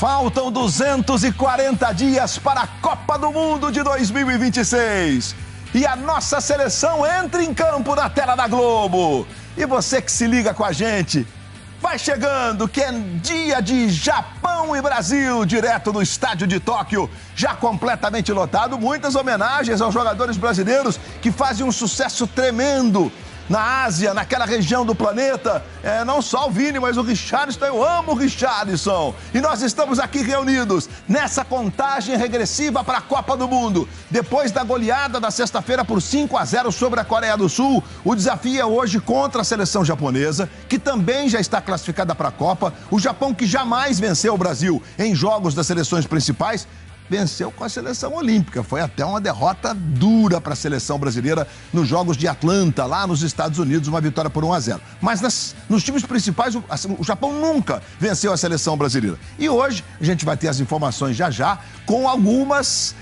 Faltam 240 dias para a Copa do Mundo de 2026. E a nossa seleção entra em campo na tela da Globo. E você que se liga com a gente, vai chegando que é dia de Japão e Brasil, direto do estádio de Tóquio, já completamente lotado. Muitas homenagens aos jogadores brasileiros que fazem um sucesso tremendo na Ásia, naquela região do planeta. Não só o Vini, mas o Richarlison. Eu amo o Richarlison. E nós estamos aqui reunidos nessa contagem regressiva para a Copa do Mundo. Depois da goleada da sexta-feira por 5-0 sobre a Coreia do Sul, o desafio é hoje contra a seleção japonesa, que também já está classificada para a Copa. O Japão, que jamais venceu o Brasil em jogos das seleções principais, venceu com a seleção olímpica. Foi até uma derrota dura para a seleção brasileira nos Jogos de Atlanta, lá nos Estados Unidos, uma vitória por 1-0. Mas nos times principais, o Japão nunca venceu a seleção brasileira. E hoje a gente vai ter as informações já com algumas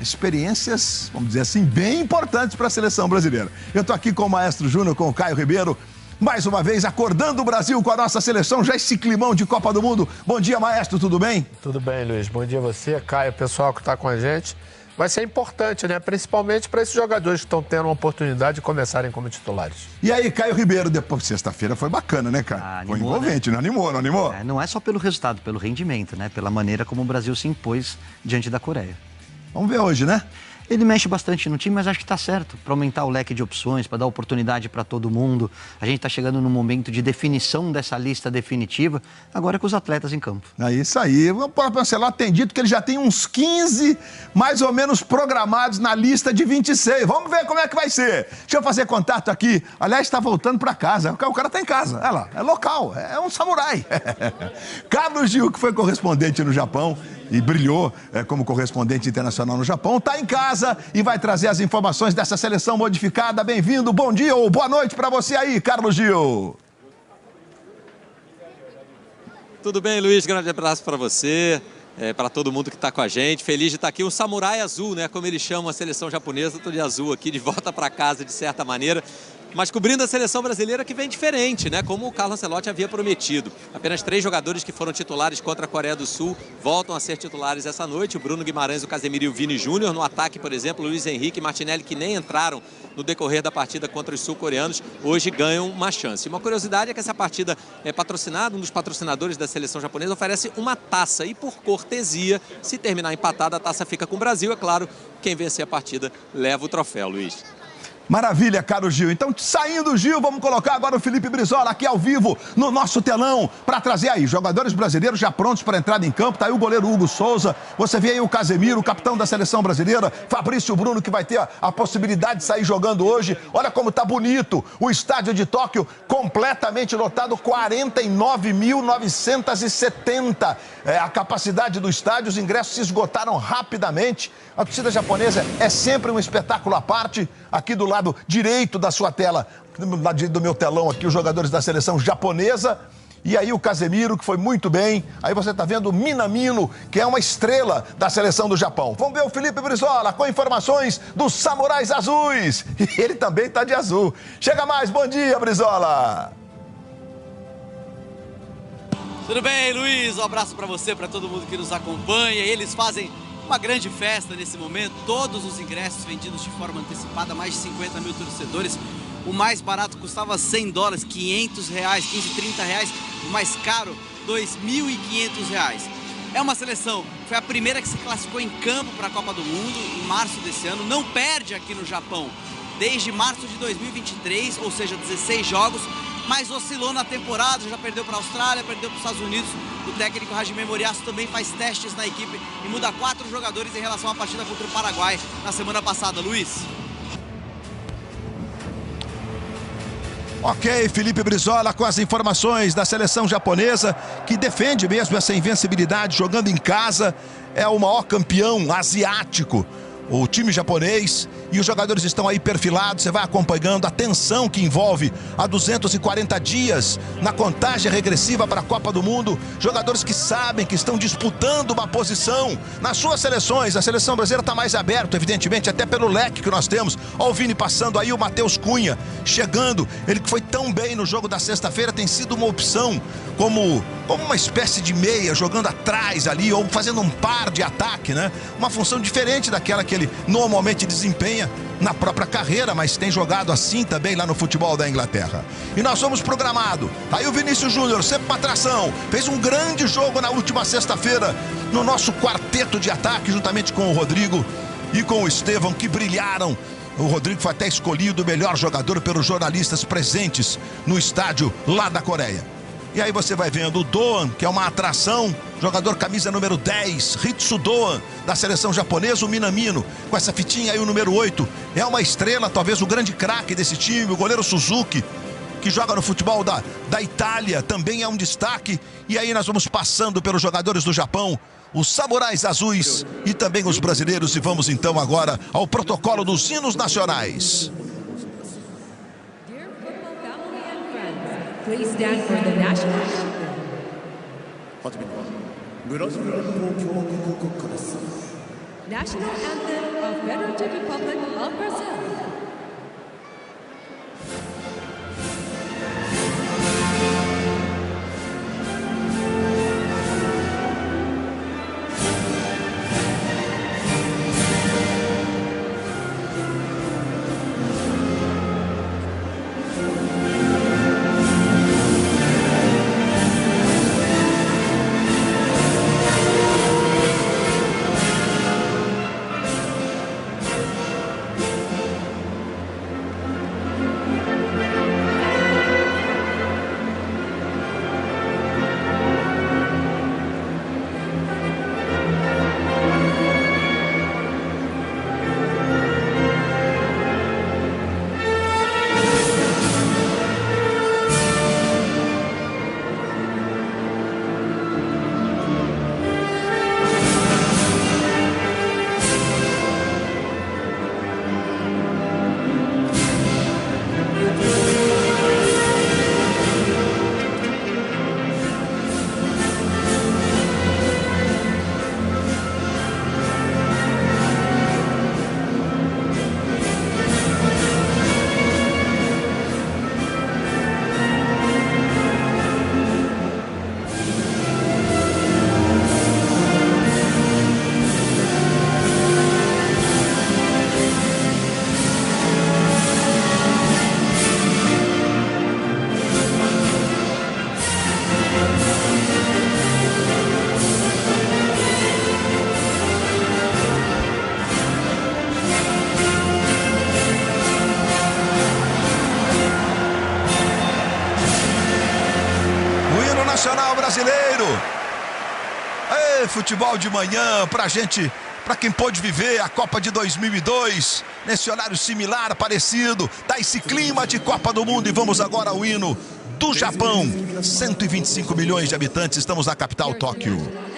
experiências, vamos dizer assim, bem importantes para a seleção brasileira. Eu estou aqui com o Maestro Júnior, com o Caio Ribeiro, mais uma vez acordando o Brasil com a nossa seleção, já esse climão de Copa do Mundo. Bom dia, Maestro, tudo bem? Tudo bem, Luiz. Bom dia a você, Caio, o pessoal que está com a gente. Vai ser importante, né? Principalmente para esses jogadores que estão tendo uma oportunidade de começarem como titulares. E aí, Caio Ribeiro, depois sexta-feira foi bacana, né, Caio? Foi envolvente, né? Não animou? Não é só pelo resultado, pelo rendimento, né? Pela maneira como o Brasil se impôs diante da Coreia. Vamos ver hoje, né? Ele mexe bastante no time, mas acho que está certo, para aumentar o leque de opções, para dar oportunidade para todo mundo. A gente está chegando num momento de definição dessa lista definitiva, agora com os atletas em campo. É isso aí. O próprio Ancelotti tem dito que ele já tem uns 15, mais ou menos, programados na lista de 26. Vamos ver como é que vai ser. Deixa eu fazer contato aqui. Aliás, está voltando para casa. O cara está em casa. Olha lá, é local, é um samurai. Carlos Gil, que foi correspondente no Japão e brilhou como correspondente internacional no Japão, está em casa e vai trazer as informações dessa seleção modificada. Bem-vindo, bom dia ou boa noite para você aí, Carlos Gil. Tudo bem, Luiz? Grande abraço para você, para todo mundo que está com a gente. Feliz de estar aqui, um samurai azul, né? Como eles chamam a seleção japonesa, estou de azul aqui, de volta para casa de certa maneira. Mas cobrindo a seleção brasileira que vem diferente, né? Como o Carlo Ancelotti havia prometido. Apenas 3 jogadores que foram titulares contra a Coreia do Sul voltam a ser titulares essa noite. O Bruno Guimarães, o Casemiro e o Vini Júnior. No ataque, por exemplo, Luiz Henrique e Martinelli, que nem entraram no decorrer da partida contra os sul-coreanos, hoje ganham uma chance. Uma curiosidade é que essa partida é patrocinada, um dos patrocinadores da seleção japonesa oferece uma taça. E por cortesia, se terminar empatada, a taça fica com o Brasil. É claro, quem vencer a partida leva o troféu, Luiz. Maravilha, caro Gil. Então, saindo o Gil, vamos colocar agora o Felipe Brizola aqui ao vivo no nosso telão para trazer aí jogadores brasileiros já prontos para entrada em campo. Tá aí o goleiro Hugo Souza, você vê aí o Casemiro, o capitão da seleção brasileira, Fabrício Bruno, que vai ter a possibilidade de sair jogando hoje. Olha como tá bonito o estádio de Tóquio, completamente lotado, 49.970. A capacidade do estádio, os ingressos se esgotaram rapidamente. A torcida japonesa é sempre um espetáculo à parte. Aqui do lado direito da sua tela, do meu telão aqui, os jogadores da seleção japonesa. E aí o Casemiro, que foi muito bem. Aí você está vendo o Minamino, que é uma estrela da seleção do Japão. Vamos ver o Felipe Brizola com informações dos Samurais Azuis. E ele também está de azul. Chega mais, bom dia, Brizola. Tudo bem, Luiz? Um abraço para você, para todo mundo que nos acompanha. Eles fazem uma grande festa nesse momento, todos os ingressos vendidos de forma antecipada, mais de 50 mil torcedores. O mais barato custava $100, R$500, 15, R$30. O mais caro, R$2.500. É uma seleção, foi a primeira que se classificou em campo para a Copa do Mundo em março desse ano, não perde aqui no Japão desde março de 2023, ou seja, 16 jogos, mas oscilou na temporada, já perdeu para a Austrália, perdeu para os Estados Unidos. O técnico Hajime Moriyasu também faz testes na equipe e muda 4 jogadores em relação à partida contra o Paraguai na semana passada, Luiz. Ok, Felipe Brizola com as informações da seleção japonesa, que defende mesmo essa invencibilidade jogando em casa. É o maior campeão asiático, o time japonês, e os jogadores estão aí perfilados. Você vai acompanhando a tensão que envolve há 240 dias na contagem regressiva para a Copa do Mundo. Jogadores que sabem que estão disputando uma posição nas suas seleções. A seleção brasileira está mais aberta, evidentemente, até pelo leque que nós temos. Olha o Vini passando aí, o Matheus Cunha chegando. Ele que foi tão bem no jogo da sexta-feira, tem sido uma opção como uma espécie de meia, jogando atrás ali, ou fazendo um par de ataque, né? Uma função diferente daquela que ele normalmente desempenha na própria carreira, mas tem jogado assim também lá no futebol da Inglaterra. E nós vamos programado. Aí o Vinícius Júnior, sempre uma atração, fez um grande jogo na última sexta-feira no nosso quarteto de ataque, juntamente com o Rodrigo e com o Estevão, que brilharam. O Rodrigo foi até escolhido o melhor jogador pelos jornalistas presentes no estádio lá da Coreia. E aí você vai vendo o Doan, que é uma atração, jogador camisa número 10, Ritsu Doan, da seleção japonesa, o Minamino, com essa fitinha aí, o número 8, é uma estrela, talvez o grande craque desse time, o goleiro Suzuki, que joga no futebol da Itália, também é um destaque. E aí nós vamos passando pelos jogadores do Japão, os samurais azuis e também os brasileiros, e vamos então agora ao protocolo dos hinos nacionais. Please stand for the national anthem. National anthem of Federative Republic of Brazil. Nacional brasileiro. Ei, futebol de manhã pra gente, pra quem pôde viver a Copa de 2002, nesse horário similar, parecido, dá esse clima de Copa do Mundo. E vamos agora ao hino do Japão. 125 milhões de habitantes, estamos na capital, Tóquio.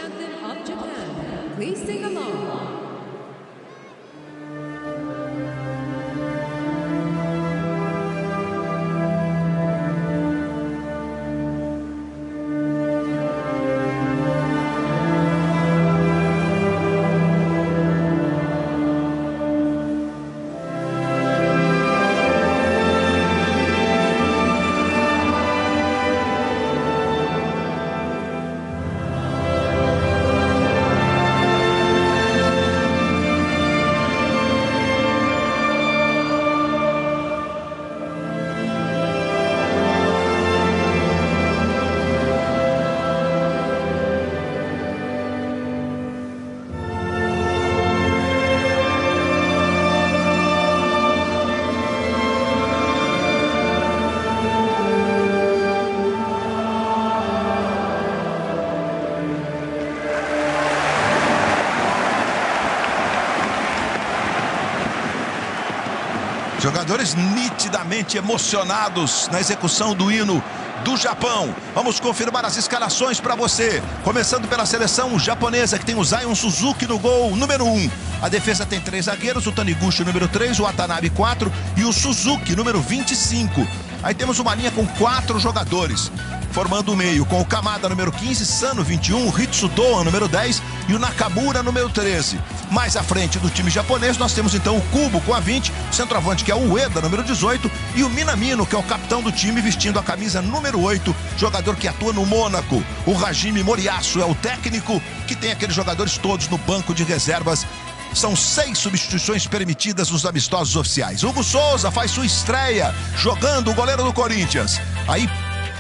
Jogadores nitidamente emocionados na execução do hino do Japão. Vamos confirmar as escalações para você. Começando pela seleção japonesa, que tem o Zion Suzuki no gol, número 1. A defesa tem 3 zagueiros, o Taniguchi, número 3, o Watanabe, 4 e o Suzuki, número 25. Aí temos uma linha com 4 jogadores. formando o meio com o Kamada, número 15, Sano, 21, o Hitsudoa, número 10 e o Nakamura, número 13. Mais à frente do time japonês, nós temos então o Kubo com a 20, o centroavante que é o Ueda, número 18, e o Minamino, que é o capitão do time, vestindo a camisa número 8, jogador que atua no Mônaco. O Hajime Moriyasu é o técnico, que tem aqueles jogadores todos no banco de reservas. São 6 substituições permitidas nos amistosos oficiais. Hugo Souza faz sua estreia, jogando o goleiro do Corinthians. Aí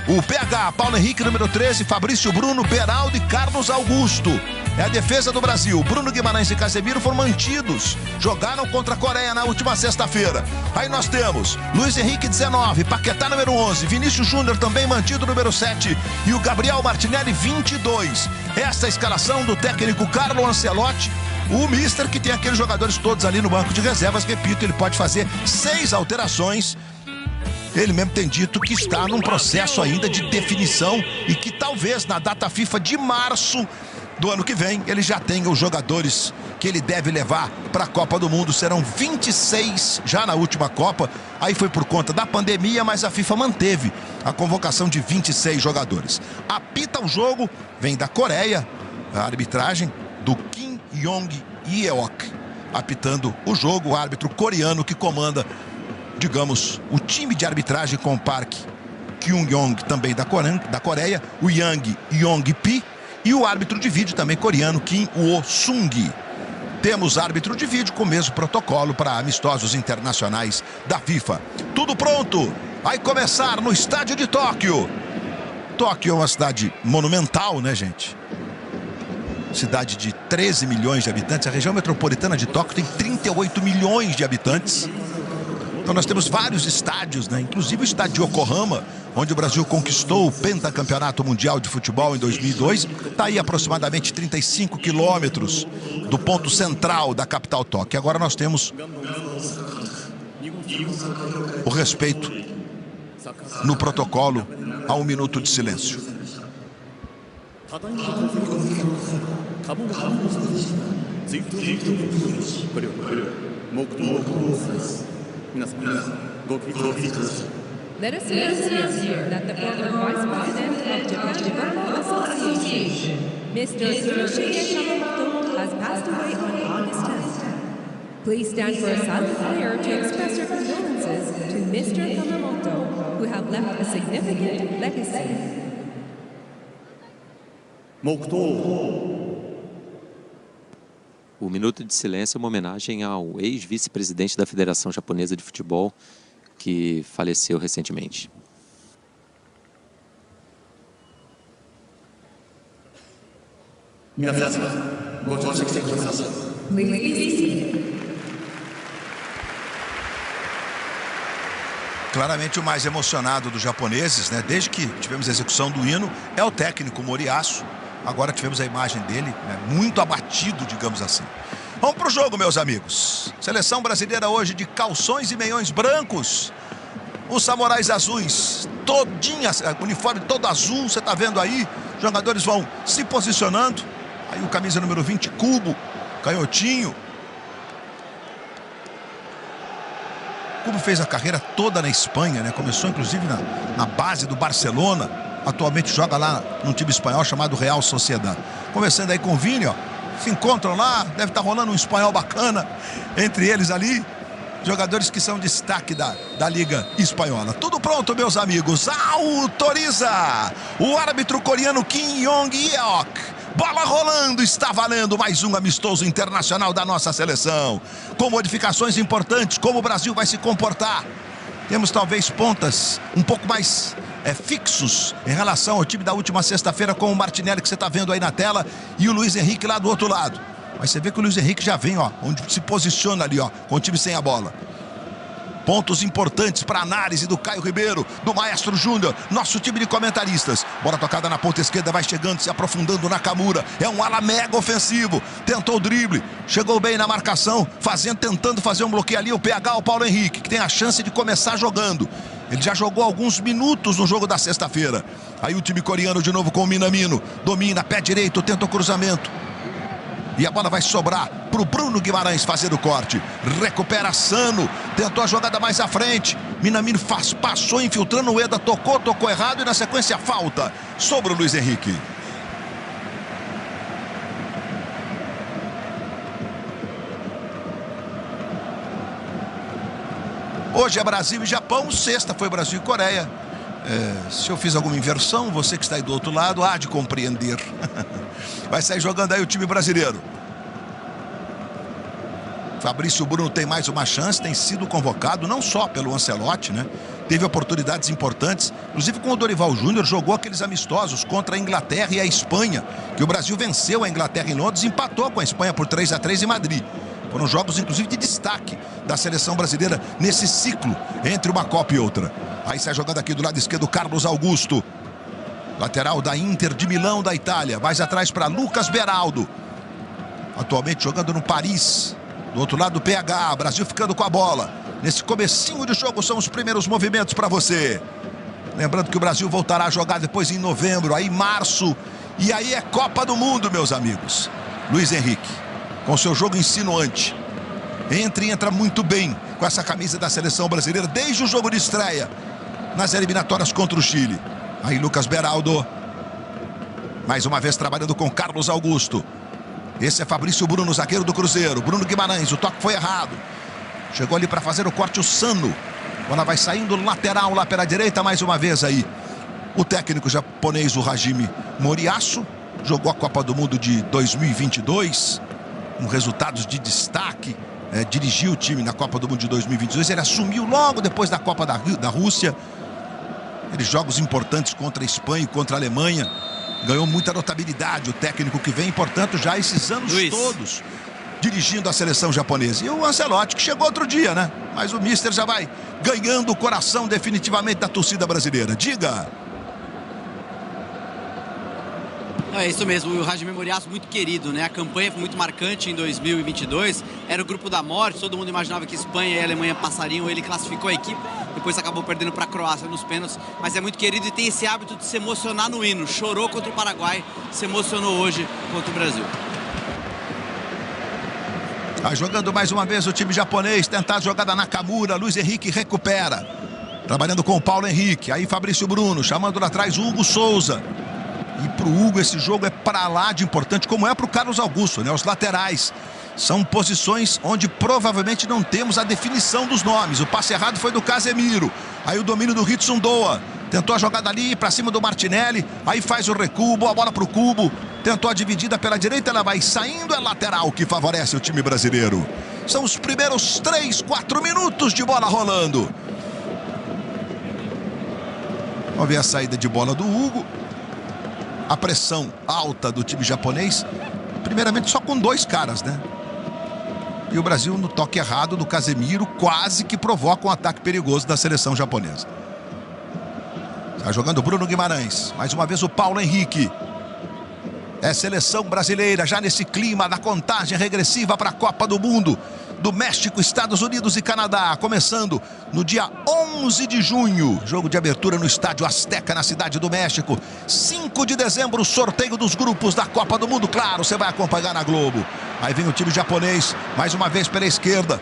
o PH, Paulo Henrique, número 13, Fabrício Bruno, Beraldo e Carlos Augusto. É a defesa do Brasil. Bruno Guimarães e Casemiro foram mantidos. Jogaram contra a Coreia na última sexta-feira. Aí nós temos Luiz Henrique, 19, Paquetá, número 11, Vinícius Júnior também mantido, número 7, e o Gabriel Martinelli, 22. Essa é a escalação do técnico Carlo Ancelotti, o mister que tem aqueles jogadores todos ali no banco de reservas. Repito, ele pode fazer 6 alterações. Ele mesmo tem dito que está num processo ainda de definição e que talvez na data FIFA de março do ano que vem ele já tenha os jogadores que ele deve levar para a Copa do Mundo. Serão 26 já na última Copa. Aí foi por conta da pandemia, mas a FIFA manteve a convocação de 26 jogadores. Apita o jogo, vem da Coreia, a arbitragem do Kim Yong-yeok, apitando o jogo, o árbitro coreano que comanda, digamos, o time de arbitragem com o Park Kyung-yong, também da Coreia, o Yang Yong-pi, e o árbitro de vídeo também coreano, Kim Wo-sung. Temos árbitro de vídeo com o mesmo protocolo para amistosos internacionais da FIFA. Tudo pronto, vai começar no estádio de Tóquio. Tóquio é uma cidade monumental, né, gente? Cidade de 13 milhões de habitantes. A região metropolitana de Tóquio tem 38 milhões de habitantes. Então nós temos vários estádios, né? Inclusive o estádio de Yokohama, onde o Brasil conquistou o pentacampeonato mundial de futebol em 2002. Está aí aproximadamente 35 quilômetros do ponto central da capital Tóquio. Agora nós temos o respeito no protocolo a 1 minuto de silêncio. Let us announce here that the former Vice President of Japan Football Association, Mr. Hiroshige Yamamoto, has passed away on August 10th. Please stand for a silent prayer to express your condolences to Mr. Yamamoto, who have left a significant legacy. O minuto de silêncio é uma homenagem ao ex-vice-presidente da Federação Japonesa de Futebol, que faleceu recentemente. Claramente o mais emocionado dos japoneses, né? Desde que tivemos a execução do hino, é o técnico Moriyasu. Agora tivemos a imagem dele, né, muito abatido, digamos assim. Vamos para o jogo, meus amigos. Seleção brasileira hoje de calções e meiões brancos. Os samurais azuis, todinhas, uniforme todo azul, você está vendo aí. Os jogadores vão se posicionando. Aí o camisa número 20, Kubo, canhotinho. Kubo fez a carreira toda na Espanha, né? Começou inclusive na base do Barcelona. Atualmente joga lá num time espanhol chamado Real Sociedad. Conversando aí com o Vini, ó. Se encontram lá, deve estar rolando um espanhol bacana entre eles ali. Jogadores que são destaque da Liga Espanhola. Tudo pronto, meus amigos. Autoriza o árbitro coreano Kim Yong-yeok. Bola rolando, está valendo mais um amistoso internacional da nossa seleção. Com modificações importantes, como o Brasil vai se comportar. Temos talvez pontas um pouco mais fixos em relação ao time da última sexta-feira, com o Martinelli que você está vendo aí na tela e o Luiz Henrique lá do outro lado. Mas você vê que o Luiz Henrique já vem, ó, onde se posiciona ali, ó, com o time sem a bola. Pontos importantes para análise do Caio Ribeiro, do Maestro Júnior, nosso time de comentaristas. Bola tocada na ponta esquerda, vai chegando, se aprofundando na Nakamura. É um ala mega ofensivo. Tentou o drible, chegou bem na marcação, tentando fazer um bloqueio ali. O PH, o Paulo Henrique, que tem a chance de começar jogando. Ele já jogou alguns minutos no jogo da sexta-feira. Aí o time coreano de novo com o Minamino. Domina, pé direito, tenta o cruzamento. E a bola vai sobrar para o Bruno Guimarães fazer o corte. Recupera Sano. Tentou a jogada mais à frente. Minamino passou, infiltrando o Eda, tocou errado e na sequência falta sobre o Luiz Henrique. Hoje é Brasil e Japão, sexta foi Brasil e Coreia. Se eu fiz alguma inversão, você que está aí do outro lado há de compreender. Vai sair jogando aí o time brasileiro. Fabrício Bruno tem mais uma chance, tem sido convocado não só pelo Ancelotti, né? Teve oportunidades importantes, inclusive com o Dorival Júnior, jogou aqueles amistosos contra a Inglaterra e a Espanha, que o Brasil venceu a Inglaterra em Londres, empatou com a Espanha por 3-3 em Madrid. Foram jogos, inclusive, de destaque da seleção brasileira nesse ciclo entre uma Copa e outra. Aí sai jogando aqui do lado esquerdo Carlos Augusto, lateral da Inter de Milão, da Itália. Mais atrás para Lucas Beraldo, atualmente jogando no Paris. Do outro lado do PH, Brasil ficando com a bola. Nesse comecinho de jogo são os primeiros movimentos para você. Lembrando que o Brasil voltará a jogar depois em novembro, aí março. E aí é Copa do Mundo, meus amigos. Luiz Henrique, com seu jogo insinuante, entra muito bem com essa camisa da seleção brasileira desde o jogo de estreia nas eliminatórias contra o Chile. Aí Lucas Beraldo, mais uma vez trabalhando com Carlos Augusto. Esse é Fabrício Bruno, zagueiro do Cruzeiro. Bruno Guimarães, o toque foi errado. Chegou ali para fazer o corte o Sano. Bola vai saindo lateral lá pela direita mais uma vez aí. O técnico japonês, o Hajime Moriyasu, jogou a Copa do Mundo de 2022 com resultados de destaque. Dirigiu o time na Copa do Mundo de 2022. Ele assumiu logo depois da Copa da Rússia. Aqueles jogos importantes contra a Espanha e contra a Alemanha. Ganhou muita notabilidade o técnico que vem, portanto, já esses anos todos dirigindo a seleção japonesa. E o Ancelotti, que chegou outro dia, né? Mas o Mister já vai ganhando o coração definitivamente da torcida brasileira. Diga! É isso mesmo, o Hajime Moriyasu muito querido, né? A campanha foi muito marcante em 2022, era o grupo da morte, todo mundo imaginava que Espanha e Alemanha passariam, ele classificou a equipe, depois acabou perdendo para a Croácia nos pênaltis, mas é muito querido e tem esse hábito de se emocionar no hino, chorou contra o Paraguai, se emocionou hoje contra o Brasil. Vai jogando mais uma vez o time japonês, tentar a jogada Nakamura, Luiz Henrique recupera, trabalhando com o Paulo Henrique, aí Fabrício Bruno, chamando lá atrás o Hugo Souza. E para o Hugo esse jogo é para lá de importante, como é para o Carlos Augusto, né? Os laterais são posições onde provavelmente não temos a definição dos nomes. O passe errado foi do Casemiro. Aí o domínio do Ritson Doa. Tentou a jogada ali para cima do Martinelli. Aí faz o recuo, boa bola para o Cubo. Tentou a dividida pela direita, ela vai saindo, é lateral que favorece o time brasileiro. São os primeiros 3, 4 minutos de bola rolando. Vamos ver a saída de bola do Hugo. A pressão alta do time japonês, primeiramente só com 2 caras, né? E o Brasil no toque errado do Casemiro quase que provoca um ataque perigoso da seleção japonesa. Está jogando o Bruno Guimarães, mais uma vez o Paulo Henrique. É seleção brasileira já nesse clima da contagem regressiva para a Copa do Mundo do México, Estados Unidos e Canadá, começando no dia 11 de junho, jogo de abertura no Estádio Azteca, na Cidade do México. 5 de dezembro, sorteio dos grupos da Copa do Mundo, claro, você vai acompanhar na Globo. Aí vem o time japonês, mais uma vez pela esquerda.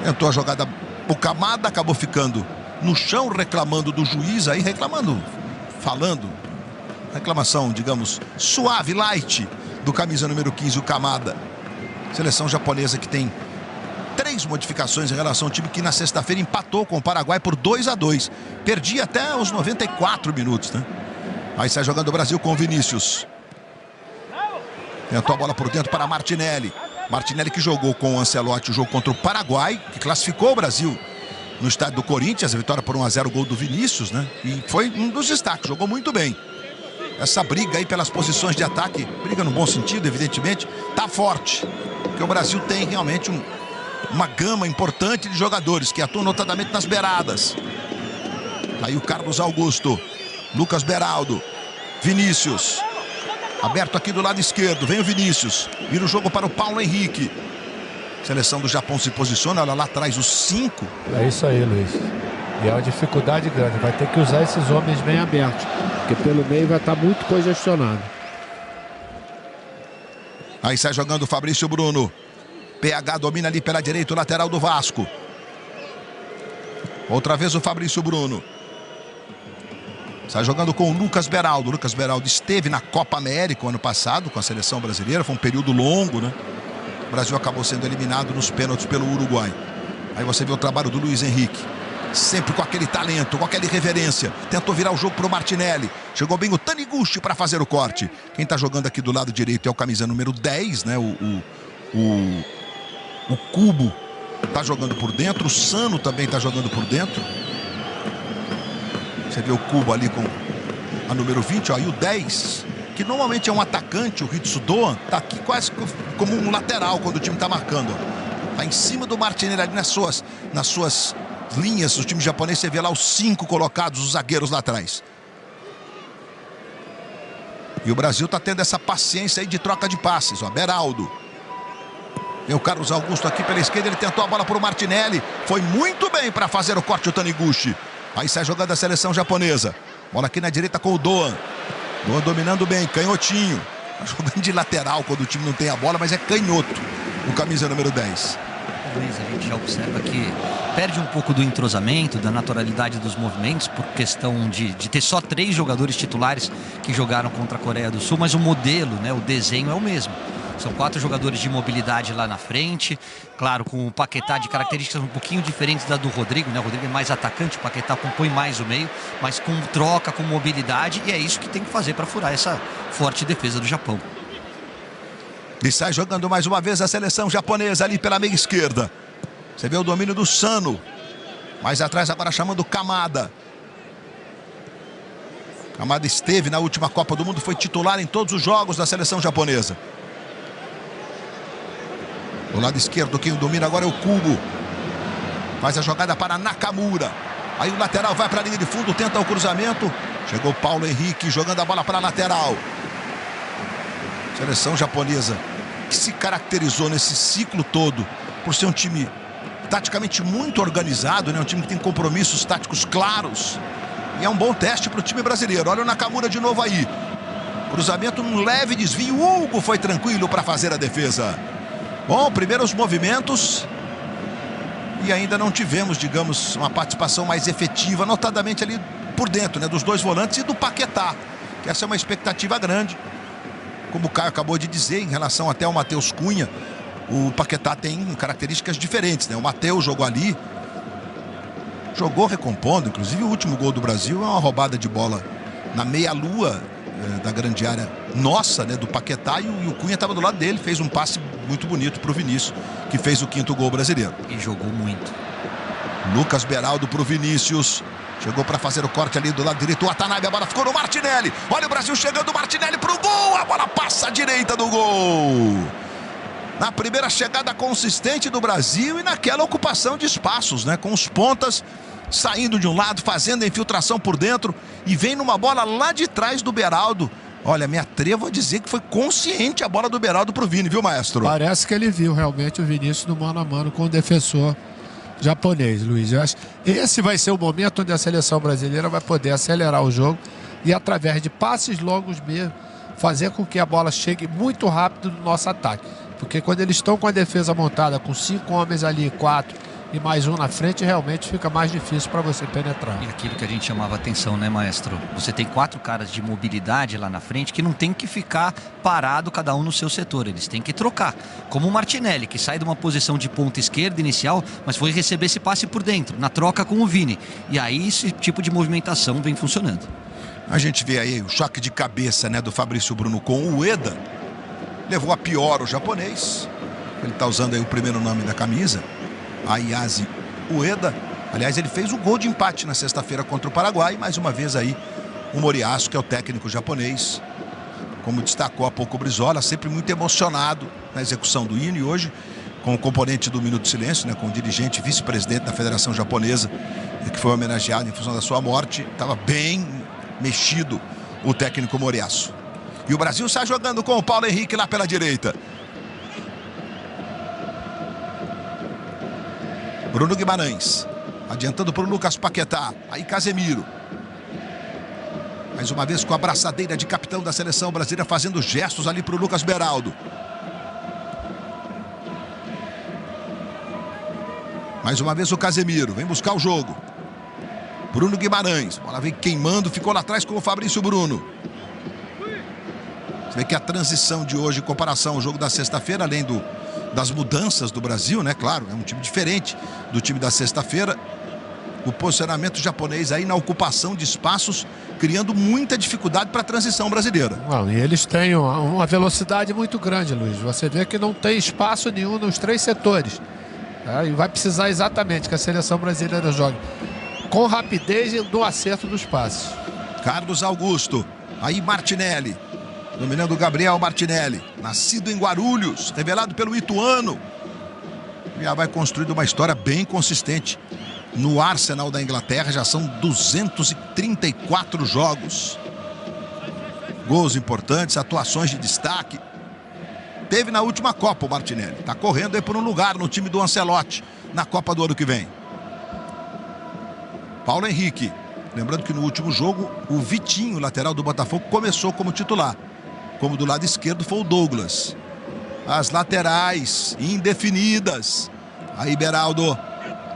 Tentou a jogada, o Kamada acabou ficando no chão, reclamando do juiz, aí reclamação, digamos, suave, light, do camisa número 15, o Kamada. Seleção japonesa que tem 3 modificações em relação ao time que na sexta-feira empatou com o Paraguai por 2-2. Perdia até os 94 minutos, né? Aí sai jogando o Brasil com o Vinícius. Tentou a bola por dentro para Martinelli. Martinelli que jogou com o Ancelotti o jogo contra o Paraguai, que classificou o Brasil no estádio do Corinthians. A vitória por 1-0, o gol do Vinícius, né? E foi um dos destaques, jogou muito bem. Essa briga aí pelas posições de ataque, briga no bom sentido, evidentemente, tá forte. Porque o Brasil tem realmente uma gama importante de jogadores que atuam notadamente nas beiradas. Aí o Carlos Augusto, Lucas Beraldo, Vinícius. Aberto aqui do lado esquerdo, vem o Vinícius. Vira o jogo para o Paulo Henrique. Seleção do Japão se posiciona, olha lá atrás os 5. É isso aí, Luiz. E é uma dificuldade grande, vai ter que usar esses homens bem abertos, porque pelo meio vai estar muito congestionado. Aí sai jogando o Fabrício Bruno. PH domina ali pela direita, o lateral do Vasco. Outra vez o Fabrício Bruno. Está jogando com o Lucas Beraldo. O Lucas Beraldo esteve na Copa América o ano passado com a seleção brasileira. Foi um período longo, né? O Brasil acabou sendo eliminado nos pênaltis pelo Uruguai. Aí você vê o trabalho do Luiz Henrique. Sempre com aquele talento, com aquela irreverência. Tentou virar o jogo para o Martinelli. Chegou bem o Taniguchi para fazer o corte. Quem está jogando aqui do lado direito é o camisa número 10, né? O Cubo está jogando por dentro. O Sano também está jogando por dentro. Você vê o Cubo ali com a número 20, ó, e o 10, que normalmente é um atacante, o Ritsu Doan, tá aqui quase como um lateral quando o time tá marcando. Ó. Tá em cima do Martinelli ali nas suas linhas do time japonês. Você vê lá os 5 colocados, os zagueiros lá atrás. E o Brasil tá tendo essa paciência aí de troca de passes, ó. Beraldo. Tem o Carlos Augusto aqui pela esquerda, ele tentou a bola pro Martinelli. Foi muito bem para fazer o corte o Taniguchi. Aí sai jogando a seleção japonesa. Bola aqui na direita com o Doan. Doan dominando bem, canhotinho. Tá jogando de lateral quando o time não tem a bola, mas é canhoto. O camisa número 10. Luiz, a gente já observa que perde um pouco do entrosamento, da naturalidade dos movimentos, por questão de ter só 3 jogadores titulares que jogaram contra a Coreia do Sul, mas o modelo, né, o desenho é o mesmo. São 4 jogadores de mobilidade lá na frente, claro, com o Paquetá de características um pouquinho diferentes da do Rodrigo, né? O Rodrigo é mais atacante, o Paquetá compõe mais o meio, mas com troca, com mobilidade, e é isso que tem que fazer para furar essa forte defesa do Japão. E sai jogando mais uma vez a seleção japonesa ali pela meia esquerda. Você vê o domínio do Sano. Mais atrás agora chamando Kamada. Kamada esteve na última Copa do Mundo, foi titular em todos os jogos da seleção japonesa. Do lado esquerdo, quem domina agora é o Kubo. Faz a jogada para Nakamura. Aí o lateral vai para a linha de fundo, tenta o cruzamento. Chegou o Paulo Henrique jogando a bola para a lateral. Seleção japonesa que se caracterizou nesse ciclo todo por ser um time taticamente muito organizado, né? Um time que tem compromissos táticos claros. E é um bom teste para o time brasileiro. Olha o Nakamura de novo aí. Cruzamento, um leve desvio. O Hugo foi tranquilo para fazer a defesa. Bom, primeiros movimentos e ainda não tivemos, digamos, uma participação mais efetiva, notadamente ali por dentro, né, dos 2 volantes e do Paquetá, que essa é uma expectativa grande. Como o Caio acabou de dizer, em relação até ao Matheus Cunha, o Paquetá tem características diferentes, né? O Matheus jogou ali, jogou recompondo, inclusive o último gol do Brasil é uma roubada de bola na meia-lua da grande área nossa, né, do Paquetá, e o Cunha estava do lado dele, fez um passe muito bonito para o Vinícius, que fez o 5º gol brasileiro. E jogou muito. Lucas Beraldo para o Vinícius. Chegou para fazer o corte ali do lado direito. O Watanabe, a bola ficou no Martinelli. Olha o Brasil chegando, o Martinelli para o gol. A bola passa à direita do gol. Na primeira chegada consistente do Brasil e naquela ocupação de espaços, né, com os pontas saindo de um lado, fazendo a infiltração por dentro, e vem numa bola lá de trás do Beraldo. Olha, me atrevo a dizer que foi consciente a bola do Beraldo pro Vini, viu, maestro? Parece que ele viu realmente o Vinícius no mano a mano com o defensor japonês, Luiz. Eu acho que esse vai ser o momento onde a seleção brasileira vai poder acelerar o jogo e, através de passes longos mesmo, fazer com que a bola chegue muito rápido no nosso ataque. Porque quando eles estão com a defesa montada, com 5 homens ali, 4 e mais um na frente, realmente fica mais difícil para você penetrar. E aquilo que a gente chamava atenção, né, maestro? Você tem 4 caras de mobilidade lá na frente que não tem que ficar parado cada um no seu setor. Eles têm que trocar. Como o Martinelli, que sai de uma posição de ponta esquerda inicial, mas foi receber esse passe por dentro, na troca com o Vini. E aí esse tipo de movimentação vem funcionando. A gente vê aí o choque de cabeça, né, do Fabrício Bruno com o Ueda. Levou a pior o japonês. Ele está usando aí o primeiro nome da camisa. Ayase Ueda. Aliás, ele fez o gol de empate na sexta-feira contra o Paraguai. Mais uma vez aí o Moriyasu, que é o técnico japonês, como destacou há pouco o Brizola, sempre muito emocionado na execução do hino. E hoje, com o componente do Minuto de Silêncio, né, com o dirigente vice-presidente da Federação Japonesa, que foi homenageado em função da sua morte, estava bem mexido o técnico Moriyasu. E o Brasil sai jogando com o Paulo Henrique lá pela direita. Bruno Guimarães, adiantando para o Lucas Paquetá. Aí Casemiro. Mais uma vez com a abraçadeira de capitão da seleção brasileira, fazendo gestos ali para o Lucas Beraldo. Mais uma vez o Casemiro, vem buscar o jogo. Bruno Guimarães. Bola vem queimando, ficou lá atrás com o Fabrício Bruno. Você vê que a transição de hoje em comparação ao jogo da sexta-feira, além das mudanças do Brasil, né? Claro, é um time diferente do time da sexta-feira. O posicionamento japonês aí na ocupação de espaços, criando muita dificuldade para a transição brasileira. Não, e eles têm uma velocidade muito grande, Luiz. Você vê que não tem espaço nenhum nos 3 setores. Tá? E vai precisar exatamente que a seleção brasileira jogue com rapidez e no acerto dos passes. Carlos Augusto, aí Martinelli, dominando o Gabriel Martinelli, nascido em Guarulhos, revelado pelo Ituano. Já vai construindo uma história bem consistente no Arsenal da Inglaterra. Já são 234 jogos. Gols importantes, atuações de destaque. Teve na última Copa o Martinelli. Está correndo aí por um lugar no time do Ancelotti na Copa do ano que vem. Paulo Henrique. Lembrando que no último jogo o Vitinho, lateral do Botafogo, começou como titular. Como do lado esquerdo foi o Douglas. As laterais indefinidas. Aí Beraldo.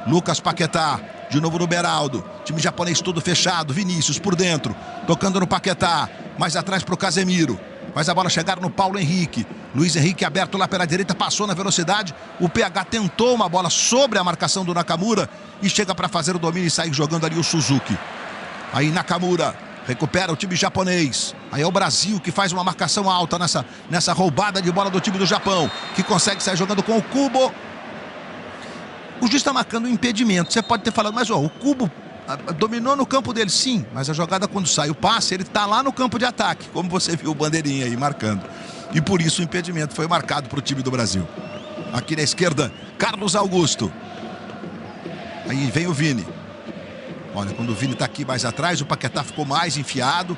Lucas Paquetá, de novo no Beraldo. Time japonês todo fechado. Vinícius por dentro, tocando no Paquetá. Mais atrás para o Casemiro. Faz a bola chegar no Paulo Henrique. Luiz Henrique aberto lá pela direita, passou na velocidade. O PH tentou uma bola sobre a marcação do Nakamura e chega para fazer o domínio e sair jogando ali o Suzuki. Aí Nakamura recupera o time japonês. Aí é o Brasil que faz uma marcação alta nessa roubada de bola do time do Japão, que consegue sair jogando com o Kubo. O juiz está marcando um impedimento. Você pode ter falado, mas o Kubo dominou no campo dele. Sim, mas a jogada, quando sai o passe, ele está lá no campo de ataque, como você viu o bandeirinha aí marcando. E por isso o impedimento foi marcado para o time do Brasil. Aqui na esquerda, Carlos Augusto. Aí vem o Vini. Olha, quando o Vini está aqui mais atrás, o Paquetá ficou mais enfiado.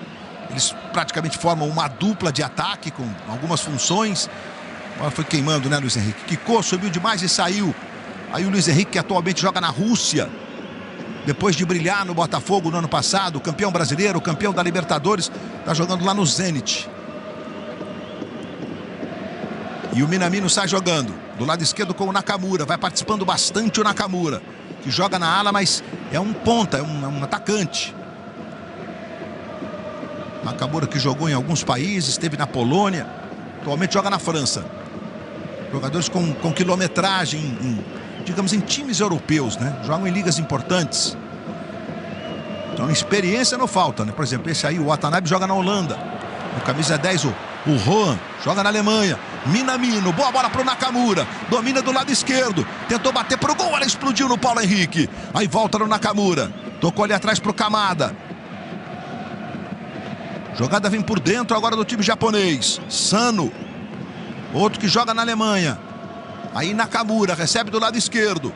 Eles praticamente formam uma dupla de ataque com algumas funções. Agora foi queimando, né, Luiz Henrique? Quicou, subiu demais e saiu. Aí o Luiz Henrique, que atualmente joga na Rússia, depois de brilhar no Botafogo no ano passado, campeão brasileiro, campeão da Libertadores, está jogando lá no Zenit. E o Minamino sai jogando do lado esquerdo com o Nakamura. Vai participando bastante o Nakamura, que joga na ala, mas é um ponta, é um atacante. Nakamura que jogou em alguns países, esteve na Polônia, atualmente joga na França. Jogadores com quilometragem, digamos, em times europeus, né? Jogam em ligas importantes. Então experiência não falta, né? Por exemplo, esse aí, o Watanabe, joga na Holanda. O camisa 10, o Rohan, joga na Alemanha. Minamino, boa bola pro Nakamura. Domina do lado esquerdo. Tentou bater pro gol, ela explodiu no Paulo Henrique. Aí volta no Nakamura. Tocou ali atrás pro Kamada. Jogada vem por dentro agora do time japonês. Sano. Outro que joga na Alemanha. Aí Nakamura recebe do lado esquerdo.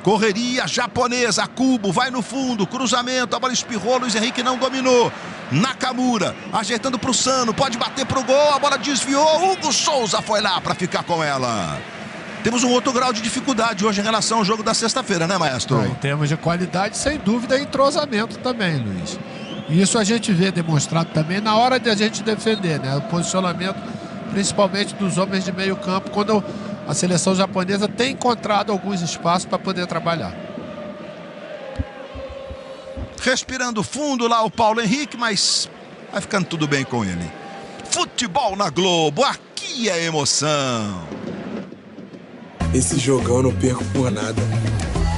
Correria japonesa, Kubo, vai no fundo, cruzamento, a bola espirrou, Luiz Henrique não dominou. Nakamura, ajeitando para o Sano, pode bater para o gol, a bola desviou, Hugo Souza foi lá para ficar com ela. Temos um outro grau de dificuldade hoje em relação ao jogo da sexta-feira, né, maestro? Em termos de qualidade, sem dúvida, entrosamento também, Luiz. E isso a gente vê demonstrado também na hora de a gente defender, né? O posicionamento, principalmente dos homens de meio campo, quando a seleção japonesa tem encontrado alguns espaços para poder trabalhar. Respirando fundo lá o Paulo Henrique, mas vai ficando tudo bem com ele. Futebol na Globo, aqui é emoção. Esse jogão eu não perco por nada.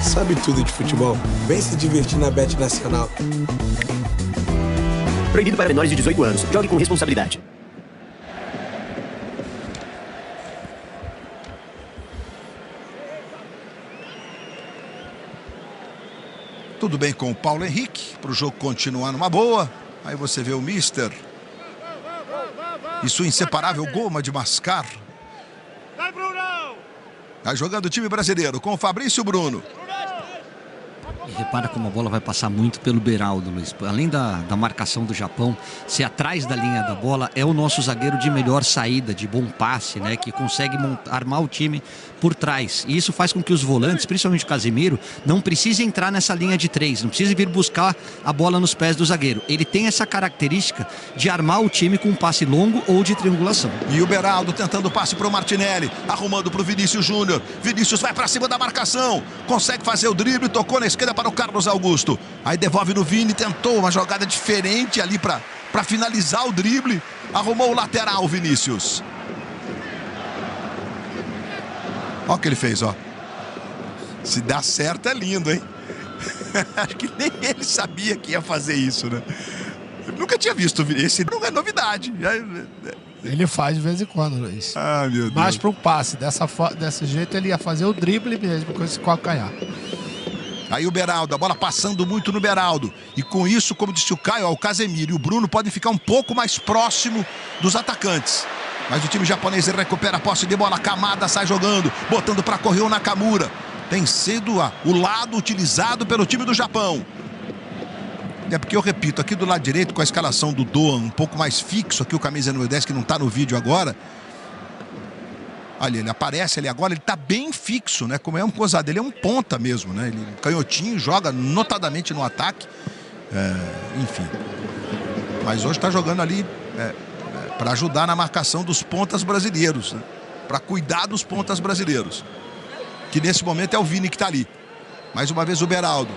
Sabe tudo de futebol? Vem se divertir na Bet Nacional. Proibido para menores de 18 anos. Jogue com responsabilidade. Tudo bem com o Paulo Henrique, para o jogo continuar numa boa. Aí você vê o Mister e sua inseparável goma de mascar. Tá jogando o time brasileiro com o Fabrício Bruno. E repara como a bola vai passar muito pelo Beraldo, Luiz. Além da marcação do Japão, se atrás da linha da bola é o nosso zagueiro de melhor saída, de bom passe, né? Que consegue armar o time por trás. E isso faz com que os volantes, principalmente o Casemiro, não precise entrar nessa linha de 3, não precise vir buscar a bola nos pés do zagueiro. Ele tem essa característica de armar o time com um passe longo ou de triangulação. E o Beraldo tentando o passe para o Martinelli, arrumando para o Vinícius Júnior. Vinícius vai para cima da marcação, consegue fazer o drible, tocou na esquerda para o Carlos Augusto. Aí devolve no Vini, tentou uma jogada diferente ali para finalizar o drible. Arrumou o lateral, Vinícius. Olha o que ele fez, ó. Se dá certo é lindo, hein? Acho que nem ele sabia que ia fazer isso, né? Eu nunca tinha visto esse, não é novidade. Ele faz de vez em quando, Luiz. Ah, meu Deus. Mas para um passe, desse jeito ele ia fazer o drible mesmo com esse calcanhar. Aí o Beraldo, a bola passando muito no Beraldo. E com isso, como disse o Caio, ó, o Casemiro e o Bruno podem ficar um pouco mais próximo dos atacantes. Mas o time japonês recupera a posse de bola. Kamada sai jogando, botando para correr o Nakamura. Tem sido o lado utilizado pelo time do Japão. É porque eu repito, aqui do lado direito, com a escalação do Doan um pouco mais fixo, aqui o camisa número 10 que não está no vídeo agora. Olha, ele aparece ali agora, ele está bem fixo, né? Como é um coisado, ele é um ponta mesmo, né? Ele canhotinho, joga notadamente no ataque. Enfim. Mas hoje está jogando ali para ajudar na marcação dos pontas brasileiros, né? Para cuidar dos pontas brasileiros. Que nesse momento é o Vini que está ali. Mais uma vez o Beraldo.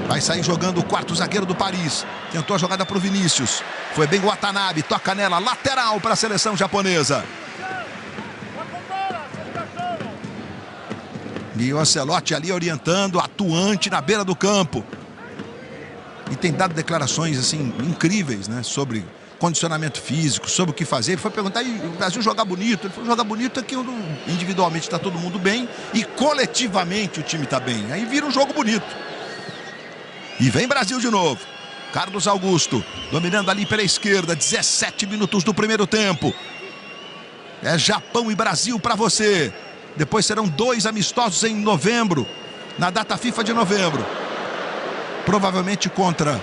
Vai sair jogando o quarto zagueiro do Paris. Tentou a jogada para o Vinícius. Foi bem o Watanabe. Toca nela. Lateral para a seleção japonesa. E o Ancelotti ali orientando, atuante na beira do campo. E tem dado declarações assim incríveis, né? Sobre condicionamento físico, sobre o que fazer. Ele foi perguntar, e o Brasil jogar bonito? Ele falou, jogar bonito é que individualmente está todo mundo bem e coletivamente o time está bem. Aí vira um jogo bonito. E vem Brasil de novo. Carlos Augusto, dominando ali pela esquerda, 17 minutos do primeiro tempo. É Japão e Brasil para você. Depois serão 2 amistosos em novembro, na data FIFA de novembro. Provavelmente contra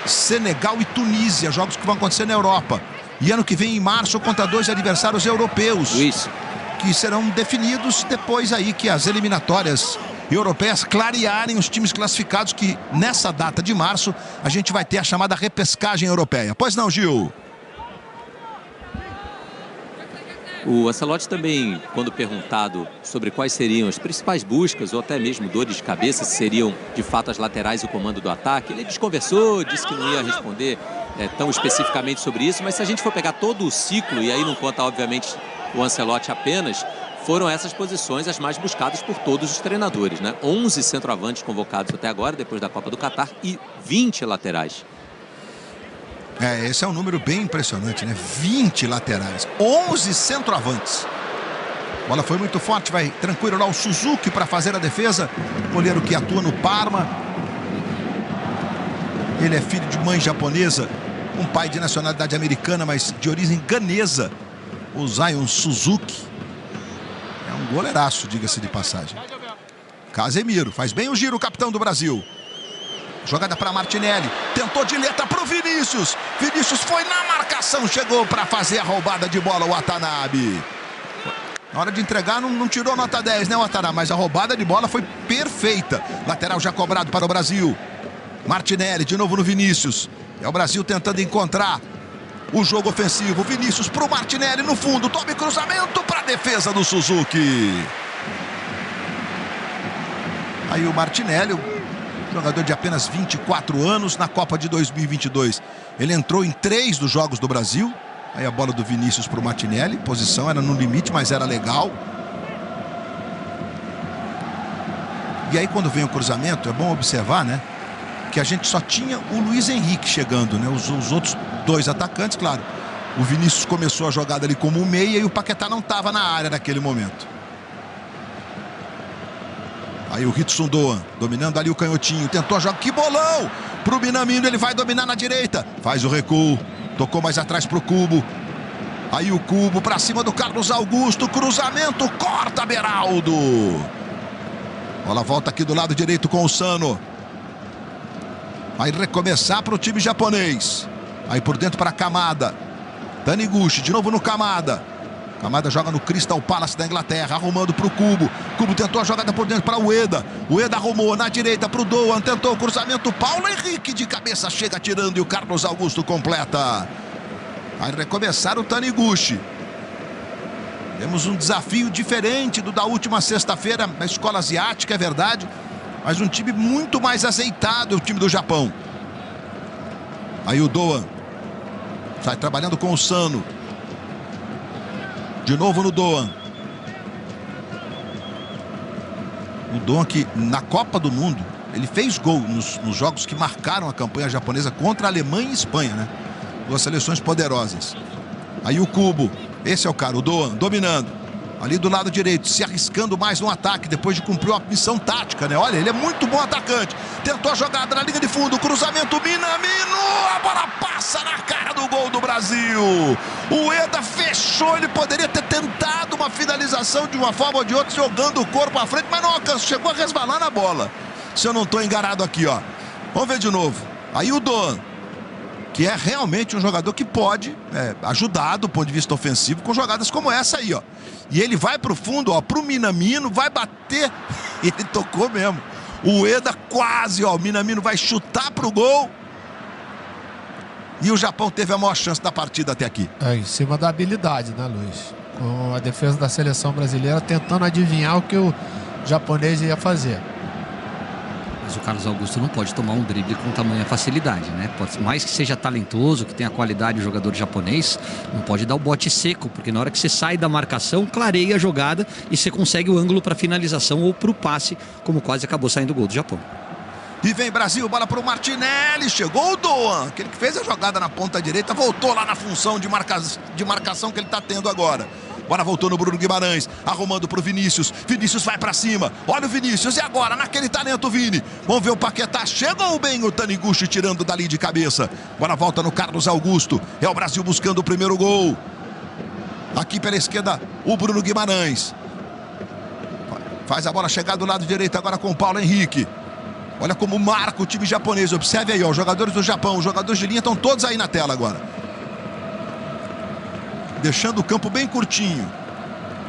Senegal e Tunísia, jogos que vão acontecer na Europa. E ano que vem, em março, contra 2 adversários europeus. Isso. Que serão definidos depois aí que as eliminatórias europeias clarearem os times classificados, que nessa data de março a gente vai ter a chamada repescagem europeia. Pois não, Gil? O Ancelotti também, quando perguntado sobre quais seriam as principais buscas ou até mesmo dores de cabeça, se seriam de fato as laterais e o comando do ataque, ele desconversou, disse que não ia responder tão especificamente sobre isso, mas se a gente for pegar todo o ciclo, e aí não conta obviamente o Ancelotti apenas, foram essas posições as mais buscadas por todos os treinadores, né? 11 centroavantes convocados até agora, depois da Copa do Catar, e 20 laterais. Esse é um número bem impressionante, né? 20 laterais, 11 centroavantes. A bola foi muito forte, vai tranquilo lá o Suzuki para fazer a defesa. Goleiro que atua no Parma. Ele é filho de mãe japonesa, um pai de nacionalidade americana, mas de origem ganesa. O Zion Suzuki. É um goleiraço, diga-se de passagem. Casemiro, faz bem o giro, o capitão do Brasil. Jogada para Martinelli, tentou de letra para o Vinícius. Vinícius foi na marcação, chegou para fazer a roubada de bola o Watanabe. Na hora de entregar não tirou nota 10, né, Watanabe? Mas a roubada de bola foi perfeita. Lateral já cobrado para o Brasil. Martinelli de novo no Vinícius. É o Brasil tentando encontrar o jogo ofensivo. Vinícius para o Martinelli no fundo. Tome cruzamento para a defesa do Suzuki. Aí o Martinelli, jogador de apenas 24 anos, na Copa de 2022. Ele entrou em 3 dos jogos do Brasil. Aí a bola do Vinícius para o Martinelli. Posição era no limite, mas era legal. E aí quando vem o cruzamento, é bom observar, né? Que a gente só tinha o Luiz Henrique chegando, né? Os outros 2 atacantes, claro. O Vinícius começou a jogada ali como um meia e o Paquetá não estava na área naquele momento. Aí o Ritson Doan, dominando ali o canhotinho, tentou a jogada, que bolão! Pro Minamino, ele vai dominar na direita, faz o recuo, tocou mais atrás pro Cubo. Aí o Cubo pra cima do Carlos Augusto, cruzamento, corta Beraldo. Bola volta aqui do lado direito com o Sano. Vai recomeçar pro time japonês. Aí por dentro para Kamada. Taniguchi, de novo no Kamada. Kamada joga no Crystal Palace da Inglaterra, arrumando para o Cubo. Cubo tentou a jogada por dentro para o Ueda. O Ueda arrumou na direita para o Doan, tentou o cruzamento. Paulo Henrique de cabeça chega tirando e o Carlos Augusto completa. Vai recomeçar o Taniguchi. Temos um desafio diferente do da última sexta-feira na escola asiática, é verdade. Mas um time muito mais azeitado, o time do Japão. Aí o Doan sai trabalhando com o Sano. De novo no Doan. O Doan que na Copa do Mundo, ele fez gol nos jogos que marcaram a campanha japonesa contra a Alemanha e Espanha, né? Duas seleções poderosas. Aí o Kubo, esse é o cara, o Doan, dominando. Ali do lado direito, se arriscando mais no ataque, depois de cumprir uma missão tática, né? Olha, ele é muito bom atacante. Tentou a jogada na linha de fundo, cruzamento, Minamino, a bola passa na cara do gol do Brasil. O Ueda fechou, ele poderia ter tentado uma finalização de uma forma ou de outra, jogando o corpo à frente, mas não alcançou, chegou a resvalar na bola. Se eu não estou enganado aqui, ó. Vamos ver de novo. Aí o Doan, que é realmente um jogador que pode ajudar do ponto de vista ofensivo com jogadas como essa aí, ó. E ele vai pro fundo, ó, pro Minamino, vai bater. Ele tocou mesmo. O Ueda quase, ó, o Minamino vai chutar pro gol. E o Japão teve a maior chance da partida até aqui. Em cima da habilidade, né, Luiz? Com a defesa da seleção brasileira tentando adivinhar o que o japonês ia fazer. Mas o Carlos Augusto não pode tomar um drible com tamanha facilidade, né? Por mais que seja talentoso, que tenha qualidade o jogador japonês, não pode dar o bote seco, porque na hora que você sai da marcação, clareia a jogada e você consegue o ângulo para finalização ou para o passe, como quase acabou saindo o gol do Japão. E vem Brasil, bola para o Martinelli, chegou o Doan, aquele que fez a jogada na ponta direita, voltou lá na função de marcação que ele está tendo agora. Bola voltou no Bruno Guimarães, arrumando para o Vinícius. Vinícius vai para cima. Olha o Vinícius. E agora, naquele talento, Vini. Vamos ver o Paquetá. Chegou bem o Taniguchi, tirando dali de cabeça. Bola volta no Carlos Augusto. É o Brasil buscando o primeiro gol. Aqui pela esquerda, o Bruno Guimarães. Faz a bola chegar do lado direito agora com o Paulo Henrique. Olha como marca o time japonês. Observe aí, ó, os jogadores do Japão, os jogadores de linha estão todos aí na tela agora. Deixando o campo bem curtinho.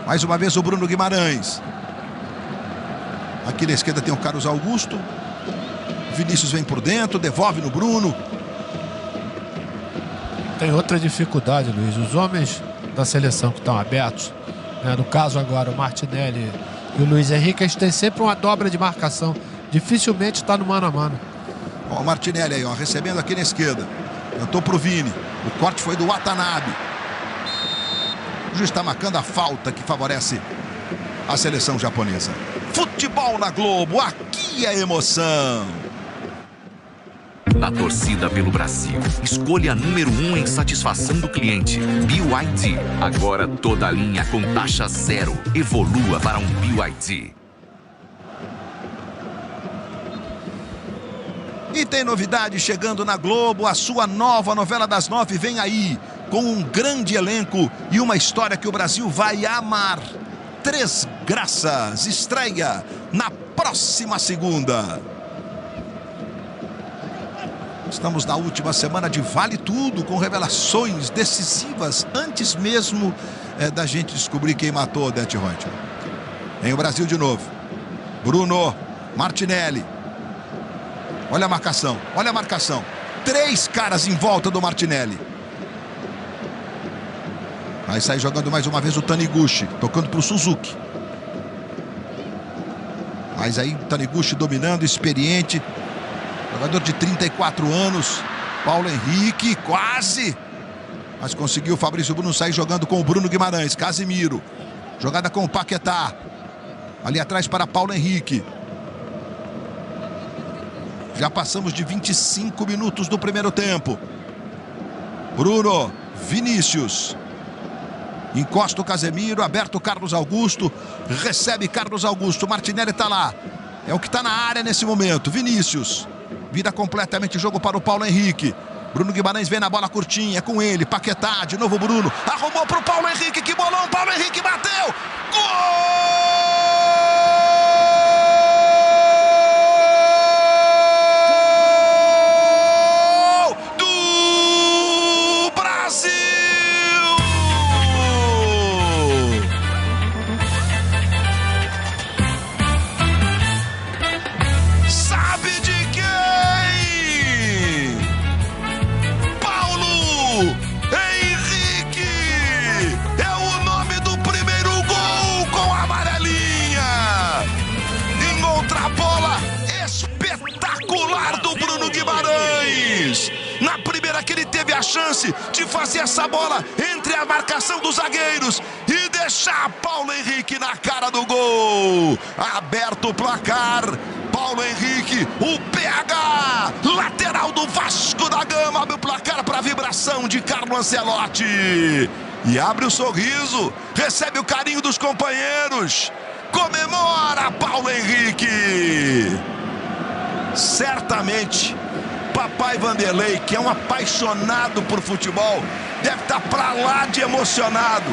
Mais uma vez o Bruno Guimarães. Aqui na esquerda tem o Carlos Augusto. Vinícius vem por dentro, devolve no Bruno. Tem outra dificuldade, Luiz. Os homens da seleção que estão abertos, né? No caso agora o Martinelli e o Luiz Henrique, eles têm sempre uma dobra de marcação. Dificilmente está no mano a mano. Ó, o Martinelli aí, ó, recebendo aqui na esquerda. Tentou pro Vini. O corte foi do Watanabe. O juiz está marcando a falta que favorece a seleção japonesa. Futebol na Globo, aqui é emoção. A torcida pelo Brasil. Escolha número 1 em satisfação do cliente. BYD. Agora toda a linha com taxa zero. Evolua para um BYD. E tem novidade chegando na Globo. A sua nova novela das 9 vem aí. Com um grande elenco e uma história que o Brasil vai amar. Três Graças estreia na próxima segunda. Estamos na última semana de Vale Tudo, com revelações decisivas antes mesmo da gente descobrir quem matou Odete Reutemann. Vem o Brasil de novo. Bruno Martinelli. Olha a marcação, olha a marcação. Três caras em volta do Martinelli. Vai sair jogando mais uma vez o Taniguchi, tocando para o Suzuki. Mas aí Taniguchi dominando, experiente. Jogador de 34 anos. Paulo Henrique, quase. Mas conseguiu o Fabrício Bruno sair jogando com o Bruno Guimarães. Casimiro. Jogada com o Paquetá. Ali atrás para Paulo Henrique. Já passamos de 25 minutos do primeiro tempo. Bruno, Vinícius. Encosta o Casemiro, aberto o Carlos Augusto. Recebe Carlos Augusto. Martinelli está lá. É o que está na área nesse momento. Vinícius. Vira completamente o jogo para o Paulo Henrique. Bruno Guimarães vem na bola curtinha. É com ele. Paquetá. De novo Bruno. Arrumou para o Paulo Henrique. Que bolão. Paulo Henrique bateu. Gol! Henrique é o nome do primeiro gol com a amarelinha. chance de fazer essa bola entre a marcação dos zagueiros e deixar Paulo Henrique na cara do gol. Aberto o placar. Paulo Henrique, o PH, lateral do Vasco da Gama, abre o placar para a vibração de Carlo Ancelotti. E abre o sorriso, recebe o carinho dos companheiros. Comemora Paulo Henrique. Certamente, papai Vanderlei, que é um apaixonado por futebol, deve estar para lá de emocionado,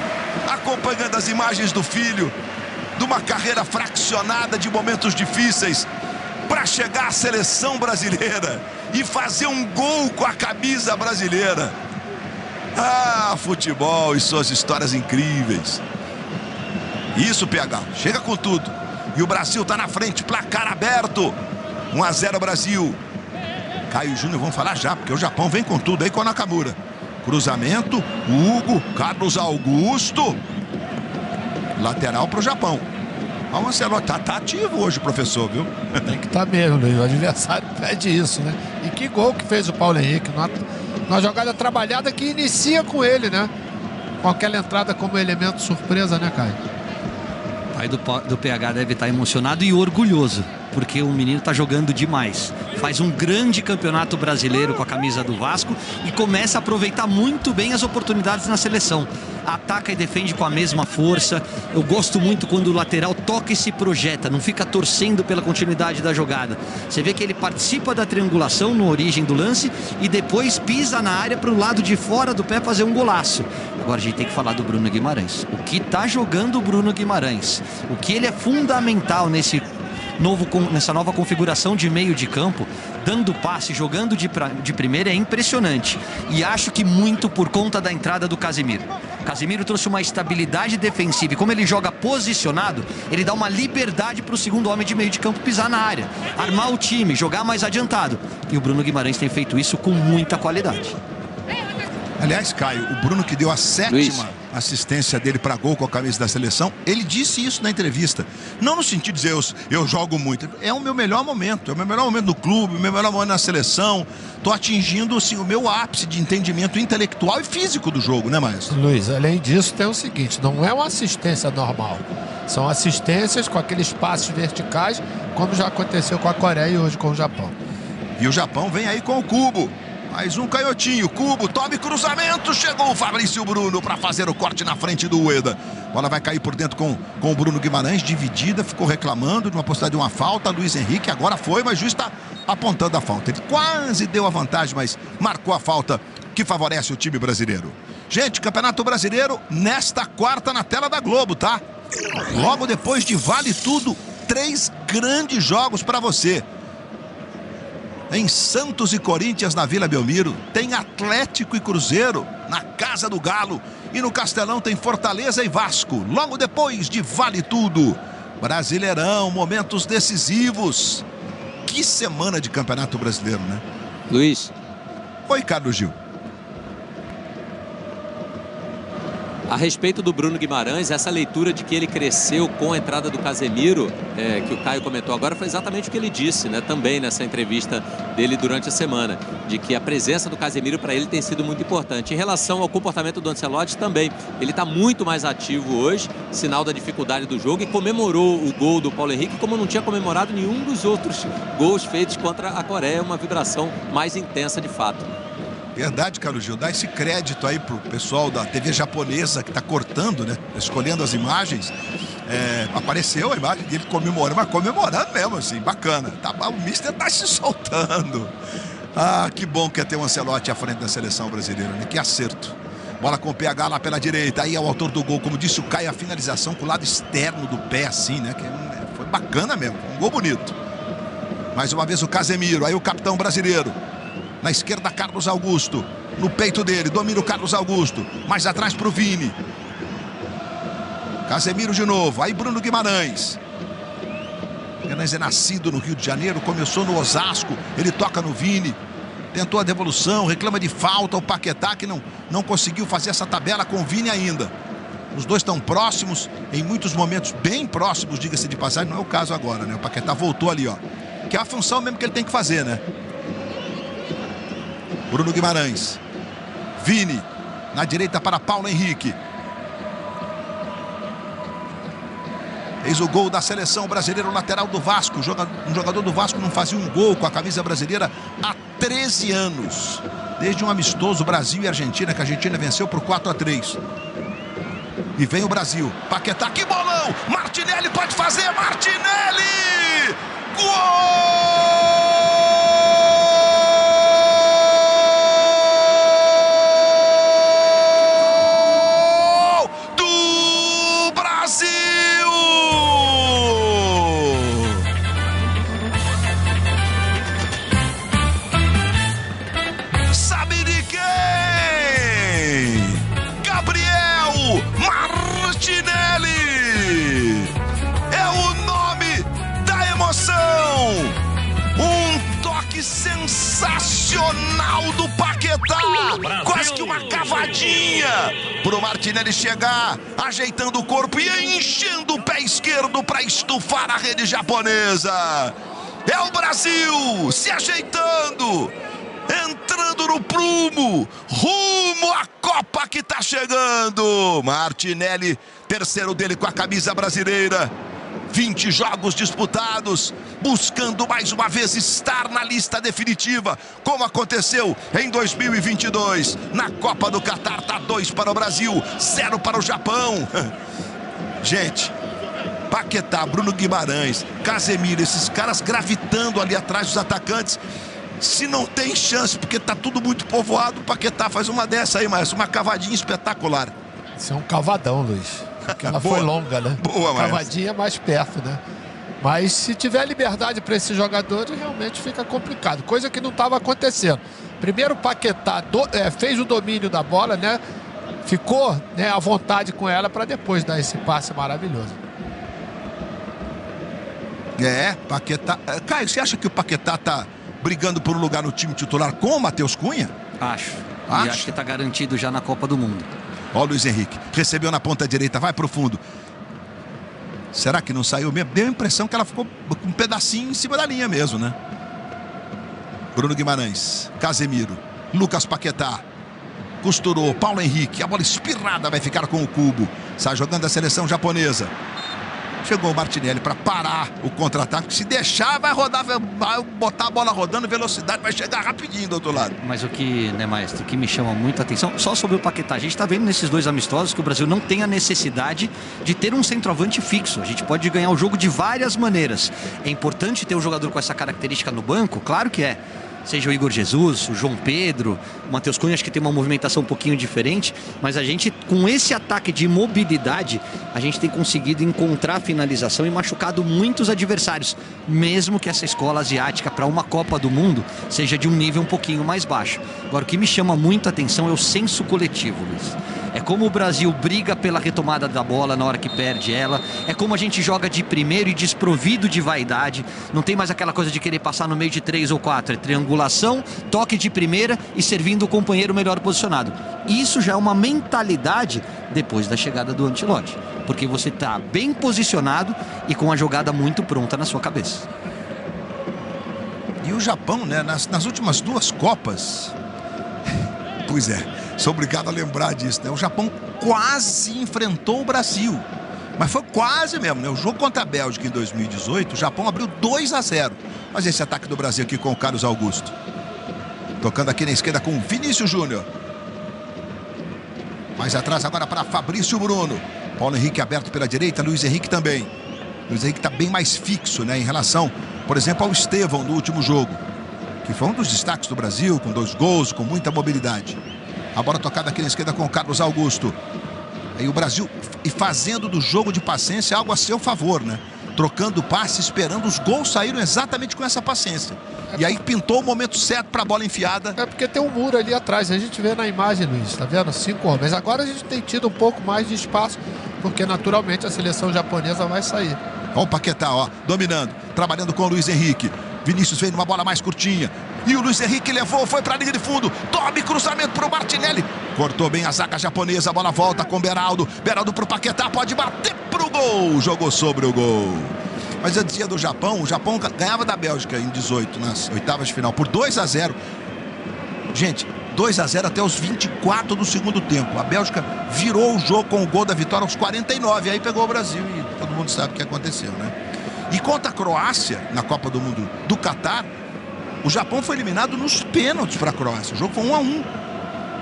acompanhando as imagens do filho, de uma carreira fraccionada de momentos difíceis, para chegar à seleção brasileira e fazer um gol com a camisa brasileira. Ah, futebol e suas histórias incríveis. Isso, PH, chega com tudo. E o Brasil está na frente, placar aberto. 1-0 Brasil. Caio Júnior, vamos falar já, porque o Japão vem com tudo aí com a Nakamura. Cruzamento, Hugo, Carlos Augusto. Lateral para o Japão. O Ancelotti tá ativo hoje, professor, viu? Tem que estar mesmo, Luiz. O adversário pede isso, né? E que gol que fez o Paulo Henrique. Uma jogada trabalhada que inicia com ele, né? Com aquela entrada como elemento surpresa, né, Caio? O pai do PH deve estar emocionado e orgulhoso, porque o menino está jogando demais. Faz um grande campeonato brasileiro com a camisa do Vasco e começa a aproveitar muito bem as oportunidades na seleção. Ataca e defende com a mesma força. Eu gosto muito quando o lateral toca e se projeta, não fica torcendo pela continuidade da jogada. Você vê que ele participa da triangulação na origem do lance e depois pisa na área para o lado de fora do pé fazer um golaço. Agora a gente tem que falar do Bruno Guimarães. O que está jogando o Bruno Guimarães? O que ele é fundamental nessa nova configuração de meio de campo, dando passe, jogando de primeira, é impressionante. E acho que muito por conta da entrada do Casemiro. O Casemiro trouxe uma estabilidade defensiva e como ele joga posicionado, ele dá uma liberdade para o segundo homem de meio de campo pisar na área, armar o time, jogar mais adiantado. E o Bruno Guimarães tem feito isso com muita qualidade. Aliás, Caio, o Bruno que deu a 7ª assistência dele para gol com a camisa da seleção, ele disse isso na entrevista. Não no sentido de dizer eu jogo muito. É o meu melhor momento. É o meu melhor momento no clube, o meu melhor momento na seleção. Estou atingindo assim, o meu ápice de entendimento intelectual e físico do jogo, né, Maestro? Luiz, além disso tem o seguinte, não é uma assistência normal. São assistências com aqueles passos verticais, como já aconteceu com a Coreia e hoje com o Japão. E o Japão vem aí com o Cubo. Mais um canhotinho, Cubo, tome cruzamento, chegou o Fabrício Bruno para fazer o corte na frente do Ueda. Bola vai cair por dentro com o Bruno Guimarães, dividida, ficou reclamando de uma possibilidade de uma falta. Luiz Henrique agora foi, mas o juiz está apontando a falta. Ele quase deu a vantagem, mas marcou a falta que favorece o time brasileiro. Gente, Campeonato Brasileiro nesta quarta na tela da Globo, tá? Logo depois de Vale Tudo, 3 grandes jogos para você. Em Santos e Corinthians, na Vila Belmiro, tem Atlético e Cruzeiro na Casa do Galo. E no Castelão tem Fortaleza e Vasco. Logo depois de Vale Tudo. Brasileirão, momentos decisivos. Que semana de Campeonato Brasileiro, né? Luiz. Oi, Carlos Gil. A respeito do Bruno Guimarães, essa leitura de que ele cresceu com a entrada do Casemiro, que o Caio comentou agora, foi exatamente o que ele disse, né? Também nessa entrevista dele durante a semana, de que a presença do Casemiro para ele tem sido muito importante. Em relação ao comportamento do Ancelotti também, ele está muito mais ativo hoje, sinal da dificuldade do jogo, e comemorou o gol do Paulo Henrique como não tinha comemorado nenhum dos outros gols feitos contra a Coreia, uma vibração mais intensa de fato. Verdade, Carlos Gil, dá esse crédito aí pro pessoal da TV japonesa que tá cortando, né? Escolhendo as imagens. Apareceu a imagem dele comemorando, mas comemorando mesmo, assim, bacana. O Mister tá se soltando. Ah, que bom que é ter o Ancelotti à frente da seleção brasileira, né? Que acerto. Bola com o PH lá pela direita, aí é o autor do gol, como disse o Caio, a finalização com o lado externo do pé, assim, né? Que foi bacana mesmo, um gol bonito. Mais uma vez o Casemiro, aí o capitão brasileiro. Na esquerda, Carlos Augusto. No peito dele, domina o Carlos Augusto. Mais atrás para o Vini. Casemiro de novo. Aí Bruno Guimarães. Guimarães é nascido no Rio de Janeiro. Começou no Osasco. Ele toca no Vini. Tentou a devolução. Reclama de falta. O Paquetá que não conseguiu fazer essa tabela com o Vini ainda. Os dois estão próximos. Em muitos momentos bem próximos, diga-se de passagem. Não é o caso agora, né? O Paquetá voltou ali, ó. Que é a função mesmo que ele tem que fazer, né? Bruno Guimarães. Vini, na direita para Paulo Henrique. Fez o gol da seleção brasileira, o lateral do Vasco. Um jogador do Vasco não fazia um gol com a camisa brasileira há 13 anos. Desde um amistoso Brasil e Argentina, que a Argentina venceu por 4-3. E vem o Brasil. Paquetá, que bolão! Martinelli pode fazer! Martinelli! Gol! Sensacional do Paquetá, quase que uma cavadinha pro Martinelli chegar, ajeitando o corpo e enchendo o pé esquerdo para estufar a rede japonesa. É o Brasil se ajeitando, entrando no prumo, rumo à Copa que tá chegando. Martinelli, terceiro dele com a camisa brasileira. 20 jogos disputados, buscando mais uma vez estar na lista definitiva, como aconteceu em 2022. Na Copa do Catar, tá 2 para o Brasil, 0 para o Japão. Gente, Paquetá, Bruno Guimarães, Casemiro, esses caras gravitando ali atrás dos atacantes. Se não tem chance, porque tá tudo muito povoado, o Paquetá faz uma dessa aí, mas uma cavadinha espetacular. Isso é um cavadão, Luiz. Porque ela foi longa, né? Boa, cavadinha mais perto, né? Mas se tiver liberdade para esses jogadores, realmente fica complicado. Coisa que não estava acontecendo. Primeiro o Paquetá fez o domínio da bola, né? Ficou, né, à vontade com ela para depois dar esse passe maravilhoso. Paquetá. Caio, você acha que o Paquetá tá brigando por um lugar no time titular com o Matheus Cunha? Acho. E acho que está garantido já na Copa do Mundo. Ó, o Luiz Henrique, recebeu na ponta direita, vai pro fundo. Será que não saiu mesmo? Deu a impressão que ela ficou com um pedacinho em cima da linha mesmo, né? Bruno Guimarães, Casemiro, Lucas Paquetá, costurou, Paulo Henrique, a bola espirrada vai ficar com o Cubo. Sai jogando a seleção japonesa. Chegou o Martinelli para parar o contra-ataque. Se deixar, vai rodar, vai botar a bola rodando, velocidade, vai chegar rapidinho do outro lado. Mas o que, né, maestro, o que me chama muita atenção, só sobre o Paquetá, a gente está vendo nesses dois amistosos que o Brasil não tem a necessidade de ter um centroavante fixo. A gente pode ganhar o jogo de várias maneiras. É importante ter um jogador com essa característica no banco? Claro que é. Seja o Igor Jesus, o João Pedro, o Matheus Cunha, acho que tem uma movimentação um pouquinho diferente, mas a gente, com esse ataque de mobilidade, a gente tem conseguido encontrar a finalização e machucado muitos adversários, mesmo que essa escola asiática para uma Copa do Mundo seja de um nível um pouquinho mais baixo. Agora, o que me chama muito a atenção é o senso coletivo, Luiz. É como o Brasil briga pela retomada da bola na hora que perde ela. É como a gente joga de primeiro e desprovido de vaidade. Não tem mais aquela coisa de querer passar no meio de 3 ou 4. É triangulação, toque de primeira e servindo o companheiro melhor posicionado. Isso já é uma mentalidade depois da chegada do Ancelotti. Porque você está bem posicionado e com a jogada muito pronta na sua cabeça. E o Japão, né? Nas últimas 2 Copas... Pois é, sou obrigado a lembrar disso, né? O Japão quase enfrentou o Brasil, mas foi quase mesmo, né? O jogo contra a Bélgica em 2018, o Japão abriu 2-0. Mas esse ataque do Brasil aqui com o Carlos Augusto. Tocando aqui na esquerda com o Vinícius Júnior. Mais atrás agora para Fabrício Bruno. Paulo Henrique aberto pela direita, Luiz Henrique também. Luiz Henrique está bem mais fixo, né? Em relação, por exemplo, ao Estevão no último jogo, que foi um dos destaques do Brasil, com 2 gols, com muita mobilidade. A bola tocada aqui na esquerda com o Carlos Augusto. Aí o Brasil fazendo do jogo de paciência algo a seu favor, né? Trocando passe, esperando. Os gols saíram exatamente com essa paciência. E aí pintou o momento certo para a bola enfiada. É porque tem um muro ali atrás, a gente vê na imagem, Luiz, tá vendo? 5 homens. Agora a gente tem tido um pouco mais de espaço, porque naturalmente a seleção japonesa vai sair. Olha o Paquetá, ó, dominando, trabalhando com o Luiz Henrique. Vinícius veio numa bola mais curtinha. E o Luiz Henrique levou, foi para a linha de fundo. Tome cruzamento para o Martinelli. Cortou bem a zaga japonesa. A bola volta com Beraldo. Beraldo para o Paquetá, pode bater para o gol. Jogou sobre o gol. Mas eu dizia do Japão, o Japão ganhava da Bélgica em 18, nas oitavas de final, por 2-0. Gente, 2-0 até os 24 do segundo tempo. A Bélgica virou o jogo com o gol da vitória aos 49. Aí pegou o Brasil e todo mundo sabe o que aconteceu, né? E contra a Croácia, na Copa do Mundo do Catar, o Japão foi eliminado nos pênaltis para a Croácia. O jogo foi 1-1.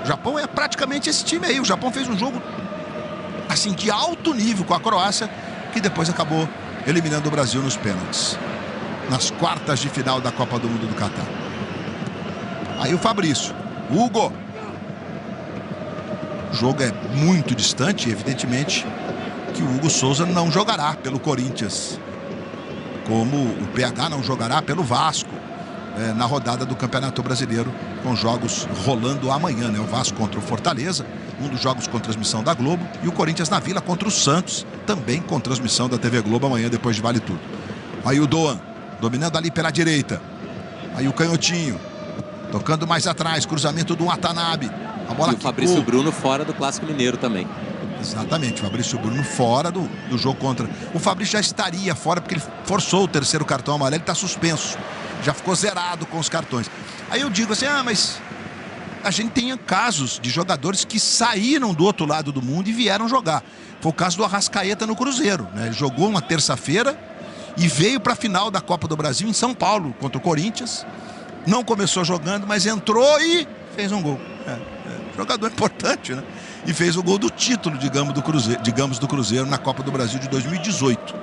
O Japão é praticamente esse time aí. O Japão fez um jogo assim de alto nível com a Croácia, que depois acabou eliminando o Brasil nos pênaltis, nas quartas de final da Copa do Mundo do Catar. Aí o Fabrício, Hugo. O jogo é muito distante, evidentemente que o Hugo Souza não jogará pelo Corinthians, como o PH não jogará pelo Vasco na rodada do Campeonato Brasileiro, com jogos rolando amanhã, né? O Vasco contra o Fortaleza, um dos jogos com transmissão da Globo, e o Corinthians na Vila contra o Santos, também com transmissão da TV Globo amanhã, depois de Vale Tudo. Aí o Doan, dominando ali pela direita. Aí o Canhotinho, tocando mais atrás, cruzamento do Watanabe. A bola e o Fabrício Bruno fora do Clássico Mineiro também. Exatamente, o Fabrício Bruno fora do jogo contra. O Fabrício já estaria fora porque ele forçou o terceiro cartão amarelo, ele está suspenso. Já ficou zerado com os cartões. Aí eu digo assim, mas a gente tem casos de jogadores que saíram do outro lado do mundo e vieram jogar. Foi o caso do Arrascaeta no Cruzeiro, né? Ele jogou uma terça-feira e veio para a final da Copa do Brasil em São Paulo, contra o Corinthians. Não começou jogando, mas entrou e fez um gol. Jogador importante, né? E fez o gol do título, digamos, do Cruzeiro na Copa do Brasil de 2018.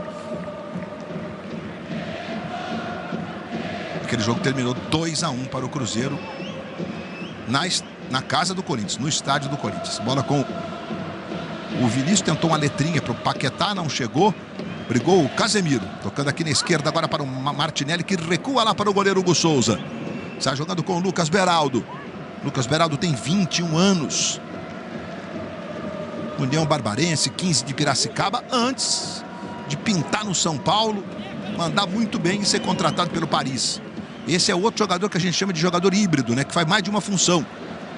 Aquele jogo terminou 2-1 para o Cruzeiro na casa do Corinthians, no estádio do Corinthians. Bola com o Vinícius, tentou uma letrinha para o Paquetá, não chegou. Brigou o Casemiro, tocando aqui na esquerda agora para o Martinelli, que recua lá para o goleiro Hugo Souza. Está jogando com o Lucas Beraldo. Lucas Beraldo tem 21 anos. União Barbarense, 15 de Piracicaba, antes de pintar no São Paulo, mandar muito bem e ser contratado pelo Paris. Esse é outro jogador que a gente chama de jogador híbrido, né? Que faz mais de uma função.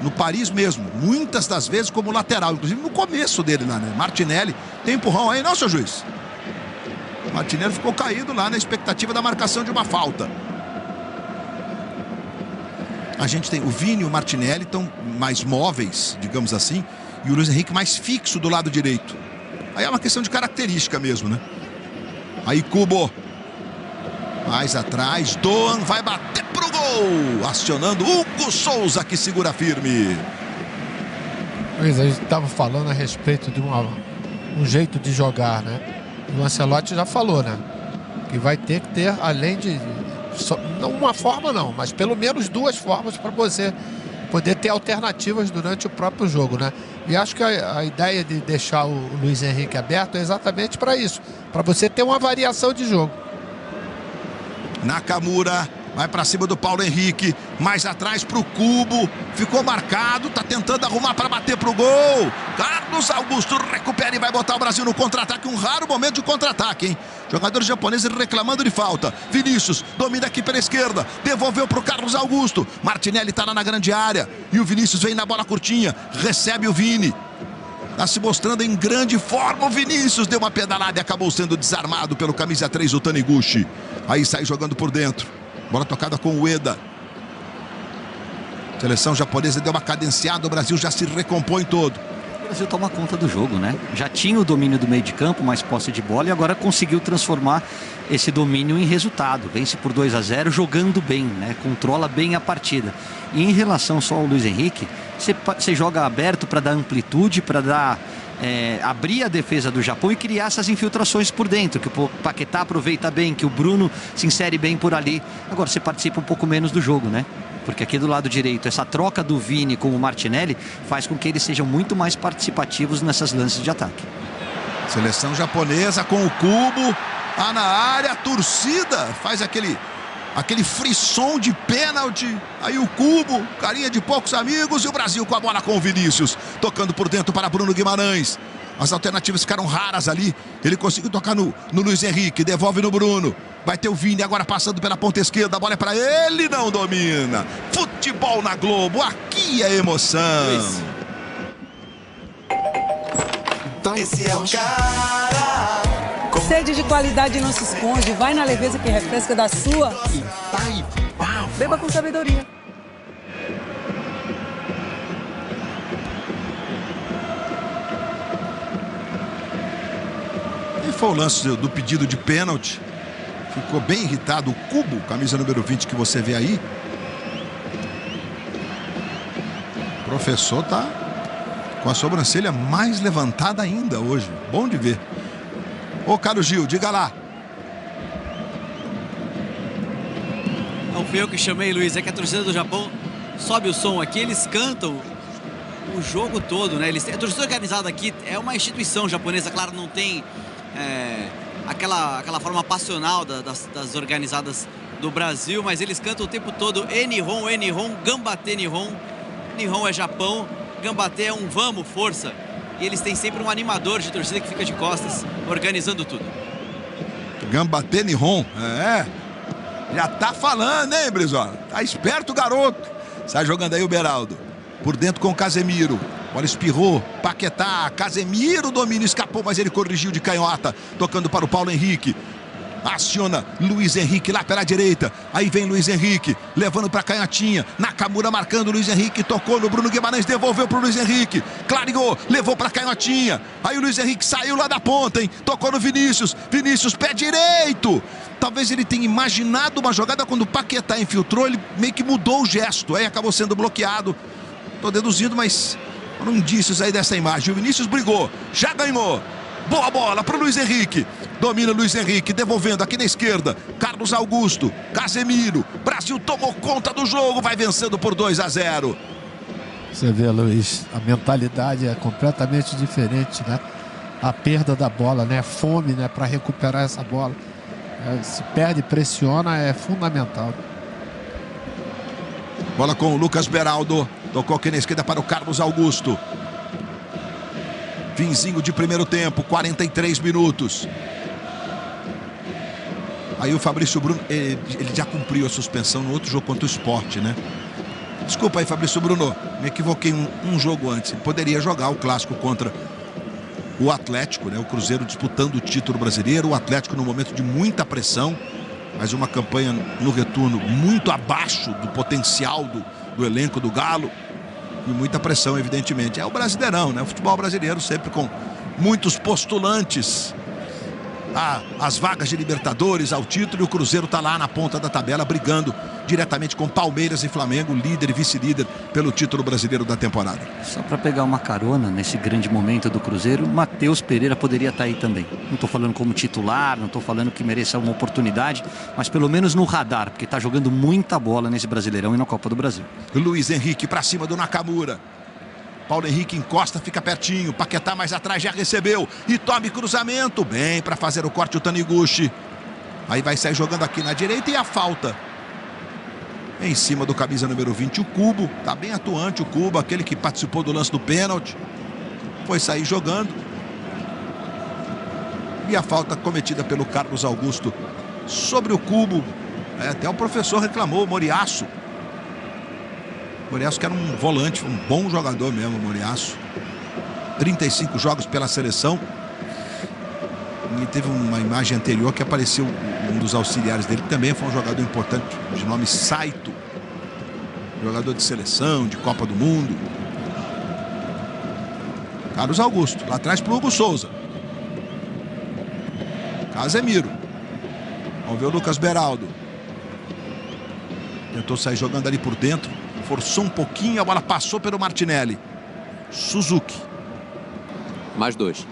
No Paris mesmo, muitas das vezes como lateral, inclusive no começo dele lá, né? Martinelli, tem empurrão aí não, seu juiz? Martinelli ficou caído lá na expectativa da marcação de uma falta. A gente tem o Vini e o Martinelli, estão mais móveis, digamos assim, e o Luiz Henrique mais fixo do lado direito. Aí é uma questão de característica mesmo, né? Aí Cubo, mais atrás, Doan vai bater pro gol, acionando Hugo Souza, que segura firme. Luiz, a gente estava falando a respeito de um jeito de jogar, né? O Ancelotti já falou, né? Que vai ter que ter, além de... não uma forma não, mas pelo menos duas formas para você poder ter alternativas durante o próprio jogo, né? E acho que a ideia de deixar o Luiz Henrique aberto é exatamente para isso, para você ter uma variação de jogo. Nakamura vai para cima do Paulo Henrique, mais atrás pro Cubo, ficou marcado, tá tentando arrumar para bater pro gol. Carlos Augusto recupera e vai botar o Brasil no contra-ataque, um raro momento de contra-ataque, hein? Jogadores japoneses reclamando de falta. Vinícius domina aqui pela esquerda, devolveu pro Carlos Augusto. Martinelli tá lá na grande área e o Vinícius vem na bola curtinha, recebe o Vini. Tá se mostrando em grande forma. O Vinícius deu uma pedalada e acabou sendo desarmado pelo camisa 3, o Taniguchi. Aí sai jogando por dentro. Bola tocada com o Ueda. Seleção japonesa deu uma cadenciada, o Brasil já se recompõe todo. O Brasil toma conta do jogo, né? Já tinha o domínio do meio de campo, mais posse de bola, e agora conseguiu transformar esse domínio em resultado. Vence por 2-0, jogando bem, né? Controla bem a partida. E em relação só ao Luiz Henrique, você joga aberto para dar amplitude, para dar... abrir a defesa do Japão e criar essas infiltrações por dentro, que o Paquetá aproveita bem, que o Bruno se insere bem por ali. Agora você participa um pouco menos do jogo, né? Porque aqui do lado direito, essa troca do Vini com o Martinelli faz com que eles sejam muito mais participativos nessas lances de ataque. Seleção japonesa com o Cubo, tá na área, a torcida faz aquele frisson de pênalti. Aí o Cubo, carinha de poucos amigos, e o Brasil com a bola com o Vinícius, tocando por dentro para Bruno Guimarães. As alternativas ficaram raras ali. Ele conseguiu tocar no Luiz Henrique, devolve no Bruno. Vai ter o Vini agora passando pela ponta esquerda, a bola é para ele, não domina. Futebol na Globo, aqui é emoção. Esse é o cara. Sede de qualidade não se esconde, vai na leveza que refresca da sua. Beba com sabedoria. foi o lance do pedido de pênalti. Ficou bem irritado o Cubo, camisa número 20 que você vê aí. O professor tá com a sobrancelha mais levantada ainda hoje. Bom de ver. Ô, Carlos Gil, diga lá. Não fui eu que chamei, Luiz. É que a torcida do Japão sobe o som aqui, eles cantam o jogo todo, né? A torcida organizada aqui é uma instituição japonesa, claro, não tem aquela forma passional das organizadas do Brasil, mas eles cantam o tempo todo Enihon, Enihon, Gambate Nihon. Nihon é Japão, Gambate é um vamos, força. E eles têm sempre um animador de torcida que fica de costas, organizando tudo. Gambate Nihon, já tá falando, hein, Brizola? Tá esperto o garoto. Sai jogando aí o Beraldo. Por dentro com o Casemiro. Bola espirrou, Paquetá, Casemiro, o domínio escapou, mas ele corrigiu de canhota, tocando para o Paulo Henrique. Aciona Luiz Henrique lá pela direita. Aí vem Luiz Henrique, levando para a canhotinha. Nakamura marcando Luiz Henrique, tocou no Bruno Guimarães, devolveu para o Luiz Henrique. Clareou, levou para a canhotinha. Aí o Luiz Henrique saiu lá da ponta, hein? Tocou no Vinícius. Vinícius, pé direito. Talvez ele tenha imaginado uma jogada quando o Paquetá infiltrou, ele meio que mudou o gesto. Aí acabou sendo bloqueado. Tô deduzindo, mas foram indícios aí dessa imagem. O Vinícius brigou, já ganhou. Boa bola para o Luiz Henrique. Domina o Luiz Henrique, devolvendo aqui na esquerda. Carlos Augusto, Casemiro. Brasil tomou conta do jogo, vai vencendo por 2-0. Você vê, Luiz, a mentalidade é completamente diferente, né? A perda da bola, né? Fome, né? Para recuperar essa bola. Se perde, pressiona, é fundamental. Bola com o Lucas Beraldo. Tocou aqui na esquerda para o Carlos Augusto. Finzinho de primeiro tempo, 43 minutos. Aí o Fabrício Bruno, ele já cumpriu a suspensão no outro jogo contra o Sport, né? Desculpa aí, Fabrício Bruno, me equivoquei um jogo antes. Ele poderia jogar o clássico contra o Atlético, né? O Cruzeiro disputando o título brasileiro, o Atlético no momento de muita pressão, mas uma campanha no retorno muito abaixo do potencial do elenco do Galo. E muita pressão, evidentemente. É o Brasileirão, né? O futebol brasileiro sempre com muitos postulantes às vagas de Libertadores, ao título. E o Cruzeiro está lá na ponta da tabela, brigando diretamente com Palmeiras e Flamengo, líder e vice-líder pelo título brasileiro da temporada. Só para pegar uma carona nesse grande momento do Cruzeiro, Matheus Pereira poderia estar aí também. Não estou falando como titular, não estou falando que mereça uma oportunidade, mas pelo menos no radar, porque está jogando muita bola nesse Brasileirão e na Copa do Brasil. Luiz Henrique para cima do Nakamura. Paulo Henrique encosta, fica pertinho. Paquetá mais atrás, já recebeu. E tome cruzamento. Bem para fazer o corte o Taniguchi. Aí vai sair jogando aqui na direita e a falta. Em cima do camisa número 20, o Cubo. Tá bem atuante o Cubo, aquele que participou do lance do pênalti. Foi sair jogando. E a falta cometida pelo Carlos Augusto sobre o Cubo. Até o professor reclamou, o Moriaço. Moriaço que era um volante, um bom jogador mesmo, Moriaço. 35 jogos pela seleção. E teve uma imagem anterior que apareceu um dos auxiliares dele, que também foi um jogador importante, de nome Saito. Jogador de seleção, de Copa do Mundo. Carlos Augusto, lá atrás pro Hugo Souza. Casemiro. Vamos ver o Lucas Beraldo. Tentou sair jogando ali por dentro. Forçou um pouquinho, a bola passou pelo Martinelli. Suzuki. Mais 2.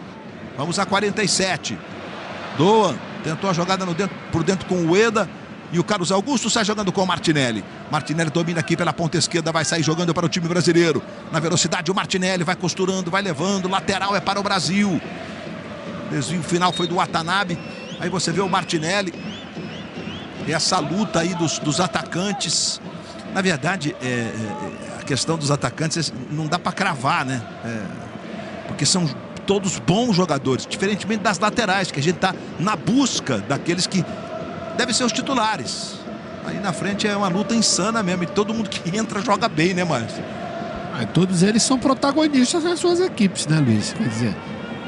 Vamos a 47. Doan tentou a jogada por dentro com o Ueda. E o Carlos Augusto sai jogando com o Martinelli. Martinelli domina aqui pela ponta esquerda, vai sair jogando para o time brasileiro. Na velocidade o Martinelli vai costurando, vai levando. Lateral é para o Brasil. Desvio final foi do Watanabe. Aí você vê o Martinelli. Essa luta aí dos atacantes. Na verdade, a questão dos atacantes não dá para cravar, né? Porque são todos bons jogadores, diferentemente das laterais, que a gente está na busca daqueles que devem ser os titulares. Aí na frente é uma luta insana mesmo, e todo mundo que entra joga bem, né, Márcio? Todos eles são protagonistas nas suas equipes, né, Luiz? Quer dizer,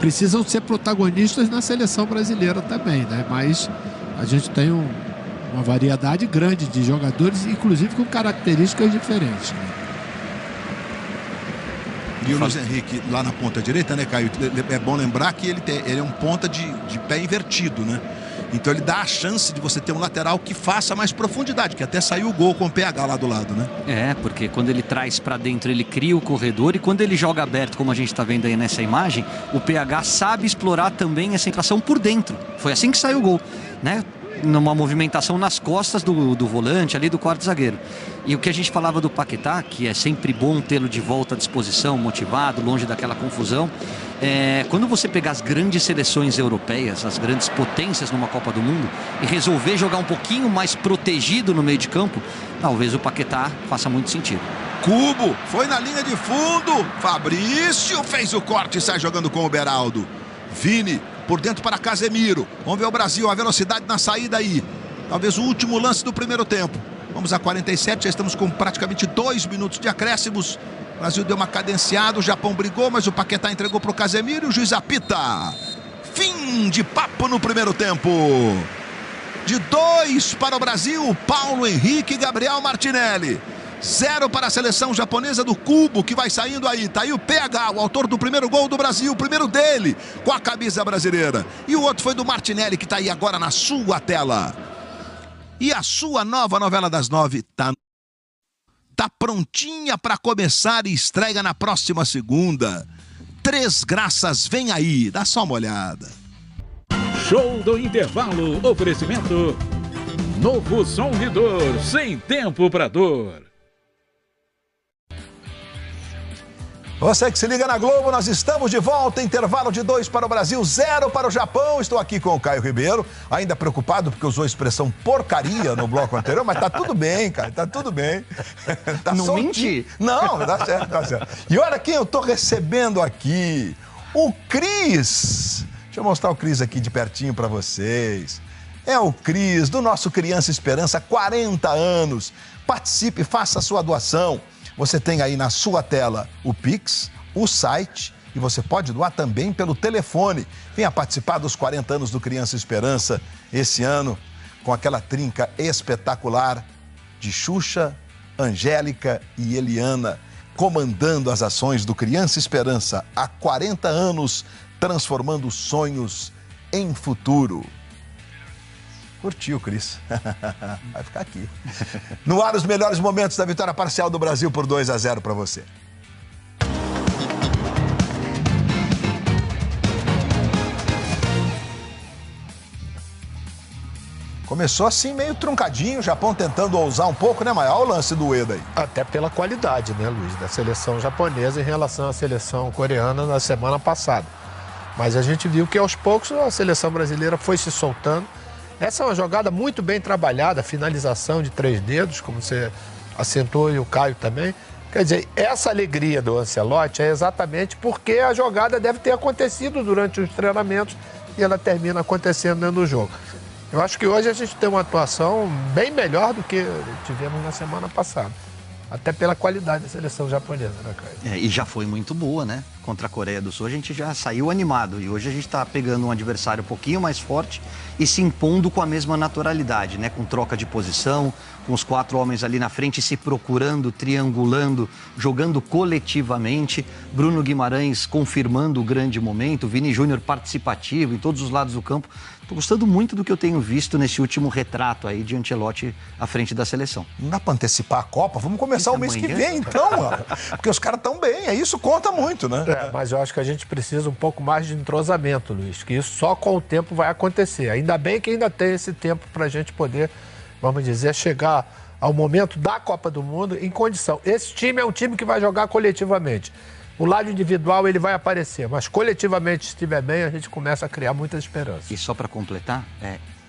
precisam ser protagonistas na seleção brasileira também, né? Mas a gente tem uma variedade grande de jogadores, inclusive com características diferentes, né? E o Luiz Henrique lá na ponta direita, né, Caio? É bom lembrar que ele é um ponta de pé invertido, né? Então ele dá a chance de você ter um lateral que faça mais profundidade, que até saiu o gol com o PH lá do lado, né? É, porque quando ele traz pra dentro, ele cria o corredor, e quando ele joga aberto, como a gente tá vendo aí nessa imagem, o PH sabe explorar também essa inflação por dentro. Foi assim que saiu o gol, né? Numa movimentação nas costas do volante, ali do quarto zagueiro. E o que a gente falava do Paquetá, que é sempre bom tê-lo de volta à disposição, motivado, longe daquela confusão. Quando você pegar as grandes seleções europeias, as grandes potências numa Copa do Mundo, e resolver jogar um pouquinho mais protegido no meio de campo, talvez o Paquetá faça muito sentido. Cubo, foi na linha de fundo, Fabrício fez o corte e sai jogando com o Beraldo. Vini, por dentro para Casemiro. Vamos ver o Brasil, a velocidade na saída aí. Talvez o último lance do primeiro tempo. Vamos a 47, já estamos com praticamente 2 minutos de acréscimos. O Brasil deu uma cadenciada, o Japão brigou, mas o Paquetá entregou para o Casemiro e o juiz apita. Fim de papo no primeiro tempo. De 2 para o Brasil, Paulo Henrique e Gabriel Martinelli. 0 para a seleção japonesa do Cubo, que vai saindo aí. Tá aí o PH, o autor do primeiro gol do Brasil, o primeiro dele, com a camisa brasileira. E o outro foi do Martinelli, que tá aí agora na sua tela. E a sua nova novela das 9 tá prontinha para começar e estreia na próxima segunda. 3 Graças vem aí, dá só uma olhada. Show do intervalo, oferecimento Novo Som de Dor, sem tempo para dor. Você que se liga na Globo, nós estamos de volta, intervalo de 2 para o Brasil, 0 para o Japão. Estou aqui com o Caio Ribeiro, ainda preocupado porque usou a expressão porcaria no bloco anterior, mas tá tudo bem, cara, tá tudo bem. Tá não menti? Não, tá certo, tá certo. E olha quem eu tô recebendo aqui, o Cris. Deixa eu mostrar o Cris aqui de pertinho para vocês. É o Cris, do nosso Criança Esperança, 40 anos. Participe, faça a sua doação. Você tem aí na sua tela o Pix, o site, e você pode doar também pelo telefone. Venha participar dos 40 anos do Criança Esperança esse ano, com aquela trinca espetacular de Xuxa, Angélica e Eliana, comandando as ações do Criança Esperança há 40 anos, transformando sonhos em futuro. Curtiu, Cris. Vai ficar aqui. No ar, os melhores momentos da vitória parcial do Brasil por 2-0 para você. Começou assim meio truncadinho, o Japão tentando ousar um pouco, né, Maia? Olha o lance do Ueda aí. Até pela qualidade, né, Luiz, da seleção japonesa em relação à seleção coreana na semana passada. Mas a gente viu que aos poucos a seleção brasileira foi se soltando. Essa é uma jogada muito bem trabalhada, finalização de 3 dedos, como você acentuou e o Caio também. Quer dizer, essa alegria do Ancelotti é exatamente porque a jogada deve ter acontecido durante os treinamentos e ela termina acontecendo dentro do jogo. Eu acho que hoje a gente tem uma atuação bem melhor do que tivemos na semana passada. Até pela qualidade da seleção japonesa, né, Caio? E já foi muito boa, né? Contra a Coreia do Sul a gente já saiu animado. E hoje a gente está pegando um adversário um pouquinho mais forte e se impondo com a mesma naturalidade, né? Com troca de posição, com os 4 homens ali na frente se procurando, triangulando, jogando coletivamente. Bruno Guimarães confirmando o grande momento, Vini Júnior participativo em todos os lados do campo. Estou gostando muito do que eu tenho visto nesse último retrato aí de Ancelotti à frente da seleção. Não dá para antecipar a Copa? Vamos começar o mês que vem, então. Porque os caras estão bem, isso conta muito, né? Mas eu acho que a gente precisa um pouco mais de entrosamento, Luiz, que isso só com o tempo vai acontecer. Ainda bem que ainda tem esse tempo para a gente poder, vamos dizer, chegar ao momento da Copa do Mundo em condição. Esse time é um time que vai jogar coletivamente. O lado individual ele vai aparecer, mas coletivamente, se estiver bem, a gente começa a criar muitas esperanças. E só para completar,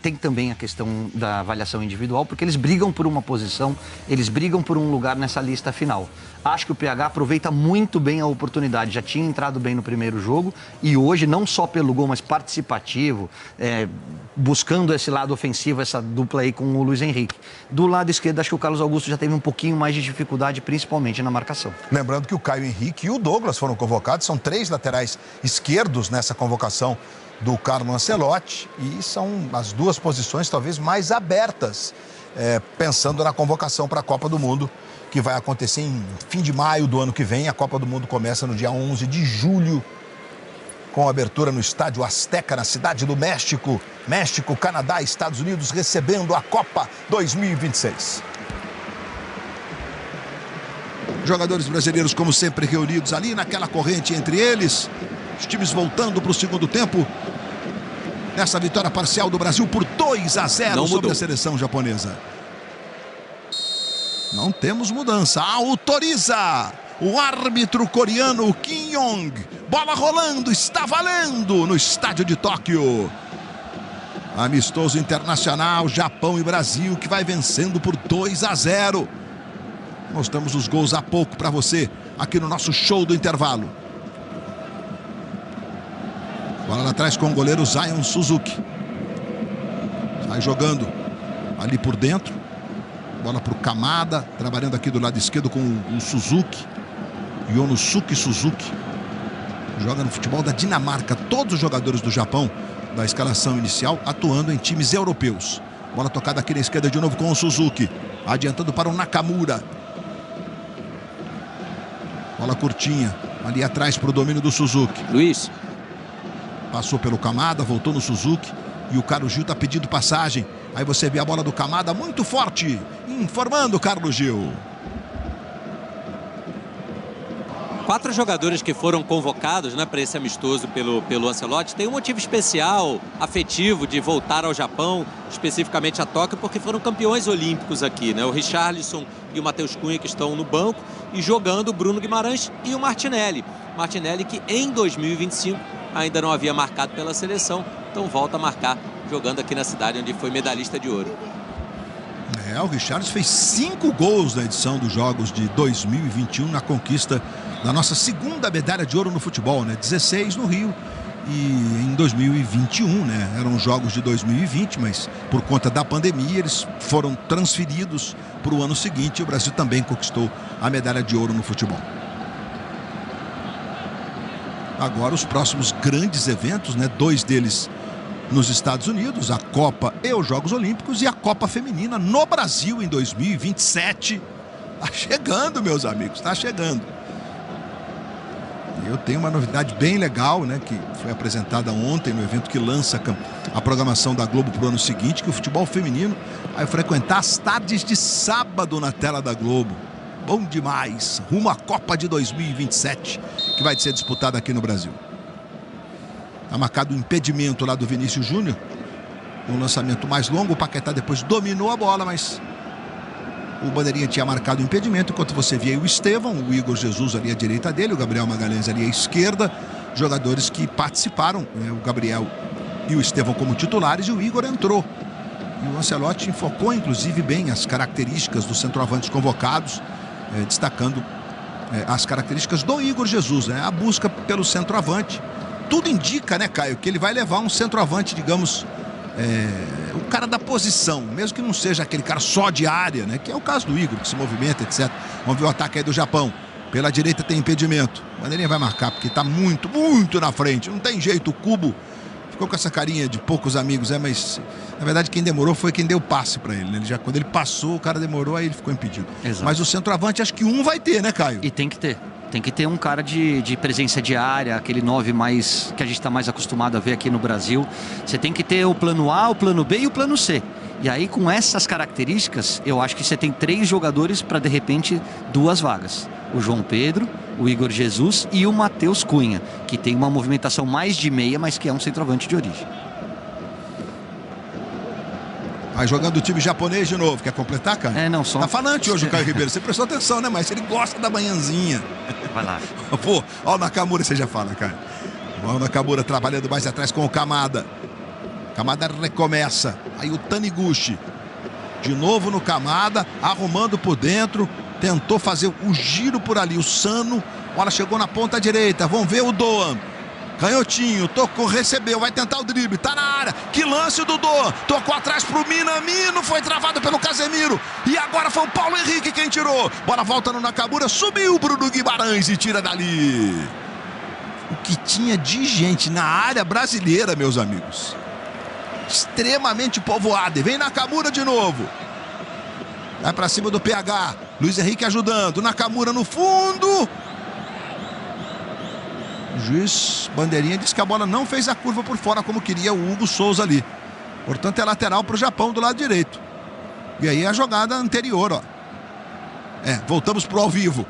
tem também a questão da avaliação individual, porque eles brigam por uma posição, eles brigam por um lugar nessa lista final. Acho que o PH aproveita muito bem a oportunidade, já tinha entrado bem no primeiro jogo e hoje, não só pelo gol, mas participativo, buscando esse lado ofensivo, essa dupla aí com o Luiz Henrique. Do lado esquerdo, acho que o Carlos Augusto já teve um pouquinho mais de dificuldade, principalmente na marcação. Lembrando que o Caio Henrique e o Douglas foram convocados, são 3 laterais esquerdos nessa convocação do Carlo Ancelotti, e são as 2 posições talvez mais abertas, pensando na convocação para a Copa do Mundo que vai acontecer em fim de maio do ano que vem. A Copa do Mundo começa no dia 11 de julho, com abertura no Estádio Azteca, na cidade do México. México, Canadá e Estados Unidos recebendo a Copa 2026. Jogadores brasileiros, como sempre, reunidos ali naquela corrente entre eles. Os times voltando para o segundo tempo. Nessa vitória parcial do Brasil por 2-0 sobre a seleção japonesa. Não temos mudança. Autoriza o árbitro coreano Kim Yong. Bola rolando, está valendo no estádio de Tóquio. Amistoso internacional, Japão e Brasil, que vai vencendo por 2-0. Mostramos os gols há pouco para você, aqui no nosso show do intervalo. Bola lá atrás com o goleiro Zion Suzuki. Sai jogando ali por dentro. Bola para o Kamada, trabalhando aqui do lado esquerdo com o Suzuki. Yonosuke Suzuki. Joga no futebol da Dinamarca. Todos os jogadores do Japão, da escalação inicial, atuando em times europeus. Bola tocada aqui na esquerda de novo com o Suzuki. Adiantando para o Nakamura. Bola curtinha. Ali atrás para o domínio do Suzuki. Luiz. Passou pelo Kamada, voltou no Suzuki. E o Carlos Gil está pedindo passagem. Aí você vê a bola do Kamada muito forte. Informando o Carlos Gil. 4 jogadores que foram convocados, né, para esse amistoso pelo Ancelotti têm um motivo especial, afetivo, de voltar ao Japão, especificamente a Tóquio, porque foram campeões olímpicos aqui, né? O Richarlison e o Matheus Cunha, que estão no banco, e jogando o Bruno Guimarães e o Martinelli. Martinelli, que em 2025 ainda não havia marcado pela seleção, então volta a marcar jogando aqui na cidade onde foi medalhista de ouro. O Richarlison fez 5 gols na edição dos Jogos de 2021 na conquista da nossa segunda medalha de ouro no futebol, né? 16 no Rio e em 2021, né? Eram os Jogos de 2020, mas por conta da pandemia eles foram transferidos para o ano seguinte e o Brasil também conquistou a medalha de ouro no futebol. Agora os próximos grandes eventos, né? 2 deles nos Estados Unidos, a Copa e os Jogos Olímpicos, e a Copa Feminina no Brasil em 2027. Tá chegando, meus amigos, tá chegando. Eu tenho uma novidade bem legal, né, que foi apresentada ontem no evento que lança a programação da Globo para o ano seguinte, que o futebol feminino vai frequentar as tardes de sábado na tela da Globo. Bom demais, rumo à Copa de 2027, que vai ser disputada aqui no Brasil. Está marcado o impedimento lá do Vinícius Júnior. Um lançamento mais longo. O Paquetá depois dominou a bola, mas o bandeirinha tinha marcado o impedimento. Enquanto você via o Estevão, o Igor Jesus ali à direita dele, o Gabriel Magalhães ali à esquerda. Jogadores que participaram, né? O Gabriel e o Estevão como titulares, e o Igor entrou. E o Ancelotti enfocou inclusive bem as características dos centroavantes convocados, destacando as características do Igor Jesus, né? A busca pelo centroavante. Tudo indica, né, Caio, que ele vai levar um centroavante, digamos, o cara da posição, mesmo que não seja aquele cara só de área, né, que é o caso do Igor, que se movimenta, etc. Vamos ver o ataque aí do Japão. Pela direita tem impedimento. O bandeirinha vai marcar, porque está muito, muito na frente. Não tem jeito, o Cubo ficou com essa carinha de poucos amigos, mas na verdade quem demorou foi quem deu o passe para ele, né? Quando ele passou, o cara demorou, aí ele ficou impedido. Exato. Mas o centroavante acho que um vai ter, né, Caio? E tem que ter. Tem que ter um cara de presença diária, aquele 9 mais que a gente está mais acostumado a ver aqui no Brasil. Você tem que ter o plano A, o plano B e o plano C. E aí, com essas características, eu acho que você tem 3 jogadores para, de repente, 2 vagas. O João Pedro, o Igor Jesus e o Matheus Cunha, que tem uma movimentação mais de meia, mas que é um centroavante de origem. Vai jogando o time japonês de novo. Quer completar, cara? Não, só... Tá falante hoje o Caio Ribeiro. Você prestou atenção, né? Mas ele gosta da manhãzinha. Vai lá. Pô, ó o Nakamura, você já fala, cara. Ó o Nakamura trabalhando mais atrás com o Kamada. Kamada recomeça. Aí o Taniguchi. De novo no Kamada, arrumando por dentro. Tentou fazer o giro por ali. O Sano. Bola chegou na ponta direita. Vamos ver o Doan. Canhotinho, tocou, recebeu, vai tentar o drible, tá na área, que lance do Doan, tocou atrás pro Minamino, foi travado pelo Casemiro, e agora foi o Paulo Henrique quem tirou, bola volta no Nakamura, subiu o Bruno Guimarães e tira dali. O que tinha de gente na área brasileira, meus amigos, extremamente povoada, e vem Nakamura de novo, vai pra cima do PH, Luiz Henrique ajudando. Nakamura no fundo. O juiz bandeirinha diz que a bola não fez a curva por fora como queria o Hugo Souza ali. Portanto, é lateral para o Japão do lado direito. E aí a jogada anterior, ó. Voltamos pro ao vivo.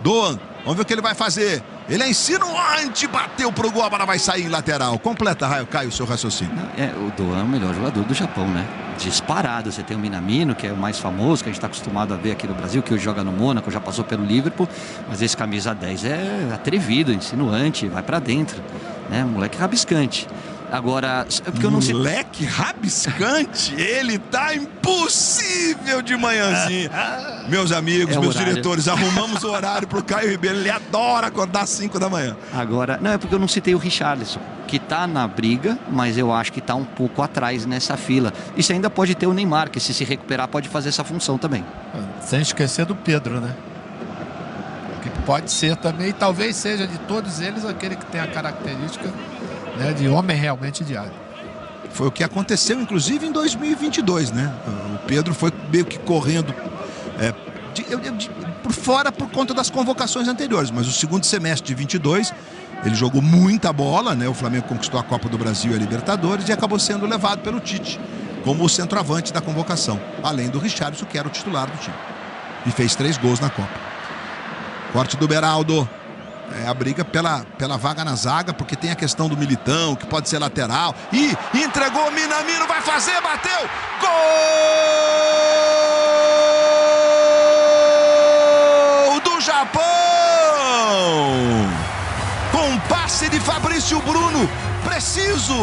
Doan, vamos ver o que ele vai fazer. Ele é insinuante, bateu pro gol, a bola vai sair em lateral. Completa, Caio, o seu raciocínio. O Doan é o melhor jogador do Japão, né? Disparado. Você tem o Minamino, que é o mais famoso, que a gente está acostumado a ver aqui no Brasil, que hoje joga no Mônaco, já passou pelo Liverpool. Mas esse camisa 10 é atrevido, insinuante, vai para dentro, né? Moleque rabiscante. Agora, porque eu não sei... Moleque rabiscante, ele tá impossível de manhãzinha. Meus amigos, meus diretores, arrumamos o horário pro Caio Ribeiro, ele adora acordar às 5 da manhã. Agora, não, é porque eu não citei o Richarlison, que tá na briga, mas eu acho que tá um pouco atrás nessa fila. Isso ainda pode ter o Neymar, que se recuperar pode fazer essa função também. Sem esquecer do Pedro, né? Que pode ser também, talvez seja de todos eles aquele que tem a característica... de homem realmente de área. Foi o que aconteceu, inclusive, em 2022, né? O Pedro foi meio que correndo por fora por conta das convocações anteriores, mas o segundo semestre de 22, ele jogou muita bola, né? O Flamengo conquistou a Copa do Brasil e a Libertadores e acabou sendo levado pelo Tite como o centroavante da convocação, além do Richarlison, que era o titular do time. E fez 3 gols na Copa. Corte do Beraldo. A briga pela vaga na zaga, porque tem a questão do Militão, que pode ser lateral. E entregou o Minamino, vai fazer, bateu! Gol do Japão! Com passe de Fabrício Bruno, preciso!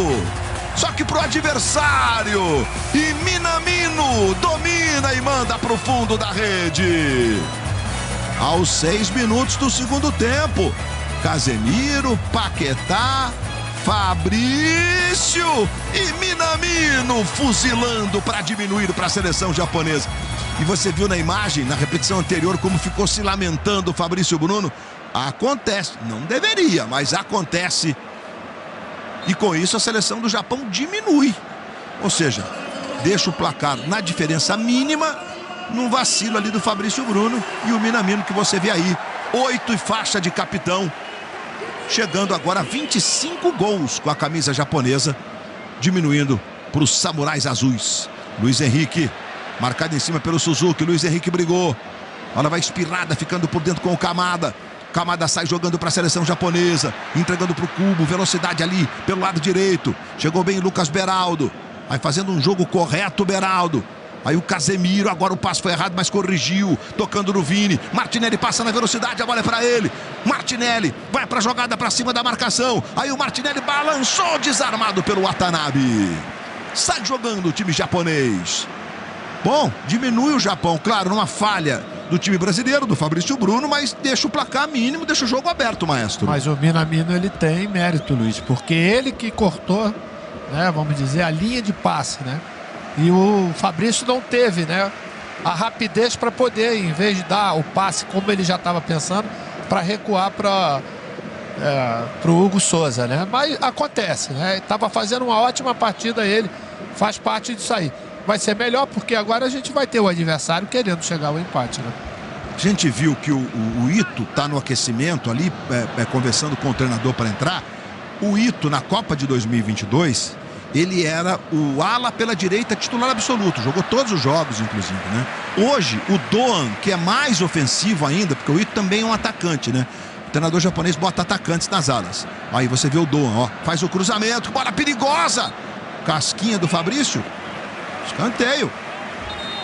Só que pro adversário. E Minamino domina e manda pro fundo da rede. Aos 6 minutos do segundo tempo, Casemiro, Paquetá, Fabrício e Minamino fuzilando para diminuir para a seleção japonesa. E você viu na imagem, na repetição anterior, como ficou se lamentando o Fabrício Bruno? Acontece, não deveria, mas acontece. E com isso a seleção do Japão diminui. Ou seja, deixa o placar na diferença mínima, num vacilo ali do Fabrício Bruno e o Minamino que você vê aí. 8 e faixa de capitão. Chegando agora a 25 gols com a camisa japonesa. Diminuindo para os samurais azuis. Luiz Henrique, marcado em cima pelo Suzuki. Luiz Henrique brigou. Ela vai espirrada, ficando por dentro com o Kamada. Kamada sai jogando para a seleção japonesa. Entregando para o Kubo. Velocidade ali pelo lado direito. Chegou bem Lucas Beraldo. Vai fazendo um jogo correto, Beraldo. Aí o Casemiro, agora o passo foi errado, mas corrigiu, tocando no Vini. Martinelli passa na velocidade, a bola é para ele. Martinelli vai para a jogada para cima da marcação. Aí o Martinelli balançou, desarmado pelo Watanabe. Sai jogando o time japonês. Bom, diminui o Japão, claro, numa falha do time brasileiro, do Fabrício Bruno, mas deixa o placar mínimo, deixa o jogo aberto, maestro. Mas o Minamino, ele tem mérito, Luiz, porque ele que cortou, né, vamos dizer, a linha de passe, né? E o Fabrício não teve, né, a rapidez para poder, em vez de dar o passe como ele já estava pensando, para recuar para o Hugo Souza, né? Mas acontece, né? Estava fazendo uma ótima partida ele, faz parte disso aí. Vai ser melhor porque agora a gente vai ter o adversário querendo chegar ao empate, né? A gente viu que o Ito está no aquecimento ali, conversando com o treinador para entrar. O Ito, na Copa de 2022... ele era o ala pela direita titular absoluto, jogou todos os jogos, inclusive, né? Hoje, o Doan, que é mais ofensivo ainda, porque o Ito também é um atacante, né? O treinador japonês bota atacantes nas alas. Aí você vê o Doan, ó, faz o cruzamento, bola perigosa! Casquinha do Fabrício. Escanteio.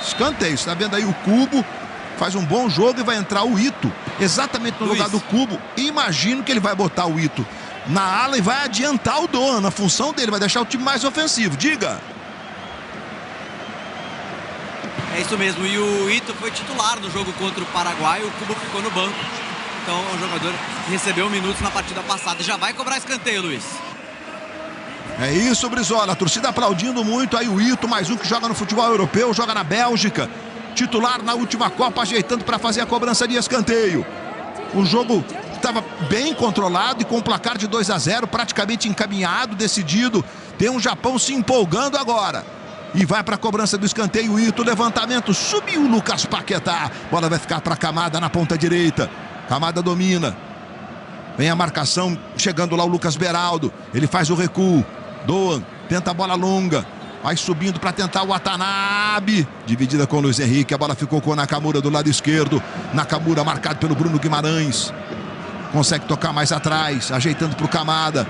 Escanteio, você tá vendo aí o Kubo, faz um bom jogo e vai entrar o Ito, exatamente no lugar do Kubo. Imagino que ele vai botar o Ito na ala e vai adiantar o Doan na função dele, vai deixar o time mais ofensivo. Diga. É isso mesmo, e o Ito foi titular no jogo contra o Paraguai, o Kubo ficou no banco. Então é um jogador que recebeu minutos na partida passada. Já vai cobrar escanteio, Luiz. É isso, Brizola, a torcida aplaudindo muito aí o Ito, mais um que joga no futebol europeu, joga na Bélgica, titular na última Copa, ajeitando para fazer a cobrança de escanteio. O jogo estava bem controlado e com um placar de 2-0, praticamente encaminhado, decidido. Tem um Japão se empolgando agora. E vai para a cobrança do escanteio. Ito, levantamento, subiu o Lucas Paquetá. Bola vai ficar para Camada na ponta direita. Camada domina. Vem a marcação, chegando lá o Lucas Beraldo. Ele faz o recuo. Doan, tenta a bola longa. Vai subindo para tentar o Watanabe. Dividida com o Luiz Henrique. A bola ficou com o Nakamura do lado esquerdo. Nakamura marcado pelo Bruno Guimarães. Consegue tocar mais atrás. Ajeitando para o Camada.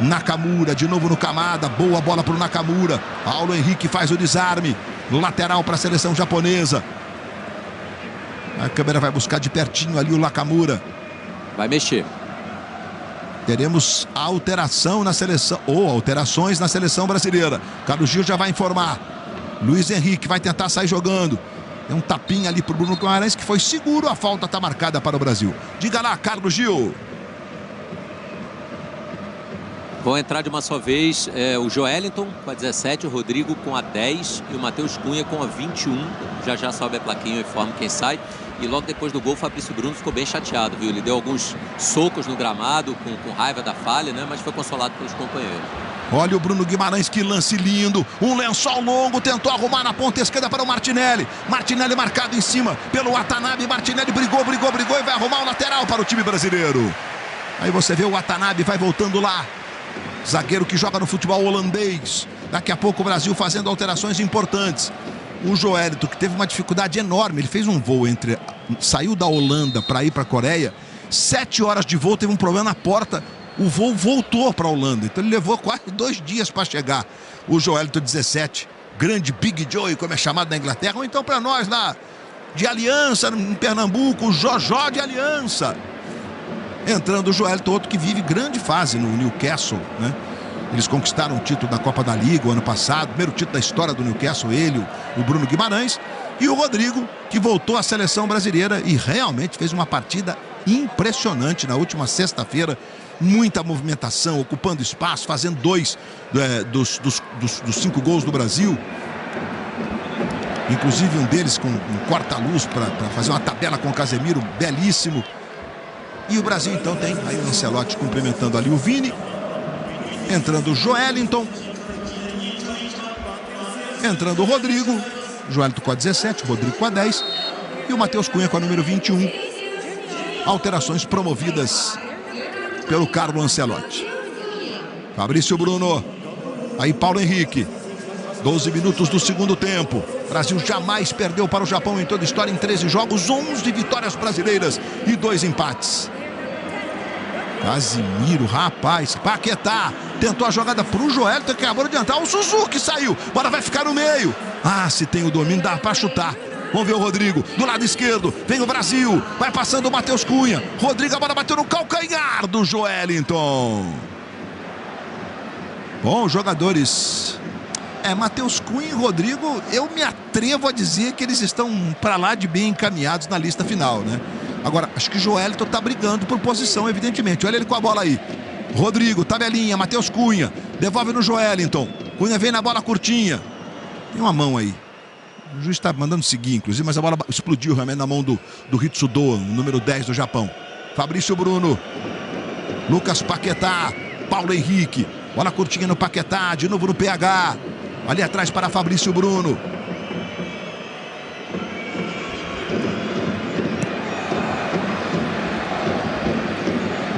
Nakamura, de novo no Camada. Boa bola para o Nakamura. Paulo Henrique faz o desarme. Lateral para a seleção japonesa. A câmera vai buscar de pertinho ali o Nakamura. Vai mexer. Teremos alteração na seleção, ou alterações na seleção brasileira. Carlos Gil já vai informar. Luiz Henrique vai tentar sair jogando. Tem um tapinha ali para o Bruno Guimarães, que foi seguro. A falta está marcada para o Brasil. Diga lá, Carlos Gil. Vão entrar de uma só vez o Joelinton com a 17, o Rodrigo com a 10 e o Matheus Cunha com a 21. Já sobe a plaquinha e informa quem sai. E logo depois do gol, o Fabrício Bruno ficou bem chateado, viu? Ele deu alguns socos no gramado com raiva da falha, né? Mas foi consolado pelos companheiros. Olha o Bruno Guimarães, que lance lindo. Um lençol longo, tentou arrumar na ponta esquerda para o Martinelli. Martinelli marcado em cima pelo Watanabe. Martinelli brigou e vai arrumar o lateral para o time brasileiro. Aí você vê o Watanabe, vai voltando lá. Zagueiro que joga no futebol holandês. Daqui a pouco o Brasil fazendo alterações importantes. O Joelito, que teve uma dificuldade enorme. Ele fez um voo saiu da Holanda para ir para a Coreia. 7 horas de voo, teve um problema na porta. O voo voltou para a Holanda. Então ele levou quase 2 dias para chegar. O Joelito 17, grande Big Joe, como é chamado na Inglaterra. Ou então para nós lá de Aliança, em Pernambuco, o Jojó de Aliança. Entrando o Joelito, outro que vive grande fase no Newcastle, né? Eles conquistaram o título da Copa da Liga o ano passado, primeiro título da história do Newcastle, ele, o Bruno Guimarães. E o Rodrigo, que voltou à seleção brasileira e realmente fez uma partida impressionante na última sexta-feira. Muita movimentação, ocupando espaço, fazendo 2 dos 5 gols do Brasil. Inclusive um deles com um corta-luz para fazer uma tabela com o Casemiro, belíssimo. E o Brasil então tem aí o Ancelotti cumprimentando ali o Vini. Entrando o Joelinton. Entrando o Rodrigo. Joelinton com a 17, o Rodrigo com a 10. E o Matheus Cunha com a número 21. Alterações promovidas pelo Carlo Ancelotti. Fabrício Bruno. Aí Paulo Henrique. 12 minutos do segundo tempo. Brasil jamais perdeu para o Japão em toda a história em 13 jogos. 11 vitórias brasileiras e 2 empates. Casimiro, rapaz, Paquetá tentou a jogada para o Joelito, que acabou de adiantar. O Suzuki saiu, bola vai ficar no meio. Se tem o domínio, dá para chutar. Vamos ver o Rodrigo, do lado esquerdo, vem o Brasil, vai passando o Matheus Cunha. Rodrigo, a bola bateu no calcanhar do Joelinton. Bom, jogadores... Matheus Cunha e Rodrigo, eu me atrevo a dizer que eles estão para lá de bem encaminhados na lista final, né? Agora, acho que o Joelito tá brigando por posição, evidentemente. Olha ele com a bola aí. Rodrigo, tabelinha, Matheus Cunha. Devolve no Joelinton. Cunha vem na bola curtinha. Tem uma mão aí. O juiz está mandando seguir, inclusive, mas a bola explodiu realmente na mão do Hitsu Doan, número 10 do Japão. Fabrício Bruno. Lucas Paquetá. Paulo Henrique. Bola curtinha no Paquetá, de novo no PH. Ali atrás para Fabrício Bruno.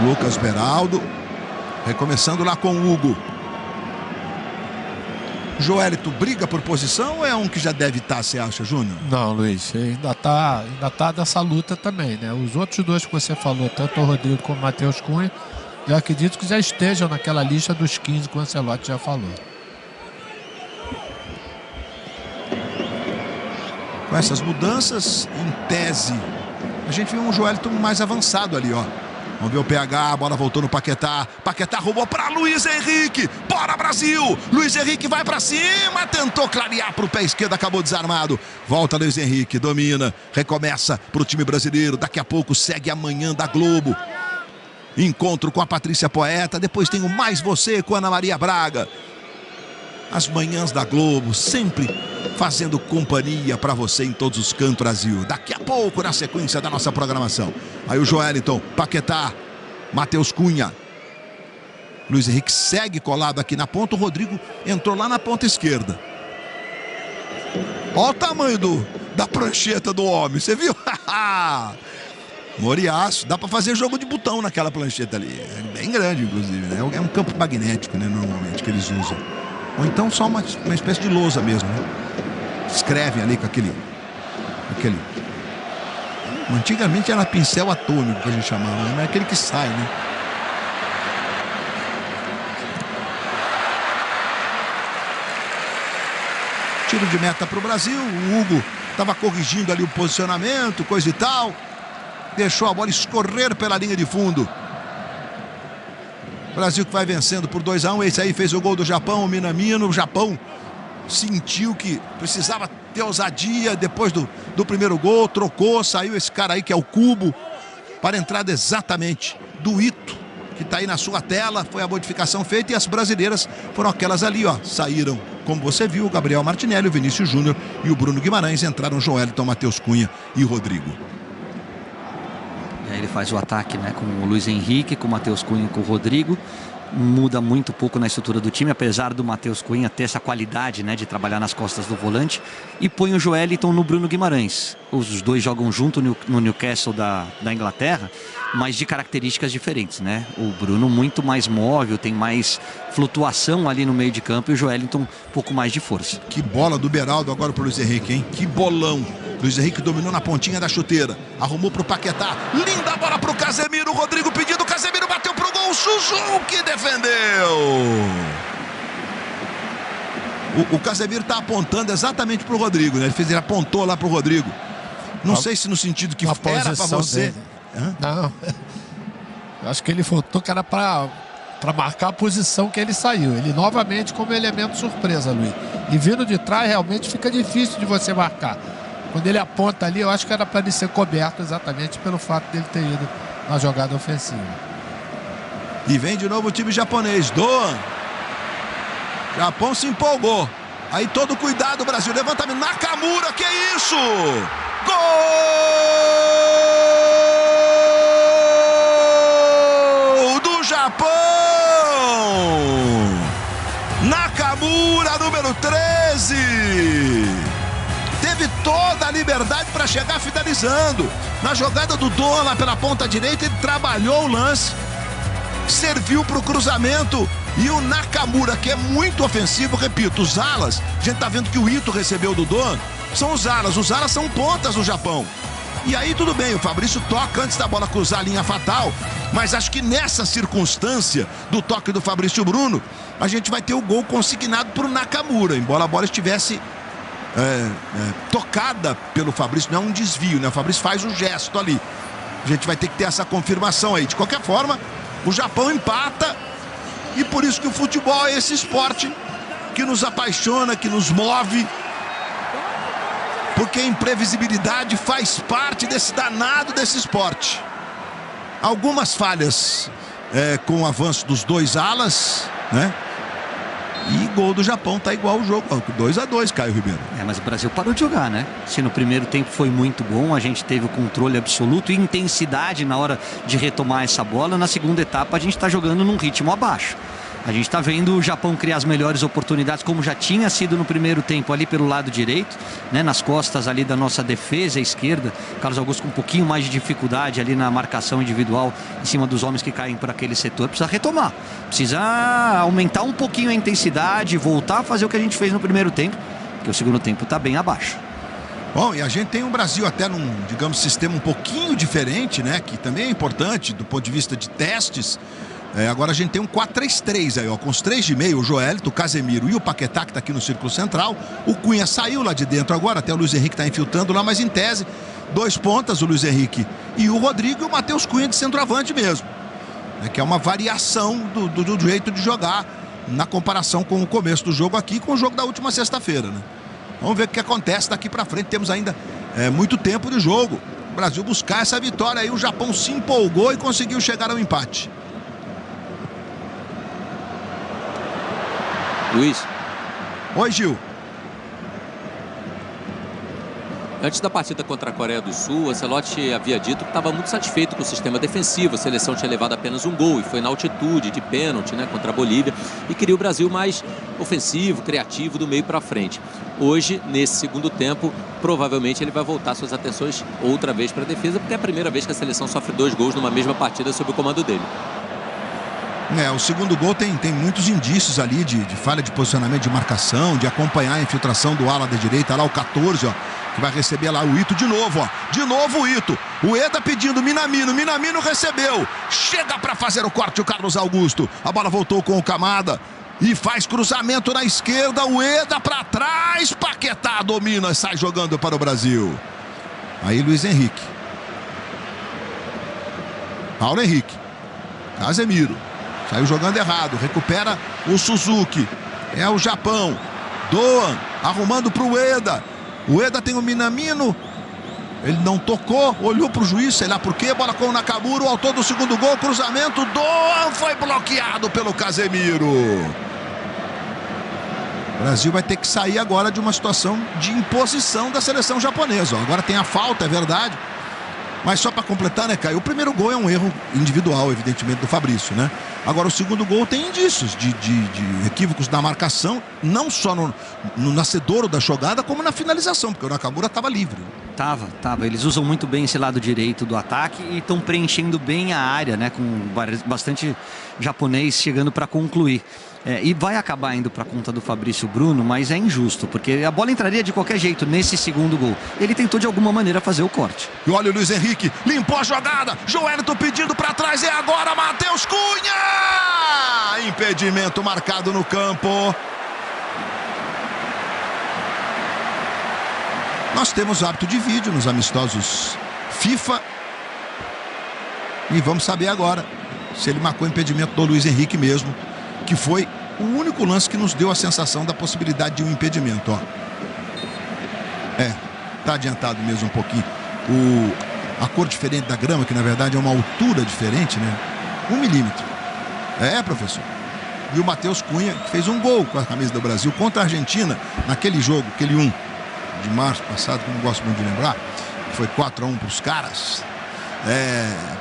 Lucas Beraldo. Recomeçando lá com o Hugo. Joelito briga por posição ou é um que já deve estar, você acha, Júnior? Não, Luiz, ainda tá dessa luta também, né? Os outros 2 que você falou, tanto o Rodrigo como o Matheus Cunha, eu acredito que já estejam naquela lista dos 15 que o Ancelotti já falou. Com essas mudanças, em tese, a gente vê um Joelito mais avançado ali, ó. Vamos ver o PH, a bola voltou no Paquetá. Paquetá roubou para Luiz Henrique. Bora, Brasil! Luiz Henrique vai para cima, tentou clarear para o pé esquerdo, acabou desarmado. Volta Luiz Henrique, domina, recomeça para o time brasileiro. Daqui a pouco segue a Manhã da Globo. Encontro com a Patrícia Poeta, depois tem o Mais Você com Ana Maria Braga. As Manhãs da Globo, sempre fazendo companhia para você em todos os cantos do Brasil. Daqui a pouco, na sequência da nossa programação. Aí o Joelinton, Paquetá, Matheus Cunha. Luiz Henrique segue colado aqui na ponta. O Rodrigo entrou lá na ponta esquerda. Olha o tamanho da prancheta do homem, você viu? Moriaço, dá pra fazer jogo de botão naquela prancheta ali. É bem grande, inclusive, né? É um campo magnético, né? Normalmente, que eles usam. Ou então só uma espécie de lousa mesmo, né? Escrevem ali com aquele... Antigamente era pincel atômico que a gente chamava, né? Mas é aquele que sai, né? Tiro de meta pro Brasil. O Hugo estava corrigindo ali o posicionamento, coisa e tal. Deixou a bola escorrer pela linha de fundo. Brasil que vai vencendo por 2-1. Esse aí fez o gol do Japão, o Minamino. O Japão sentiu que precisava ter ousadia depois do primeiro gol. Trocou, saiu esse cara aí que é o Cubo para a entrada exatamente do Ito, que está aí na sua tela. Foi a modificação feita e as brasileiras foram aquelas ali, ó. Saíram, como você viu, o Gabriel Martinelli, o Vinícius Júnior e o Bruno Guimarães. Entraram Joelton, Matheus Cunha e Rodrigo. E aí ele faz o ataque, né, com o Luiz Henrique, com o Matheus Cunha e com o Rodrigo. Muda muito pouco na estrutura do time, apesar do Matheus Cunha ter essa qualidade, né, de trabalhar nas costas do volante, e põe o Joelton no Bruno Guimarães. Os dois jogam junto no Newcastle da Inglaterra, mas de características diferentes, né? O Bruno muito mais móvel, tem mais flutuação ali no meio de campo, e o Joelton um pouco mais de força. Que bola do Beraldo agora pro Luiz Henrique, hein? Que bolão! Luiz Henrique dominou na pontinha da chuteira, arrumou pro Paquetá, linda bola pro Casemiro, o Rodrigo pedindo, Casemiro bateu pro gol, Suzuki defendeu! O Casemiro tá apontando exatamente pro Rodrigo, né? Ele apontou lá pro Rodrigo. Não sei se no sentido que era pra você. Não, eu acho que ele faltou que era pra marcar a posição que ele saiu. Ele novamente como elemento surpresa, Luiz. E vindo de trás realmente fica difícil de você marcar. Quando ele aponta ali, eu acho que era para ele ser coberto exatamente pelo fato dele ter ido na jogada ofensiva. E vem de novo o time japonês. Doan. Japão se empolgou. Aí todo cuidado, Brasil. Levantamento. Nakamura, que isso? Gol do Japão! Nakamura, número 13. Teve toda a liberdade para chegar finalizando. Na jogada do Doan lá pela ponta direita, ele trabalhou o lance, serviu para o cruzamento. E o Nakamura, que é muito ofensivo, repito, os alas, a gente tá vendo que o Ito recebeu do Doan, são os alas são pontas no Japão. E aí tudo bem, o Fabrício toca antes da bola cruzar a linha fatal, mas acho que nessa circunstância do toque do Fabrício Bruno, a gente vai ter o gol consignado por Nakamura, embora a bola estivesse tocada pelo Fabrício, não é um desvio, né? O Fabrício faz o gesto ali. A gente vai ter que ter essa confirmação aí. De qualquer forma, o Japão empata, e por isso que o futebol é esse esporte que nos apaixona, que nos move, porque a imprevisibilidade faz parte desse danado desse esporte. Algumas falhas com o avanço dos dois alas, né? E gol do Japão, tá igual o jogo, 2-2, Caio Ribeiro. Mas o Brasil parou de jogar, né? Se no primeiro tempo foi muito bom, a gente teve o controle absoluto e intensidade na hora de retomar essa bola, na segunda etapa a gente tá jogando num ritmo abaixo. A gente está vendo o Japão criar as melhores oportunidades, como já tinha sido no primeiro tempo ali pelo lado direito, né, nas costas ali da nossa defesa esquerda. Carlos Augusto com um pouquinho mais de dificuldade ali na marcação individual em cima dos homens que caem por aquele setor. Precisa retomar, precisa aumentar um pouquinho a intensidade, voltar a fazer o que a gente fez no primeiro tempo, porque o segundo tempo está bem abaixo. Bom, e a gente tem um Brasil até num, digamos, sistema um pouquinho diferente, né, que também é importante do ponto de vista de testes. Agora a gente tem um 4-3-3 aí, ó, com os três de meio, o Joelton, o Casemiro e o Paquetá, que está aqui no círculo central. O Cunha saiu lá de dentro agora, até o Luiz Henrique está infiltrando lá, mas em tese, dois pontas, o Luiz Henrique e o Rodrigo, e o Matheus Cunha de centroavante mesmo. Que é uma variação do jeito de jogar na comparação com o começo do jogo aqui, com o jogo da última sexta-feira, né? Vamos ver o que acontece daqui para frente, temos ainda muito tempo de jogo. O Brasil buscar essa vitória aí, o Japão se empolgou e conseguiu chegar ao empate. Luiz. Oi, Gil. Antes da partida contra a Coreia do Sul, Ancelotti havia dito que estava muito satisfeito com o sistema defensivo. A seleção tinha levado apenas um gol e foi na altitude, de pênalti, né, contra a Bolívia. E queria o Brasil mais ofensivo, criativo, do meio para frente. Hoje, nesse segundo tempo, provavelmente ele vai voltar suas atenções outra vez para a defesa, porque é a primeira vez que a seleção sofre 2 gols numa mesma partida sob o comando dele. O segundo gol tem muitos indícios ali de falha de posicionamento, de marcação, de acompanhar a infiltração do ala da direita, lá o 14, ó, que vai receber lá o Ito de novo, ó. De novo o Ito. O Eda pedindo Minamino. Minamino recebeu. Chega para fazer o corte o Carlos Augusto. A bola voltou com o Kamada. E faz cruzamento na esquerda. O Eda para trás. Paquetá domina e sai jogando para o Brasil. Aí Luiz Henrique. Paulo Henrique. Casemiro. Saiu jogando errado. Recupera o Suzuki. É o Japão. Doan arrumando para o Eda. O Eda tem o Minamino. Ele não tocou, olhou para o juiz, sei lá por quê. Bola com o Nakamura, o autor do segundo gol. Cruzamento, Doan foi bloqueado pelo Casemiro. O Brasil vai ter que sair agora de uma situação de imposição da seleção japonesa. Agora tem a falta, é verdade. Mas só para completar, né, Caio? O primeiro gol é um erro individual, evidentemente, do Fabrício, né? Agora o segundo gol tem indícios de equívocos na marcação, não só no nascedouro da jogada, como na finalização, porque o Nakamura estava livre. Tava. Eles usam muito bem esse lado direito do ataque e estão preenchendo bem a área, né? Com bastante japonês chegando para concluir. E vai acabar indo para a conta do Fabrício Bruno, mas é injusto, porque a bola entraria de qualquer jeito nesse segundo gol. Ele tentou de alguma maneira fazer o corte. E olha o Luiz Henrique, limpou a jogada. Joelito pedindo para trás, é agora Matheus Cunha! Impedimento marcado no campo. Nós temos hábito de vídeo nos amistosos FIFA. E vamos saber agora se ele marcou impedimento do Luiz Henrique mesmo, que foi o único lance que nos deu a sensação da possibilidade de um impedimento, ó. Tá adiantado mesmo um pouquinho. A cor diferente da grama, que na verdade é uma altura diferente, né? 1 milímetro. Professor. E o Matheus Cunha, que fez um gol com a camisa do Brasil contra a Argentina, naquele jogo, aquele 1 de março passado, que eu não gosto muito de lembrar, que foi 4-1 para os caras,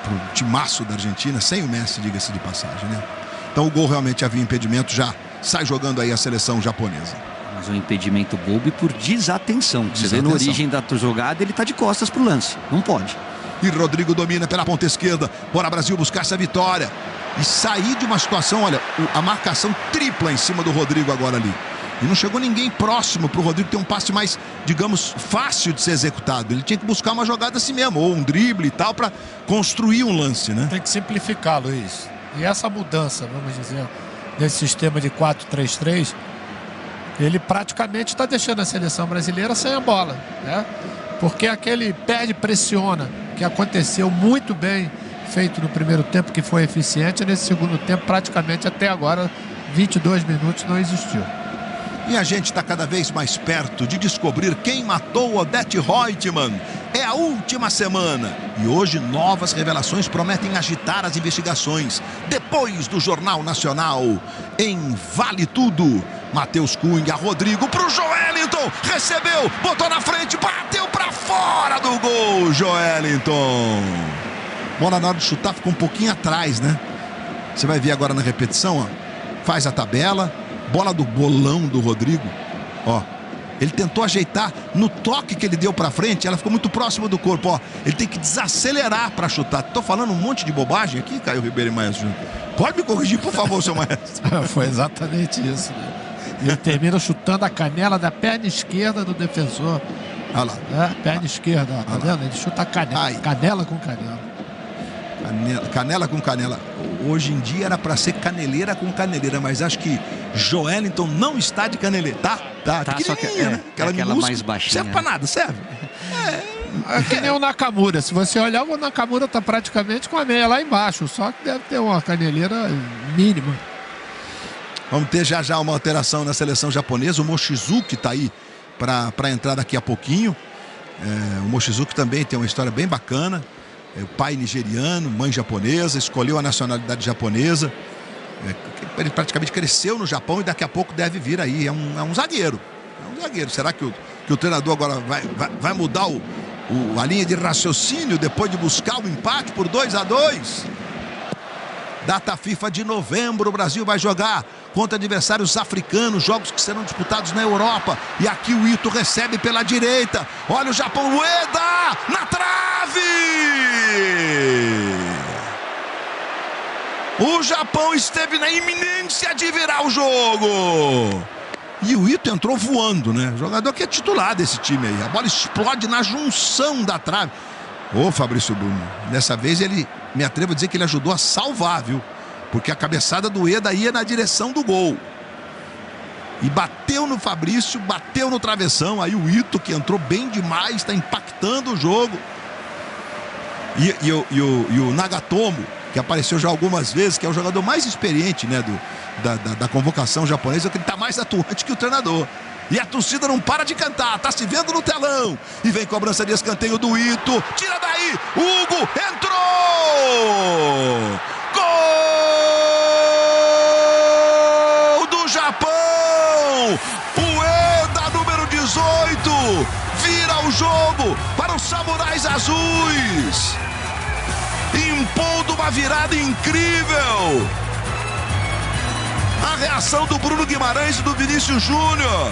pro timaço da Argentina, sem o Messi, diga-se de passagem, né? Então o gol realmente havia impedimento, já sai jogando aí a seleção japonesa. Mas um impedimento bobo e por desatenção. Você vê na origem da jogada, ele tá de costas pro lance. Não pode. E Rodrigo domina pela ponta esquerda. Bora Brasil buscar essa vitória. E sair de uma situação, olha, a marcação tripla em cima do Rodrigo agora ali. E não chegou ninguém próximo pro Rodrigo ter um passe mais, digamos, fácil de ser executado. Ele tinha que buscar uma jogada assim mesmo, ou um drible e tal, para construir um lance, né? Tem que simplificar, Luiz. E essa mudança, vamos dizer, desse sistema de 4-3-3, ele praticamente está deixando a seleção brasileira sem a bola, né? Porque aquele perde, pressiona, que aconteceu muito bem, feito no primeiro tempo, que foi eficiente, nesse segundo tempo, praticamente até agora, 22 minutos, não existiu. E a gente está cada vez mais perto de descobrir quem matou Odete Reutemann. É a última semana. E hoje novas revelações prometem agitar as investigações. Depois do Jornal Nacional, em Vale Tudo. Matheus Cunha, Rodrigo pro Joelinton. Recebeu, botou na frente, bateu para fora do gol, Joelinton. Bola na hora de chutar ficou um pouquinho atrás, né? Você vai ver agora na repetição, ó. Faz a tabela. Bola do bolão do Rodrigo, ó. Ele tentou ajeitar no toque que ele deu pra frente, ela ficou muito próxima do corpo, ó. Ele tem que desacelerar pra chutar. Tô falando um monte de bobagem aqui, Caio Ribeiro e Maestro. Pode me corrigir, por favor, seu Maestro. Foi exatamente isso, né? Ele termina chutando a canela da perna esquerda do defensor. Olha lá. Perna esquerda, ó, tá vendo? Ele chuta a canela, canela com canela. Canela com canela. Hoje em dia era para ser caneleira com caneleira, mas acho que Joelinton não está de caneleira. Tá só que né? aquela mais baixinha. Serve para nada, serve. É que nem o Nakamura. Se você olhar, o Nakamura tá praticamente com a meia lá embaixo, só que deve ter uma caneleira mínima. Vamos ter já uma alteração na seleção japonesa. O Mochizuki tá aí para entrar daqui a pouquinho. O Mochizuki também tem uma história bem bacana. O pai nigeriano, mãe japonesa, escolheu a nacionalidade japonesa. Ele praticamente cresceu no Japão e daqui a pouco deve vir aí. É um zagueiro. Será que que o treinador agora vai mudar a linha de raciocínio depois de buscar o empate por 2-2. Data FIFA de novembro, o Brasil vai jogar contra adversários africanos, jogos que serão disputados na Europa. E aqui o Ito recebe pela direita. Olha o Japão, Ueda na trave! O Japão esteve na iminência de virar o jogo. E o Ito entrou voando, né? O jogador que é titular desse time aí. A bola explode na junção da trave. Ô, Fabrício Bruno, dessa vez ele, me atrevo a dizer que ele ajudou a salvar, viu? Porque a cabeçada do Ueda ia na direção do gol. E bateu no Fabrício, bateu no travessão. Aí o Ito, que entrou bem demais, está impactando o jogo. E o Nagatomo, que apareceu já algumas vezes, que é o jogador mais experiente, né, da convocação japonesa, que ele está mais atuante que o treinador. E a torcida não para de cantar, tá se vendo no telão. E vem cobrança de escanteio do Ito. Tira daí, Hugo entrou! Gol do Japão! Ueda, número 18, vira o jogo para os Samurais Azuis. Impondo uma virada incrível. A reação do Bruno Guimarães e do Vinícius Júnior.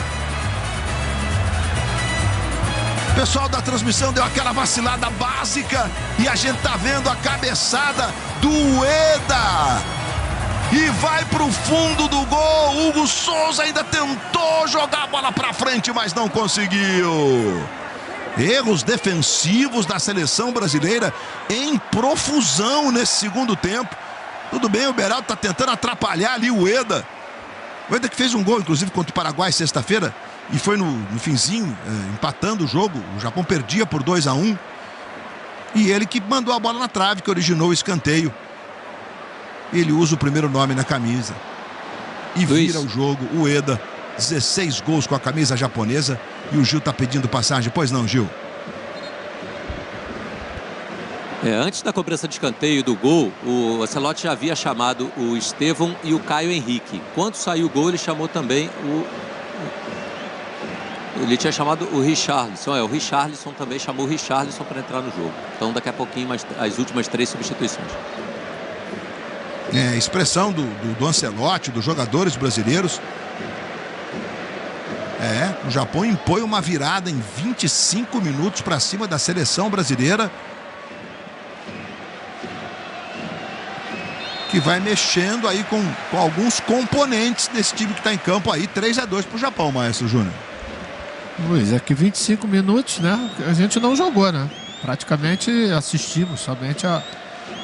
O pessoal da transmissão deu aquela vacilada básica e a gente tá vendo a cabeçada do Ueda. E vai pro fundo do gol. Hugo Souza ainda tentou jogar a bola pra frente, mas não conseguiu. Erros defensivos da seleção brasileira em profusão nesse segundo tempo. Tudo bem, o Beraldo tá tentando atrapalhar ali o Ueda. O Ueda que fez um gol, inclusive, contra o Paraguai sexta-feira. E foi no finzinho, empatando o jogo. O Japão perdia por 2-1. E ele que mandou a bola na trave, que originou o escanteio. Ele usa o primeiro nome na camisa. E vira o jogo. O Ueda, 16 gols com a camisa japonesa. E o Gil tá pedindo passagem. Pois não, Gil? Antes da cobrança de escanteio do gol, o Ancelotti já havia chamado o Estevão e o Caio Henrique. Quando saiu o gol, ele chamou também ele tinha chamado o Richarlison. O Richarlison também chamou o Richarlison para entrar no jogo. Então daqui a pouquinho as últimas 3 substituições. Expressão do Ancelotti, dos jogadores brasileiros. O Japão impõe uma virada em 25 minutos para cima da seleção brasileira, que vai mexendo aí com alguns componentes desse time que está em campo aí. 3-2 para o Japão, Maestro Júnior. Luiz, é que 25 minutos, né? A gente não jogou, né? Praticamente assistimos somente a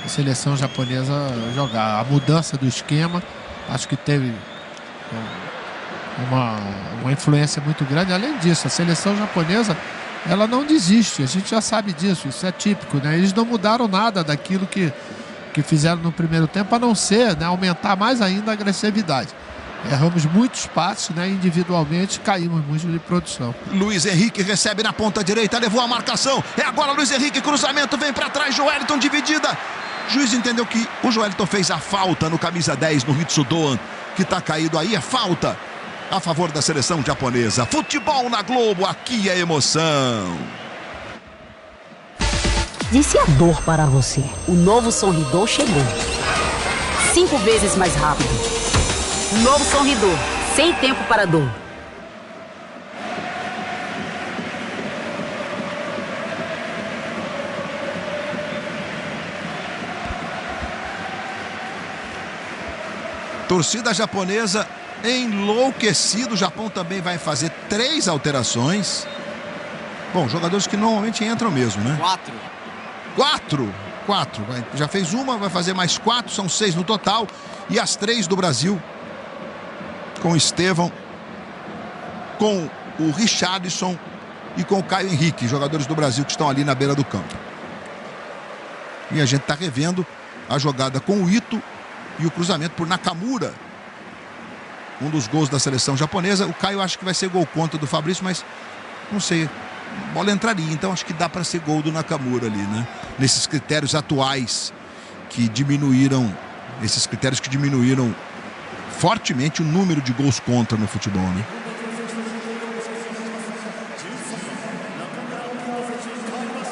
seleção japonesa jogar. A mudança do esquema, acho que teve uma influência muito grande. Além disso, a seleção japonesa, ela não desiste. A gente já sabe disso, isso é típico, né? Eles não mudaram nada daquilo que fizeram no primeiro tempo, a não ser, né, aumentar mais ainda a agressividade. Erramos muitos passos, né? Individualmente caímos muito de produção. Luiz Henrique recebe na ponta direita, levou a marcação. É agora Luiz Henrique, cruzamento, vem para trás, Joeliton dividida. O juiz entendeu que o Joeliton fez a falta no camisa 10, no Hitsu Doan, que está caído aí. É falta a favor da seleção japonesa. Futebol na Globo, aqui é emoção. Disse a dor para você. O novo Sorridor chegou. 5 vezes mais rápido. Novo Sorridor, sem tempo para dor. Torcida japonesa enlouquecida. O Japão também vai fazer 3 alterações. Bom, jogadores que normalmente entram mesmo, né? 4. Já fez uma, vai fazer mais 4, são 6 no total. E as 3 do Brasil, com o Estevão, com o Richarlison e com o Caio Henrique, jogadores do Brasil que estão ali na beira do campo. E a gente está revendo a jogada com o Ito e o cruzamento por Nakamura. Um dos gols da seleção japonesa. O Caio acho que vai ser gol contra do Fabrício, mas não sei. A bola entraria, então acho que dá para ser gol do Nakamura ali, né? Nesses critérios atuais que diminuíram, fortemente o número de gols contra no futebol, né?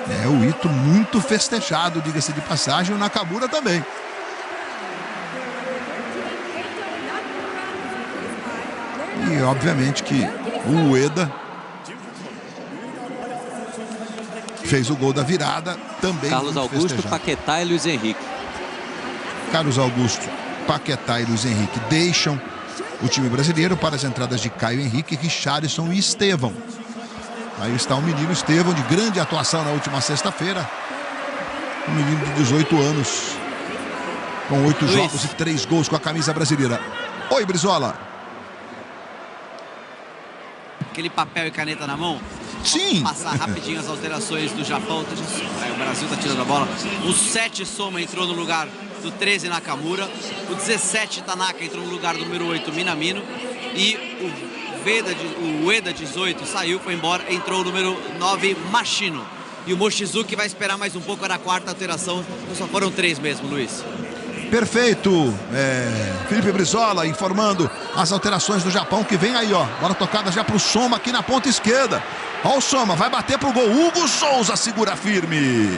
É o Ito muito festejado, diga-se de passagem, o Nakamura também. E obviamente que o Ueda fez o gol da virada, também Carlos Augusto, festejado. Paquetá e Luiz Henrique. Carlos Augusto, Paquetá e Luiz Henrique deixam o time brasileiro para as entradas de Caio Henrique, Richarlison e Estevão. Aí está o menino Estevão, de grande atuação na última sexta-feira. Um menino de 18 anos, com 8 jogos e 3 gols com a camisa brasileira. Oi, Brizola. Aquele papel e caneta na mão. Sim. Vamos passar rapidinho as alterações do Japão. O Brasil está tirando a bola. O 7 Soma entrou no lugar do 13 Nakamura. O 17 Tanaka entrou no lugar do número 8 Minamino. E o Ueda 18 saiu, foi embora, entrou o número 9 Machino. E o Mochizuki vai esperar mais um pouco, era a quarta alteração. Então só foram 3 mesmo, Luiz. Perfeito. Felipe Brizola informando as alterações do Japão, que vem aí, ó. Bola tocada já pro Soma aqui na ponta esquerda. Ó o Soma, vai bater pro gol. Hugo Souza segura firme.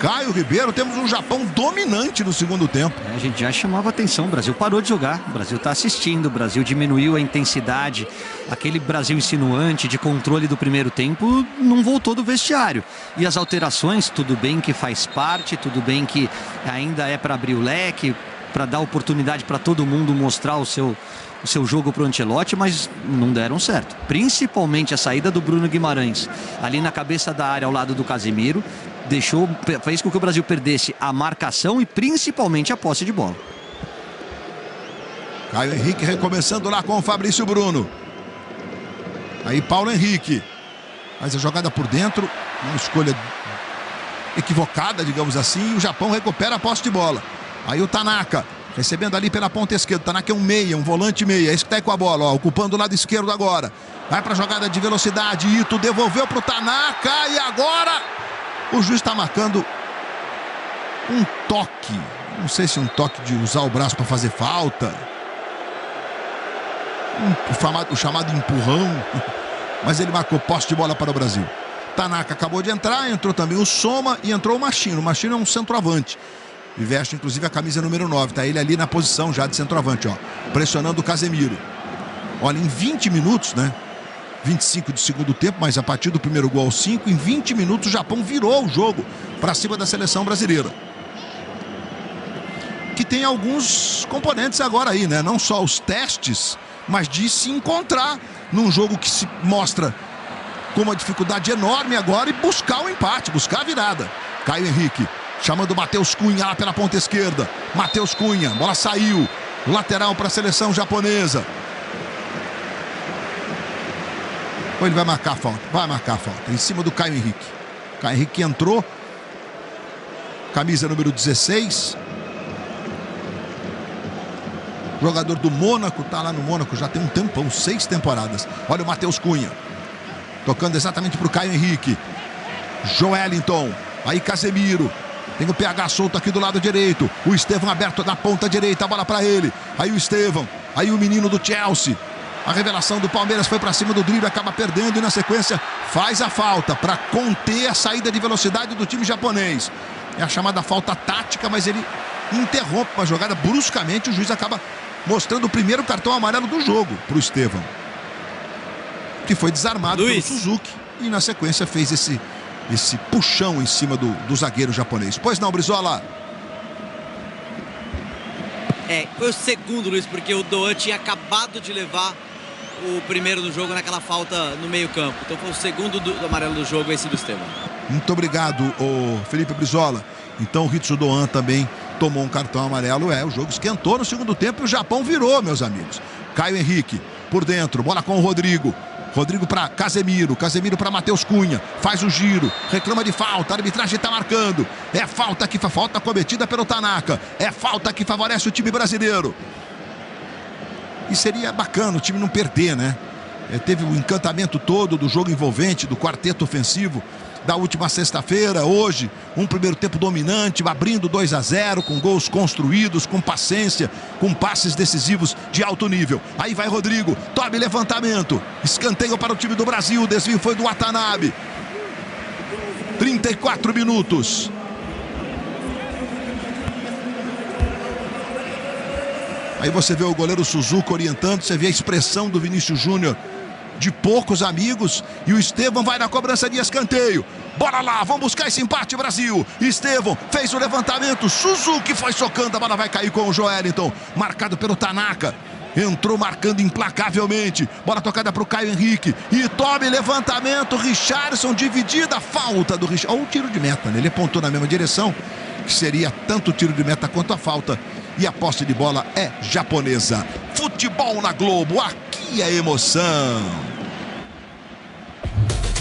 Caio Ribeiro, temos um Japão dominante no segundo tempo. A gente já chamava atenção, o Brasil parou de jogar, o Brasil está assistindo, o Brasil diminuiu a intensidade, aquele Brasil insinuante de controle do primeiro tempo não voltou do vestiário. E as alterações, tudo bem que faz parte, tudo bem que ainda é para abrir o leque, para dar oportunidade para todo mundo mostrar o seu jogo para o Ancelotti, mas não deram certo. Principalmente a saída do Bruno Guimarães ali na cabeça da área ao lado do Casemiro, fez com que o Brasil perdesse a marcação e principalmente a posse de bola. Caio Henrique recomeçando lá com o Fabrício Bruno. Aí Paulo Henrique. Faz a jogada por dentro, uma escolha equivocada, digamos assim, e o Japão recupera a posse de bola. Aí o Tanaka, recebendo ali pela ponta esquerda. Tanaka é um meia, um volante meia, esse que tá aí com a bola, ó, ocupando o lado esquerdo agora. Vai pra jogada de velocidade, Ito devolveu pro Tanaka e agora o juiz está marcando um toque. Não sei se é um toque de usar o braço para fazer falta. O chamado empurrão. Mas ele marcou posse de bola para o Brasil. Tanaka acabou de entrar, entrou também o Soma e entrou o Machino. O Machino é um centroavante. E veste inclusive a camisa número 9. Tá ele ali na posição já de centroavante, ó. Pressionando o Casemiro. Olha, em 20 minutos, né? 25 de segundo tempo, mas a partir do primeiro gol aos 5, em 20 minutos o Japão virou o jogo para cima da seleção brasileira. Que tem alguns componentes agora aí, né? Não só os testes, mas de se encontrar num jogo que se mostra com uma dificuldade enorme agora e buscar o empate, buscar a virada. Caio Henrique chamando o Matheus Cunha lá pela ponta esquerda. Matheus Cunha, bola saiu. Lateral para a seleção japonesa. Ou ele vai marcar a falta? Vai marcar a falta. Em cima do Caio Henrique. Caio Henrique entrou. Camisa número 16. Jogador do Mônaco. Tá lá no Mônaco. Já tem um tempão. 6 temporadas. Olha o Matheus Cunha. Tocando exatamente pro Caio Henrique. Joelinton. Aí Casemiro. Tem o PH solto aqui do lado direito. O Estevão aberto na ponta direita. A bola para ele. Aí o Estevão. Aí o menino do Chelsea. A revelação do Palmeiras foi para cima do drible, acaba perdendo e na sequência faz a falta para conter a saída de velocidade do time japonês. É a chamada falta tática, mas ele interrompe uma jogada bruscamente. O juiz acaba mostrando o primeiro cartão amarelo do jogo para o Estevão, que foi desarmado pelo Suzuki e na sequência fez esse puxão em cima do zagueiro japonês. Pois não, Brizola? Foi o segundo, Luiz, porque o Doan tinha acabado de levar o primeiro do jogo naquela falta no meio campo. Então foi o segundo do amarelo do jogo, esse do Estevão. Muito obrigado, Felipe Brizola. Então o Ritsu Doan também tomou um cartão amarelo. O jogo esquentou no segundo tempo e o Japão virou, meus amigos. Caio Henrique por dentro, bola com o Rodrigo. Rodrigo para Casemiro, Casemiro para Matheus Cunha, faz o giro, reclama de falta, a arbitragem está marcando. É falta cometida pelo Tanaka, é falta que favorece o time brasileiro. E seria bacana o time não perder, né? Teve o encantamento todo do jogo envolvente, do quarteto ofensivo da última sexta-feira. Hoje, um primeiro tempo dominante, abrindo 2-0, com gols construídos, com paciência, com passes decisivos de alto nível. Aí vai Rodrigo, tome levantamento, escanteio para o time do Brasil, o desvio foi do Watanabe. 34 minutos. Aí você vê o goleiro Suzuki orientando, você vê a expressão do Vinícius Júnior de poucos amigos, e o Estevão vai na cobrança de escanteio. Bora lá, vamos buscar esse empate, Brasil. Estevão fez o levantamento, Suzuki foi socando, a bola vai cair com o Joelinton, marcado pelo Tanaka. Entrou marcando implacavelmente. Bola tocada para o Caio Henrique. E tome levantamento. Richarlison dividida. Falta do Richarlison. Ou o tiro de meta, né? Ele apontou na mesma direção, que seria tanto o tiro de meta quanto a falta. E a posse de bola é japonesa. Futebol na Globo. Aqui é emoção.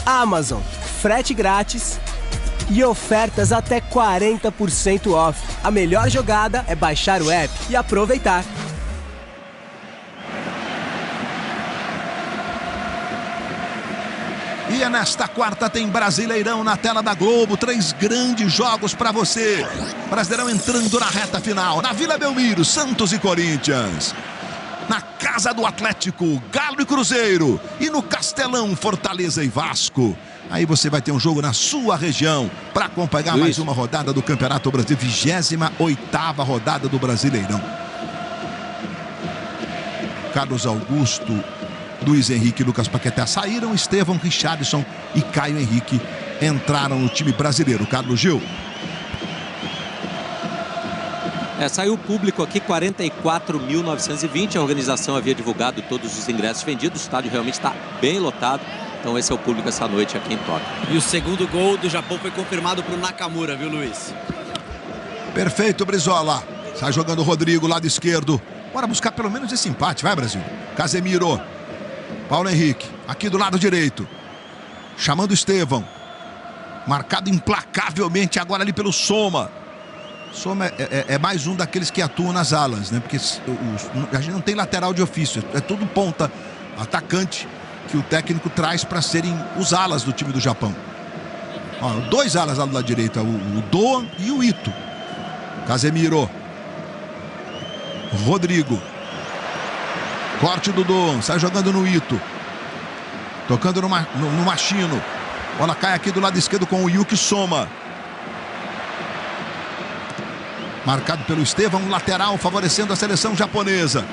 Amazon. Frete grátis e ofertas até 40% off. A melhor jogada é baixar o app e aproveitar. E nesta quarta tem Brasileirão na tela da Globo. 3 grandes jogos para você. Brasileirão entrando na reta final. Na Vila Belmiro, Santos e Corinthians. Na Casa do Atlético, Galo e Cruzeiro. E no Castelão, Fortaleza e Vasco. Aí você vai ter um jogo na sua região para acompanhar mais uma rodada do Campeonato Brasileiro. 28ª rodada do Brasileirão. Carlos Augusto, Luiz Henrique e Lucas Paquetá saíram. Estevão, Richarlison e Caio Henrique entraram no time brasileiro. Carlos Gil. Saiu o público aqui, 44.920. A organização havia divulgado todos os ingressos vendidos. O estádio realmente está bem lotado. Então esse é o público essa noite aqui em Tóquio. E o segundo gol do Japão foi confirmado para o Nakamura, viu, Luiz? Perfeito, Brizola. Sai jogando o Rodrigo, lado esquerdo. Bora buscar pelo menos esse empate, vai, Brasil. Casemiro. Paulo Henrique, aqui do lado direito. Chamando Estevão. Marcado implacavelmente agora ali pelo Soma. Soma é mais um daqueles que atuam nas alas, né? Porque a gente não tem lateral de ofício. É tudo ponta, atacante, que o técnico traz para serem os alas do time do Japão. Ó, 2 alas lá do lado direito, o Doan e o Ito. Casemiro. Rodrigo. Corte do Doan, sai jogando no Ito. Tocando no Machino. Bola cai aqui do lado esquerdo com o Yuki Soma. Marcado pelo Estevão, lateral, favorecendo a seleção japonesa.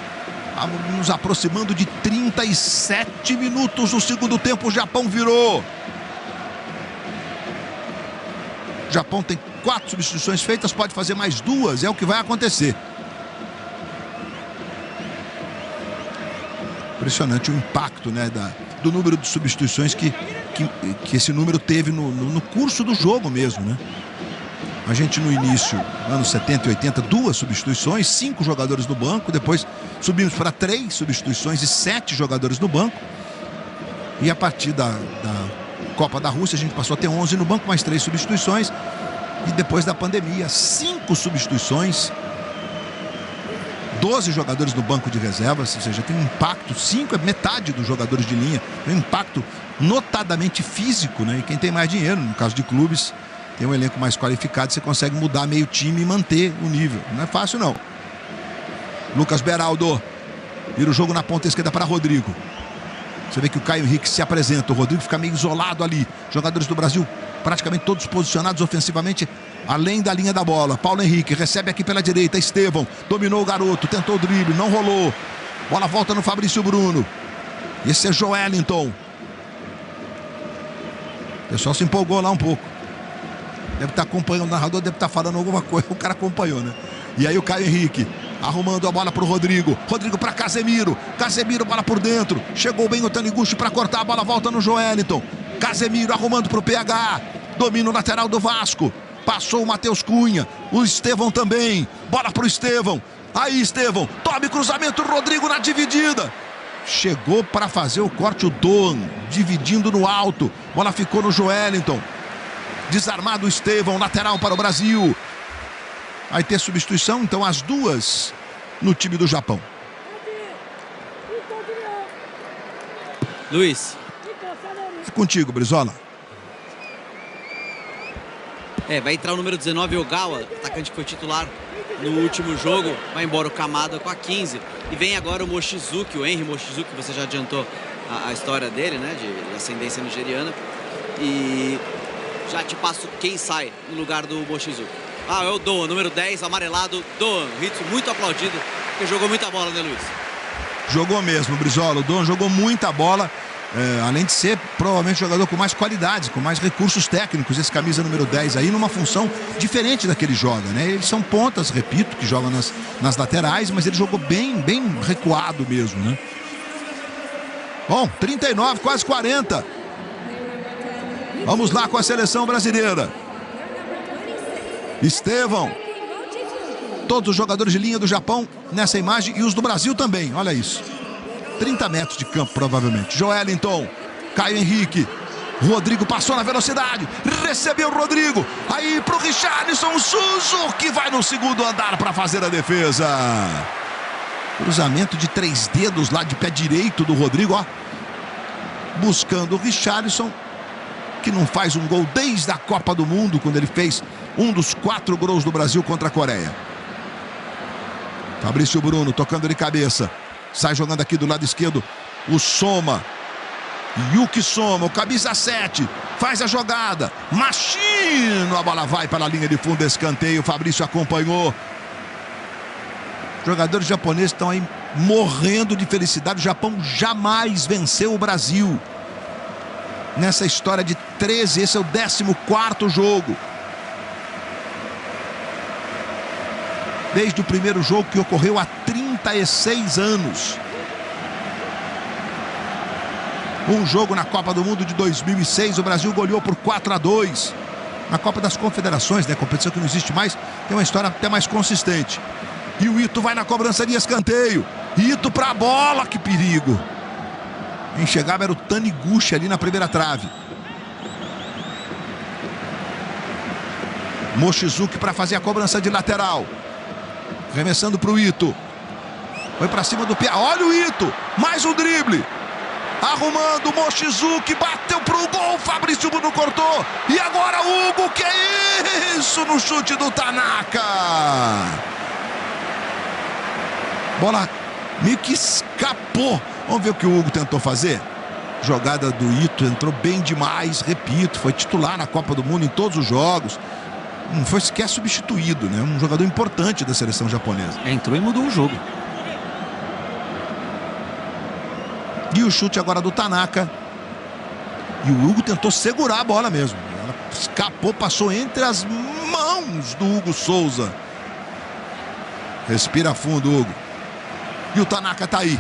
Nos aproximando de 37 minutos do segundo tempo. O Japão virou. O Japão tem 4 substituições feitas, pode fazer mais 2, é o que vai acontecer. Impressionante o impacto, né, do número de substituições que esse número teve no curso do jogo mesmo, né? A gente no início, anos 70 e 80, 2 substituições, 5 jogadores no banco. Depois subimos para 3 substituições e 7 jogadores no banco. E a partir da Copa da Rússia a gente passou a ter 11 no banco, mais 3 substituições. E depois da pandemia, 5 substituições, 12 jogadores no banco de reservas. Ou seja, tem um impacto, 5 é metade dos jogadores de linha. Tem um impacto notadamente físico, né? E quem tem mais dinheiro, no caso de clubes, tem um elenco mais qualificado, você consegue mudar meio time e manter o nível. Não é fácil, não. Lucas Beraldo. Vira o jogo na ponta esquerda para Rodrigo. Você vê que o Caio Henrique se apresenta. O Rodrigo fica meio isolado ali. Jogadores do Brasil praticamente todos posicionados ofensivamente, além da linha da bola. Paulo Henrique recebe aqui pela direita. Estevão dominou o garoto, tentou o drible, não rolou. Bola volta no Fabrício Bruno. Esse é Joelinton. O pessoal se empolgou lá um pouco. Deve estar acompanhando, o narrador deve estar falando alguma coisa, o cara acompanhou, né? E aí o Caio Henrique arrumando a bola para o Rodrigo. Rodrigo para Casemiro. Casemiro, bola por dentro. Chegou bem o Taniguchi para cortar, a bola volta no Joelinton. Casemiro arrumando para o PH. Domina o lateral do Vasco. Passou o Matheus Cunha. O Estevão também. Bola para o Estevão. Aí Estevão, tome cruzamento, Rodrigo na dividida. Chegou para fazer o corte o Doan, dividindo no alto. Bola ficou no Joelinton. Desarmado o Estevão, lateral para o Brasil. Vai ter substituição, então as 2 no time do Japão. Luiz. É contigo, Brizola. Vai entrar o número 19, Ogawa, atacante que foi titular no último jogo. Vai embora o Kamada com a 15. E vem agora o Mochizuki, o Henry Mochizuki, você já adiantou a história dele, né, de ascendência nigeriana. E Já te passo quem sai no lugar do Mochizuki. Ah, é o Doan, número 10, amarelado, Doan. Ritmo muito aplaudido, porque jogou muita bola, né, Luiz? Jogou mesmo, Brizola. O Doan jogou muita bola. Além de ser provavelmente jogador com mais qualidades, com mais recursos técnicos, esse camisa número 10 aí, numa função diferente da que ele joga, né? Eles são pontas, repito, que jogam nas laterais, mas ele jogou bem recuado mesmo, né? Bom, 39, quase 40. Vamos lá com a seleção brasileira. Estevão. Todos os jogadores de linha do Japão nessa imagem e os do Brasil também, olha isso. 30 metros de campo, provavelmente. Joelinton, Caio Henrique, Rodrigo passou na velocidade, recebeu o Rodrigo, aí pro Richarlison, Suzuki vai no segundo andar para fazer a defesa. Cruzamento de 3 dedos lá de pé direito do Rodrigo, ó. Buscando o Richarlison, que não faz um gol desde a Copa do Mundo, quando ele fez um dos 4 gols do Brasil contra a Coreia. Fabrício Bruno tocando de cabeça. Sai jogando aqui do lado esquerdo o Soma. Yuki Soma, o camisa 7. Faz a jogada. Machino. A bola vai para a linha de fundo. Escanteio. Fabrício acompanhou. Jogadores japoneses estão aí morrendo de felicidade. O Japão jamais venceu o Brasil. Nessa história de 13, esse é o 14º jogo. Desde o primeiro jogo que ocorreu há 36 anos. Um jogo na Copa do Mundo de 2006, o Brasil goleou por 4-2. Na Copa das Confederações, né, competição que não existe mais, tem uma história até mais consistente. E o Ito vai na cobrança de escanteio. Ito pra bola, que perigo. Quem chegava era o Taniguchi ali na primeira trave. Mochizuki para fazer a cobrança de lateral. Remessando para o Ito. Foi para cima do pé. Olha o Ito. Mais um drible. Arrumando. Mochizuki. Bateu para o gol. Fabrício Bruno cortou. E agora o Hugo. Que é isso? No chute do Tanaka. Bola meio que escapou. Vamos ver o que o Hugo tentou fazer. Jogada do Ito. Entrou bem demais. Repito. Foi titular na Copa do Mundo em todos os jogos. Não foi sequer substituído, né? Um jogador importante da seleção japonesa. Entrou e mudou o jogo. E o chute agora do Tanaka. E o Hugo tentou segurar a bola mesmo. Ela escapou, passou entre as mãos do Hugo Souza. Respira fundo, Hugo. E o Tanaka tá aí,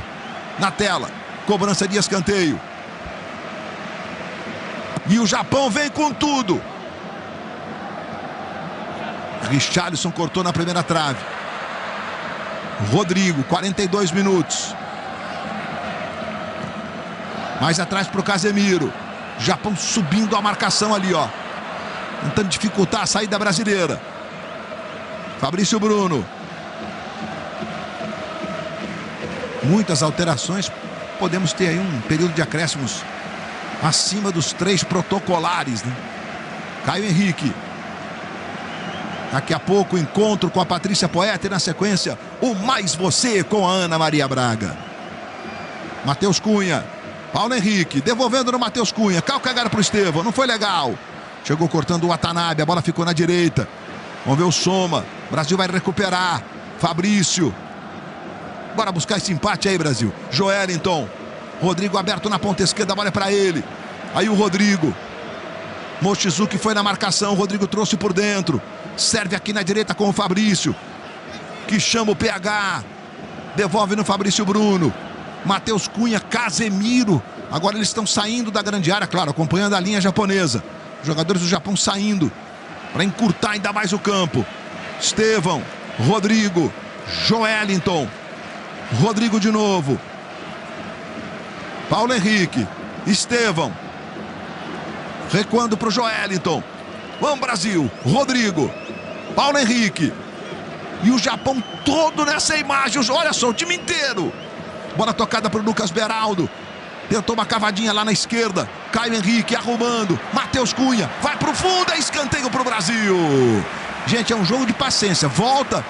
na tela. Cobrança de escanteio. E o Japão vem com tudo. Richarlison cortou na primeira trave. Rodrigo, 42 minutos. Mais atrás para o Casemiro. Japão subindo a marcação ali, ó. Tentando dificultar a saída brasileira. Fabrício Bruno. Muitas alterações. Podemos ter aí um período de acréscimos acima dos 3 protocolares, né? Caio Henrique. Daqui a pouco, encontro com a Patrícia Poeta e, na sequência, o Mais Você com a Ana Maria Braga. Matheus Cunha. Paulo Henrique, devolvendo no Matheus Cunha. Calcanhar para o Estevão, não foi legal. Chegou cortando o Watanabe, a bola ficou na direita. Vamos ver o Soma. Brasil vai recuperar. Fabrício. Bora buscar esse empate aí, Brasil. Joelinton. Rodrigo aberto na ponta esquerda, a bola é para ele. Aí o Rodrigo. Mochizuki foi na marcação, o Rodrigo trouxe por dentro. Serve aqui na direita com o Fabrício, que chama o PH. Devolve no Fabrício Bruno. Matheus Cunha, Casemiro. Agora eles estão saindo da grande área, claro, acompanhando a linha japonesa. Os jogadores do Japão saindo para encurtar ainda mais o campo. Estevão, Rodrigo, Joelinton. Rodrigo de novo. Paulo Henrique, Estevão. Recuando para o Joelinton. Vamos, Brasil. Rodrigo. Paulo Henrique. E o Japão todo nessa imagem. Olha só, o time inteiro. Bola tocada para o Lucas Beraldo. Tentou uma cavadinha lá na esquerda. Caio Henrique arrumando. Matheus Cunha. Vai para o fundo. É escanteio para o Brasil. Gente, é um jogo de paciência. Volta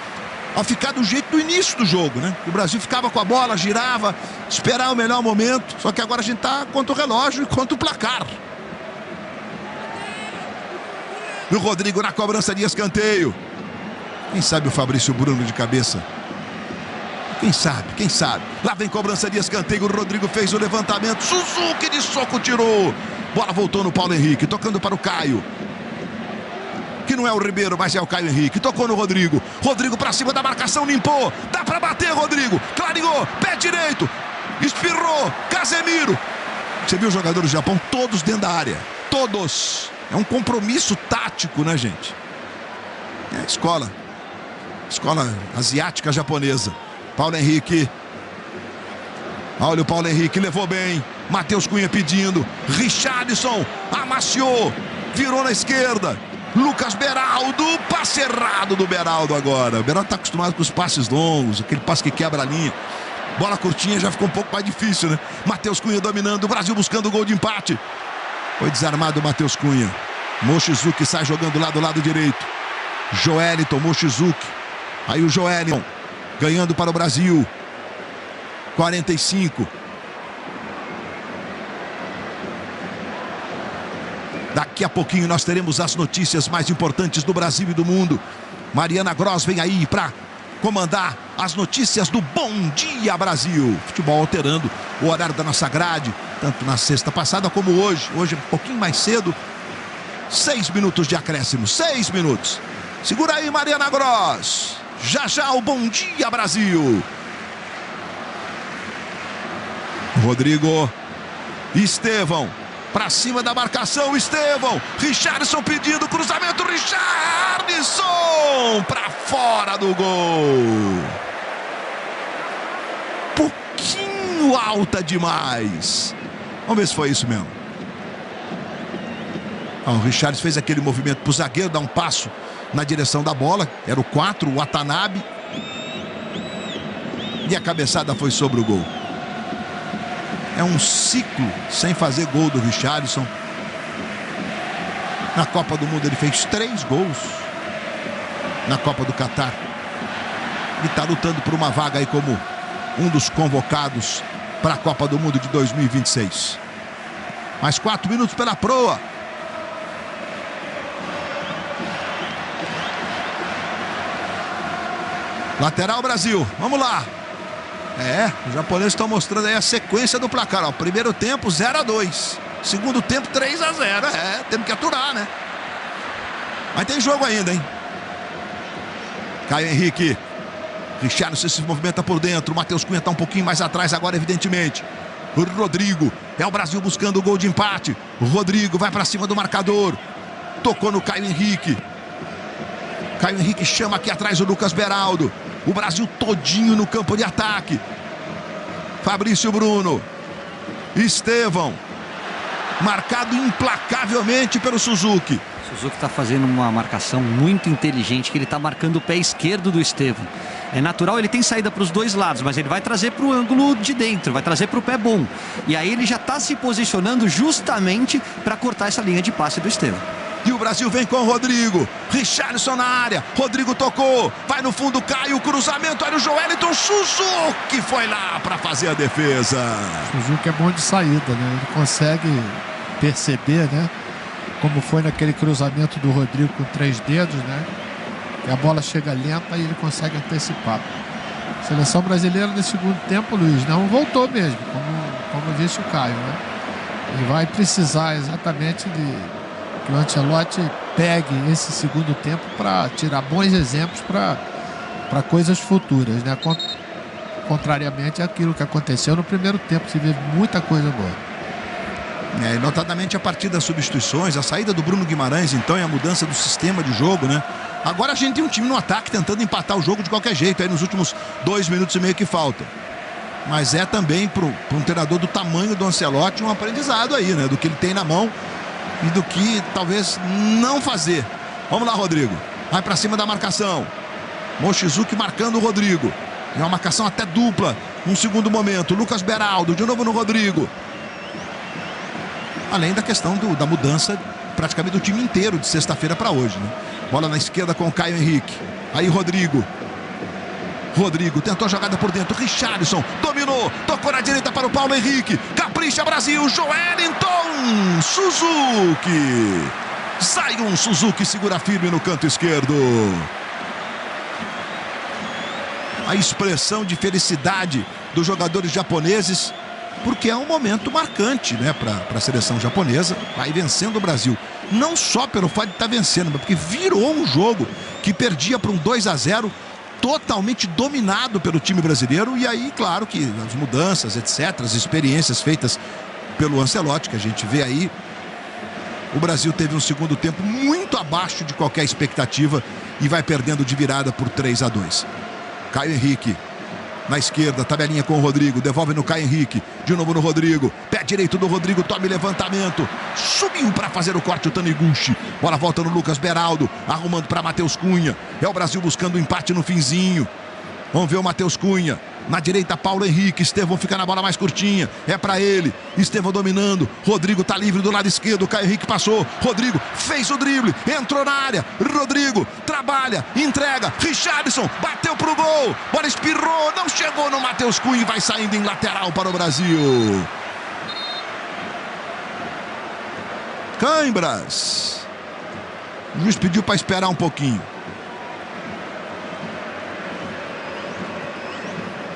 a ficar do jeito do início do jogo, né? O Brasil ficava com a bola, girava, esperar o melhor momento. Só que agora a gente tá contra o relógio e contra o placar. E o Rodrigo na cobrança de escanteio. Quem sabe o Fabrício Bruno de cabeça? Quem sabe, quem sabe? Lá vem cobrança de escanteio, o Rodrigo fez o levantamento, Suzuki de soco tirou. Bola voltou no Paulo Henrique, tocando para o Caio. Que não é o Ribeiro, mas é o Caio Henrique. Tocou no Rodrigo. Rodrigo para cima da marcação, limpou. Dá para bater, Rodrigo. Clareou, pé direito. Espirrou, Casemiro. Você viu os jogadores do Japão todos dentro da área. Todos. É um compromisso tático, né, gente? É escola asiática japonesa. Paulo Henrique. Olha o Paulo Henrique, levou bem. Matheus Cunha pedindo. Richarlison amaciou. Virou na esquerda. Lucas Beraldo. Passe errado do Beraldo agora. O Beraldo está acostumado com os passes longos. Aquele passe que quebra a linha. Bola curtinha já ficou um pouco mais difícil, né? Matheus Cunha dominando. O Brasil buscando o gol de empate. Foi desarmado o Matheus Cunha. Mochizuki sai jogando lá do lado direito. Joeliton, Mochizuki. Aí o Joeliton ganhando para o Brasil. 45. Daqui a pouquinho nós teremos as notícias mais importantes do Brasil e do mundo. Mariana Gross vem aí para comandar as notícias do Bom Dia Brasil. Futebol alterando o horário da nossa grade, tanto na sexta passada como hoje. Hoje é um pouquinho mais cedo. 6 minutos de acréscimo, 6 minutos. Segura aí, Mariana Gross. Já já o Bom Dia Brasil. Rodrigo. Estevão. Pra cima da marcação, Estevão. Richarlison pedindo cruzamento. Richarlison pra fora do gol. Pouquinho alta demais. Vamos ver se foi isso mesmo. O Richarlison fez aquele movimento pro zagueiro dar um passo na direção da bola. Era o 4, o Watanabe. E a cabeçada foi sobre o gol. É um ciclo sem fazer gol do Richarlison. Na Copa do Mundo ele fez 3 gols. Na Copa do Catar. E está lutando por uma vaga aí como um dos convocados para a Copa do Mundo de 2026. Mais 4 minutos pela proa. Lateral Brasil, vamos lá. Os japoneses estão mostrando aí a sequência do placar. Ó, primeiro tempo 0-2. Segundo tempo 3-0. Temos que aturar, né? Mas tem jogo ainda, hein? Caio Henrique. Richarlison se movimenta por dentro. O Matheus Cunha está um pouquinho mais atrás agora, evidentemente. O Rodrigo. É o Brasil buscando o gol de empate. O Rodrigo vai para cima do marcador. Tocou no Caio Henrique. Caio Henrique chama aqui atrás o Lucas Beraldo. O Brasil todinho no campo de ataque. Fabrício Bruno. Estevão. Marcado implacavelmente pelo Suzuki. O Suzuki está fazendo uma marcação muito inteligente, que ele está marcando o pé esquerdo do Estevão. É natural, ele tem saída para os dois lados, mas ele vai trazer para o ângulo de dentro, vai trazer para o pé bom. E aí ele já está se posicionando justamente para cortar essa linha de passe do Estevão. E o Brasil vem com o Rodrigo. Richarlison na área. Rodrigo tocou. Vai no fundo, cai o cruzamento. Olha o Joeliton. Suzuki foi lá para fazer a defesa. Suzuki é bom de saída, né? Ele consegue perceber, né? Como foi naquele cruzamento do Rodrigo com 3 dedos, né? E a bola chega lenta e ele consegue antecipar. A seleção brasileira no segundo tempo, Luiz, não voltou mesmo, como disse o Caio, né? Ele vai precisar exatamente de que o Ancelotti pegue esse segundo tempo para tirar bons exemplos para coisas futuras, né? Contrariamente àquilo que aconteceu no primeiro tempo, se vê muita coisa boa. Notadamente a partir das substituições, a saída do Bruno Guimarães, então, e a mudança do sistema de jogo, né? Agora a gente tem um time no ataque tentando empatar o jogo de qualquer jeito, aí nos últimos 2 minutos e meio que faltam. Mas é também para um treinador do tamanho do Ancelotti um aprendizado aí, né? Do que ele tem na mão e do que talvez não fazer. Vamos lá, Rodrigo. Vai para cima da marcação. Mochizuki marcando o Rodrigo. É uma marcação até dupla. Um segundo momento. Lucas Beraldo de novo no Rodrigo. Além da questão da mudança praticamente do time inteiro de sexta-feira para hoje, né? Bola na esquerda com o Caio Henrique. Aí Rodrigo. Rodrigo tentou a jogada por dentro. Richarlison dominou. Tocou na direita para o Paulo Henrique. Capricha Brasil. Joeliton. Suzuki. Zayun Suzuki segura firme no canto esquerdo. A expressão de felicidade dos jogadores japoneses, porque é um momento marcante, né, para a seleção japonesa. Vai vencendo o Brasil, não só pelo fato de estar vencendo, mas porque virou um jogo que perdia para um 2-0 totalmente dominado pelo time brasileiro. E aí, claro que as mudanças, etc., as experiências feitas pelo Ancelotti, que a gente vê aí, o Brasil teve um segundo tempo muito abaixo de qualquer expectativa e vai perdendo de virada por 3-2. Caio Henrique na esquerda, tabelinha com o Rodrigo, devolve no Caio Henrique, de novo no Rodrigo, pé direito do Rodrigo, tome levantamento, subiu para fazer o corte o Taniguchi, bola volta no Lucas Beraldo, arrumando para Matheus Cunha, é o Brasil buscando o empate no finzinho. Vamos ver o Matheus Cunha, na direita Paulo Henrique, Estevão fica na bola mais curtinha, é para ele, Estevão dominando, Rodrigo tá livre do lado esquerdo, Caio Henrique passou, Rodrigo fez o drible, entrou na área, Rodrigo trabalha, entrega, Richarlison bateu pro gol, bola espirrou, não chegou no Matheus Cunha e vai saindo em lateral para o Brasil. Cãibras, o juiz pediu para esperar um pouquinho.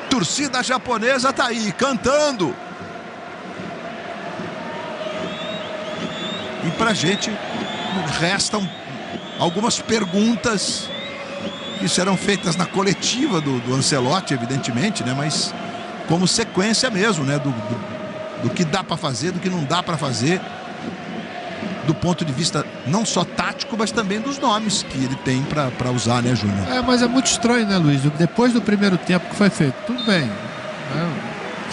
Torcida japonesa tá aí, cantando. E pra gente restam algumas perguntas que serão feitas na coletiva do Ancelotti, evidentemente, né? Mas como sequência mesmo, né? Do que dá pra fazer, do que não dá pra fazer. Do ponto de vista não só tático, mas também dos nomes que ele tem para usar, né, Júnior? Mas é muito estranho, né, Luiz? Depois do primeiro tempo que foi feito, tudo bem, né?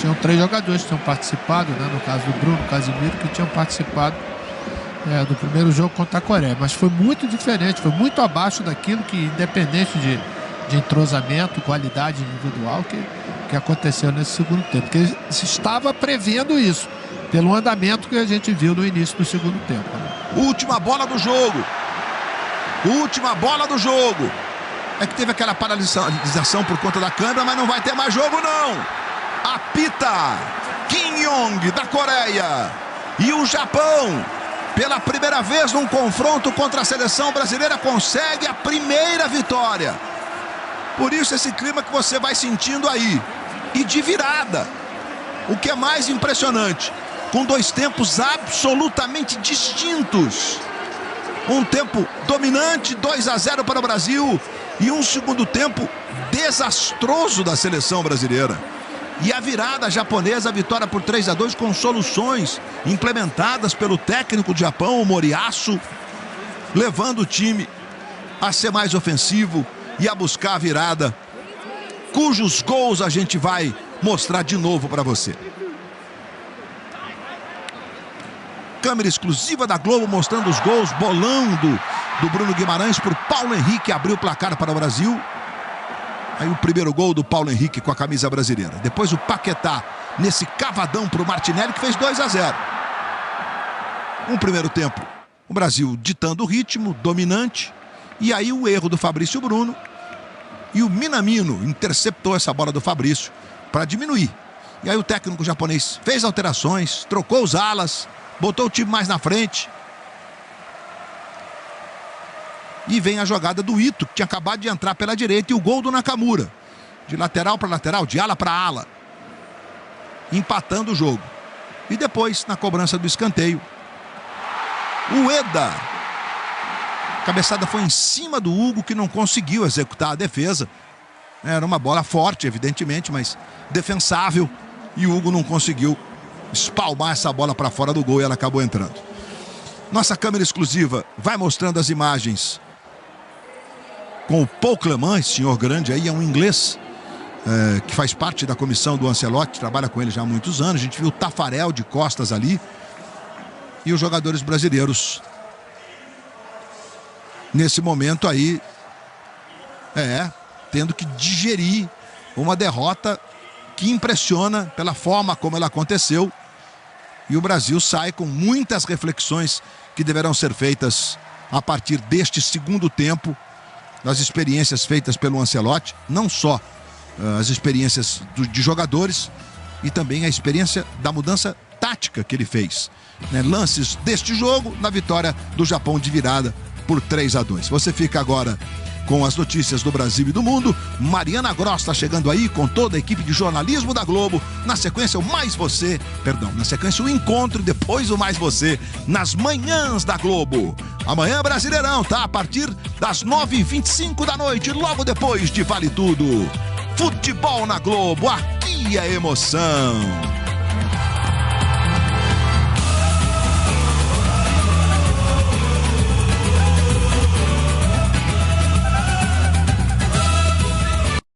Tinham 3 jogadores que tinham participado, né? No caso do Bruno Casimiro, que tinham participado do primeiro jogo contra a Coreia. Mas foi muito diferente, foi muito abaixo daquilo que, independente de entrosamento, qualidade individual, que aconteceu nesse segundo tempo. Porque se estava prevendo isso, pelo andamento que a gente viu no início do segundo tempo. Né? Última bola do jogo. Última bola do jogo. É que teve aquela paralisação por conta da câmera, mas não vai ter mais jogo, não. Apita Kim Yong, da Coreia. E o Japão, pela primeira vez num confronto contra a seleção brasileira, consegue a primeira vitória. Por isso esse clima que você vai sentindo aí. E de virada. O que é mais impressionante, com 2 tempos absolutamente distintos. Um tempo dominante, 2-0 para o Brasil, e um segundo tempo desastroso da seleção brasileira. E a virada japonesa, a vitória por 3-2, com soluções implementadas pelo técnico do Japão, o Moriyasu, levando o time a ser mais ofensivo e a buscar a virada, cujos gols a gente vai mostrar de novo para você. Câmera exclusiva da Globo mostrando os gols, bolão do Bruno Guimarães por Paulo Henrique, abriu o placar para o Brasil. Aí o primeiro gol do Paulo Henrique com a camisa brasileira. Depois o Paquetá nesse cavadão para o Martinelli, que fez 2-0. Um primeiro tempo, o Brasil ditando o ritmo, dominante. E aí o erro do Fabrício Bruno. E o Minamino interceptou essa bola do Fabrício para diminuir. E aí o técnico japonês fez alterações, trocou os alas, botou o time mais na frente. E vem a jogada do Ito, que tinha acabado de entrar pela direita, e o gol do Nakamura. De lateral para lateral, de ala para ala. Empatando o jogo. E depois, na cobrança do escanteio, o Eda. A cabeçada foi em cima do Hugo, que não conseguiu executar a defesa. Era uma bola forte, evidentemente, mas defensável. E o Hugo não conseguiu espalmar essa bola para fora do gol e ela acabou entrando. Nossa câmera exclusiva vai mostrando as imagens com o Paul Clement, esse senhor grande aí, é um inglês que faz parte da comissão do Ancelotti, trabalha com ele já há muitos anos. A gente viu o Tafarel de costas ali e os jogadores brasileiros nesse momento aí tendo que digerir uma derrota que impressiona pela forma como ela aconteceu. E o Brasil sai com muitas reflexões que deverão ser feitas a partir deste segundo tempo, das experiências feitas pelo Ancelotti, não só as experiências de jogadores, e também a experiência da mudança tática tática que ele fez, né? Lances deste jogo na vitória do Japão de virada por 3-2. Você fica agora com as notícias do Brasil e do mundo. Mariana Gross está chegando aí com toda a equipe de jornalismo da Globo. Na sequência, na sequência o Encontro e depois o Mais Você, nas manhãs da Globo. Amanhã Brasileirão, tá? A partir das 9h25 da noite, logo depois de Vale Tudo. Futebol na Globo, aqui é emoção.